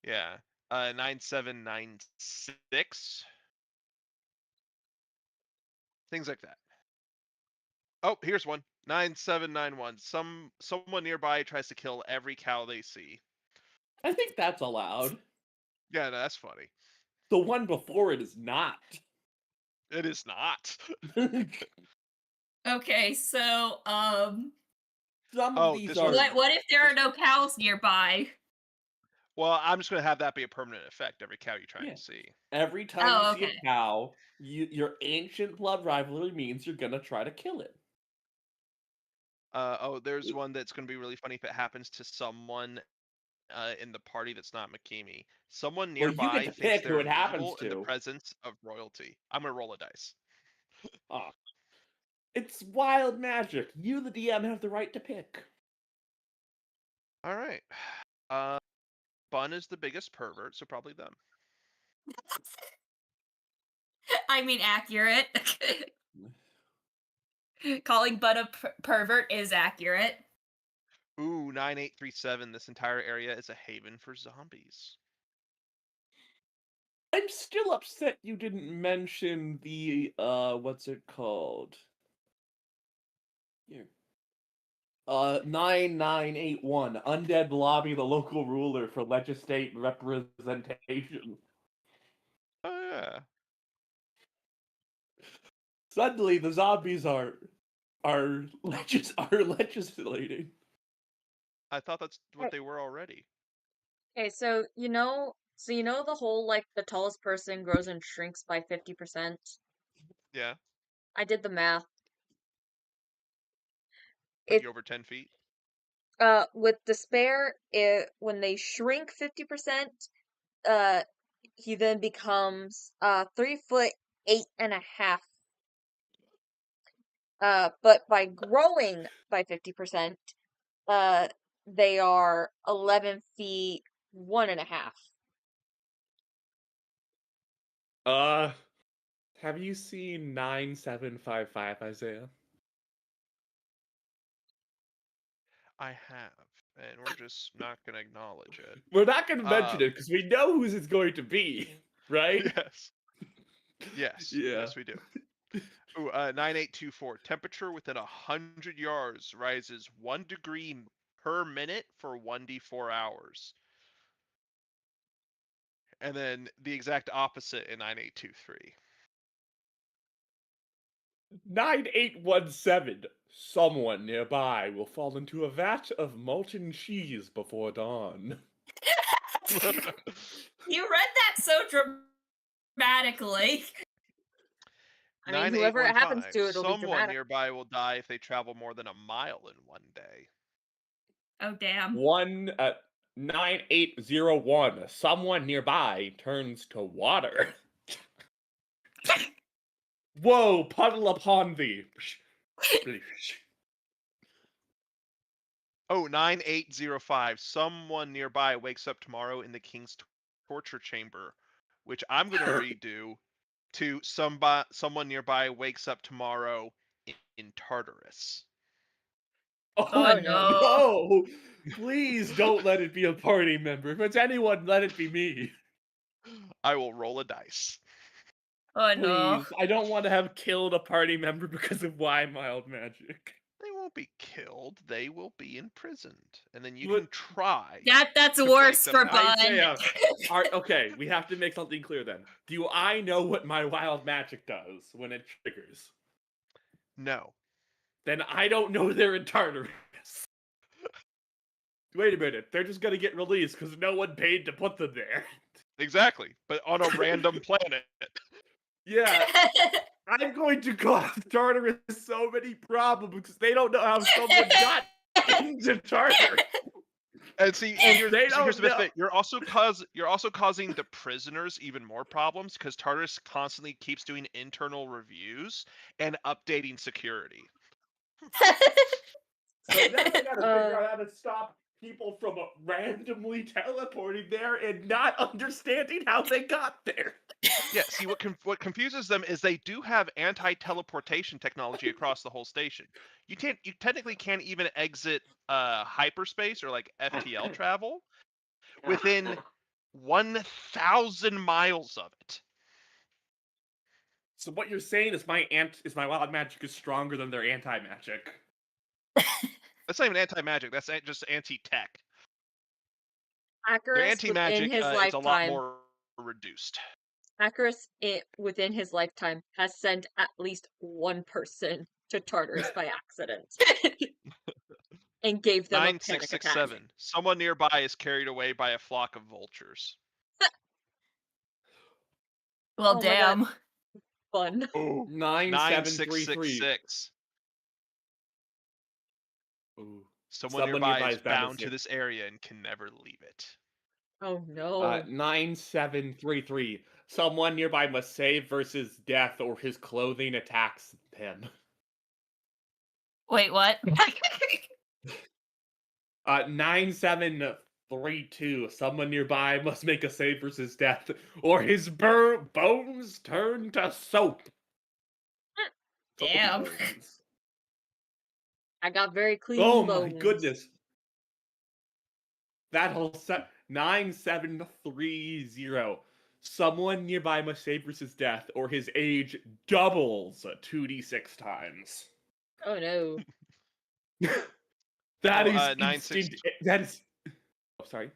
Yeah. 9796. Things like that. Oh, here's one. 9791. Someone nearby tries to kill every cow they see. I think that's allowed. Yeah, no, that's funny. The one before it is not. It is not. Okay, so Some Oh, of these this are. one- what if there are no cows nearby? Well, I'm just gonna have that be a permanent effect every cow you try Yeah. and see. Every time Oh, you see okay. a cow, your ancient blood rivalry means you're gonna try to kill it. There's one that's gonna be really funny if it happens to someone in the party that's not Makimi. Someone Well, you get nearby to thinks pick who they're it happens invisible in the to. presence of royalty. I'm gonna roll a dice. Oh. It's wild magic. You, the DM, have the right to pick. All right. Bun is the biggest pervert, so probably them. I mean, accurate. Calling Bud a pervert is accurate. Ooh, 9837. This entire area is a haven for zombies. I'm still upset you didn't mention the what's it called? Here. 9981. Undead lobby the local ruler for legislate representation. Oh yeah. Suddenly the zombies are legislating. I thought that's what they were already. Okay, so you know the whole like the tallest person grows and shrinks by 50%. Yeah. I did the math. Put It you over 10 feet. with despair, when they shrink 50%, he then becomes 3'8.5". But by growing by 50%, they are 11 feet 1.5. Have you seen 9755, Isaiah? I have, and we're just not gonna acknowledge it. We're not going to mention it because we know whose it's going to be, right? Yes. Yes. Yeah. Yes, we do. Ooh, 9824. Temperature within 100 yards rises 1 degree per minute for 1d4 hours. And then the exact opposite in 9823. 9817. Someone nearby will fall into a vat of molten cheese before dawn. You read that so dramatically. I mean, whoever it happens 9815. to, it'll be Someone dramatic. nearby will die if they travel more than a mile in one day. Oh damn. 9801. Someone nearby turns to water. Whoa, puddle upon thee. Oh, 9805. Someone nearby wakes up tomorrow in the king's torture chamber, which I'm going to redo to someone nearby wakes up tomorrow in Tartarus. Oh, Oh, no. no! Please don't let it be a party member. If it's anyone, let it be me. I will roll a dice. Oh no. Please. I don't want to have killed a party member because of wild magic. They won't be killed. They will be imprisoned, and then you But- can try. That's to worse break them for out. Bun. Isaiah, okay, we have to make something clear then. Do I know what my wild magic does when it triggers? No. Then I don't know they're in Tartarus. Wait a minute, they're just gonna get released because no one paid to put them there. Exactly, but on a random planet. Yeah, I'm going to cause Tartarus so many problems because they don't know how someone got into Tartarus. And see, And here's they the don't best know. bit. You're also causing the prisoners even more problems because Tartarus constantly keeps doing internal reviews and updating security. So now I gotta figure out how to stop people from randomly teleporting there and not understanding how they got there. Yeah, see, what confuses them is they do have anti-teleportation technology across the whole station. You technically can't even exit hyperspace or like FTL travel within 1,000 miles of it. So what you're saying is my wild magic is stronger than their anti-magic. That's not even anti-magic. That's just anti-tech. Their Accurus within anti-magic his is a lot lifetime. more reduced. Accurus within his lifetime has sent at least one person to Tartarus by accident. And gave them a panic attack. 9667. Someone nearby is carried away by a flock of vultures. Well, Oh my God. damn. Fun. Oh, 9733. 9666. Ooh. Someone nearby is bound to this area and can never leave it. Oh no. 9733. Someone nearby must save versus death or his clothing attacks him. Wait, what? 9732. Someone nearby must make a save versus death or his bones turn to soap. Soapy Damn. bones. I got very clean Oh bones. my goodness. That whole set 9730. Someone nearby must save versus death, or his age doubles 2d6 times. Oh no. That is 96 instant. That is. Oh, sorry.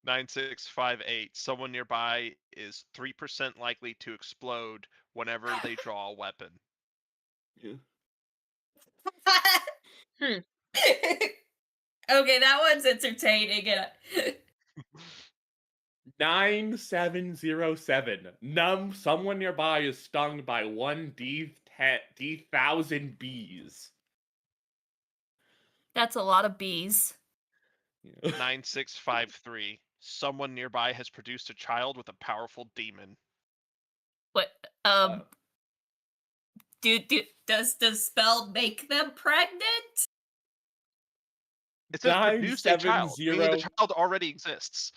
9658. Someone nearby is 3% likely to explode whenever they draw a weapon. Yeah. Okay, that one's entertaining. 9707. Someone nearby is stung by 1d1000 bees. That's a lot of bees. Yeah. 9653. Someone nearby has produced a child with a powerful demon. What? Does the spell make them pregnant? It says produced a child, meaning the 970. child already exists.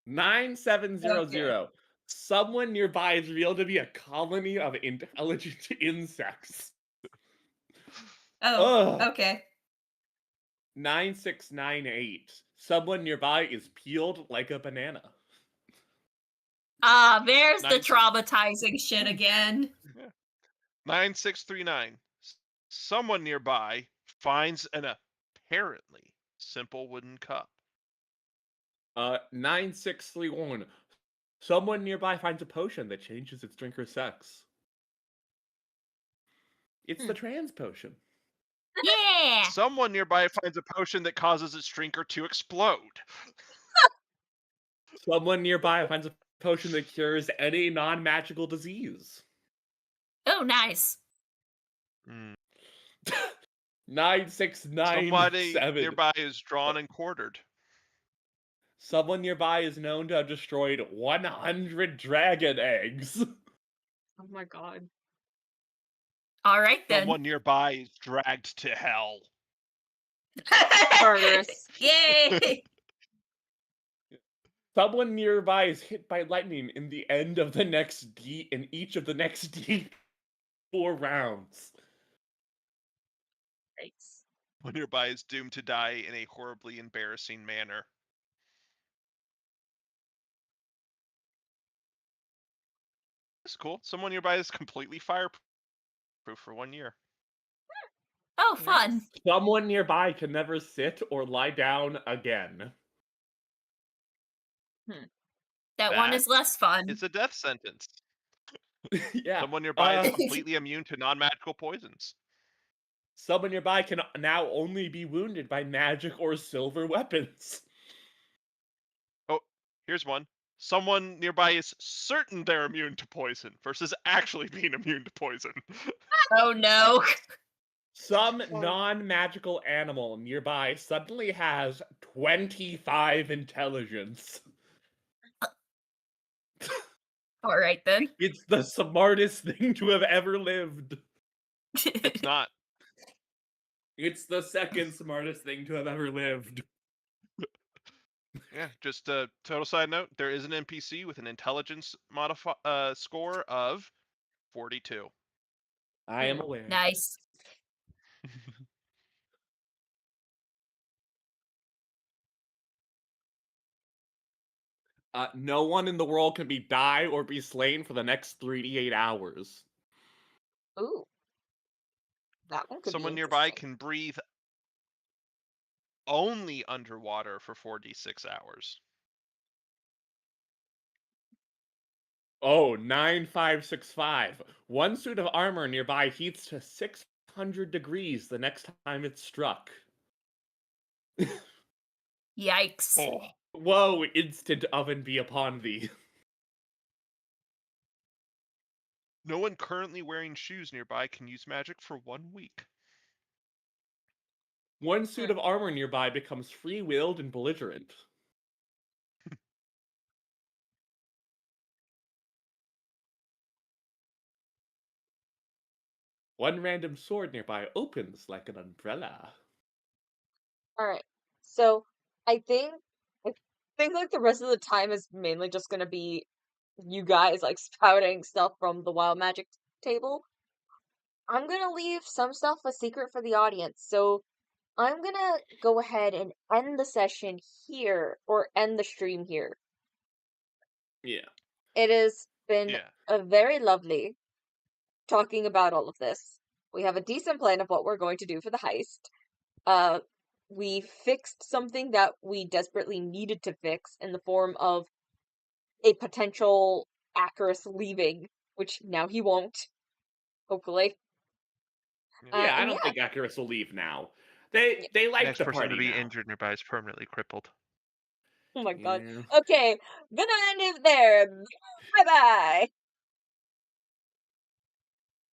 9700. Okay. Someone nearby is revealed to be a colony of intelligent insects. Oh, Ugh. okay. 9698. Someone nearby is peeled like a banana. Ah, there's the 96 traumatizing shit again. 9639. Someone nearby finds an apparently simple wooden cup. 9631. Someone nearby finds a potion that changes its drinker's sex. It's the trans potion. Yeah. Someone nearby finds a potion that causes its drinker to explode. Someone nearby finds a potion that cures any non-magical disease. Oh, nice. 9697. Somebody nearby is drawn and quartered. Someone nearby is known to have destroyed 100 dragon eggs. Oh my god. All right then. Someone nearby is dragged to hell. Tartarus. Yay! Someone nearby is hit by lightning in the end of the next in each of the next D4 rounds. Yikes. Someone nearby is doomed to die in a horribly embarrassing manner. That's cool. Someone nearby is completely fireproof for 1 year. Oh, fun. Nice. Someone nearby can never sit or lie down again. That one is less fun. It's a death sentence. Yeah. Someone nearby is completely immune to non-magical poisons. Someone nearby can now only be wounded by magic or silver weapons. Oh, here's one. Someone nearby is certain they're immune to poison versus actually being immune to poison. Oh no. Some non-magical animal nearby suddenly has 25 intelligence. All right then. It's the smartest thing to have ever lived. It's not. It's the second smartest thing to have ever lived. Yeah, just a total side note. There is an NPC with an intelligence score of 42. I am aware. Nice. No one in the world can die or be slain for the next 38 hours. Ooh. That one could Someone be nearby interesting. can breathe only underwater for 46 hours. Oh, 9565. One suit of armor nearby heats to 600 degrees the next time it's struck. Yikes. Oh. Whoa, instant oven be upon thee. No one currently wearing shoes nearby can use magic for 1 week. One suit of armor nearby becomes free-willed and belligerent. One random sword nearby opens like an umbrella. All right. So I think like the rest of the time is mainly just gonna be you guys like spouting stuff from the wild magic table. I'm gonna leave some stuff a secret for the audience, so I'm gonna go ahead and end the session here or end the stream here. Yeah. It has been Yeah. a very lovely talking about all of this. We have a decent plan of what we're going to do for the heist. We fixed something that we desperately needed to fix in the form of a potential Acarus leaving, which now he won't, hopefully. Yeah, I And don't yeah, think Acarus will leave now. They like Next the person to party be now. injured nearby is permanently crippled. oh my god. Yeah. Okay, gonna end it there. Bye bye.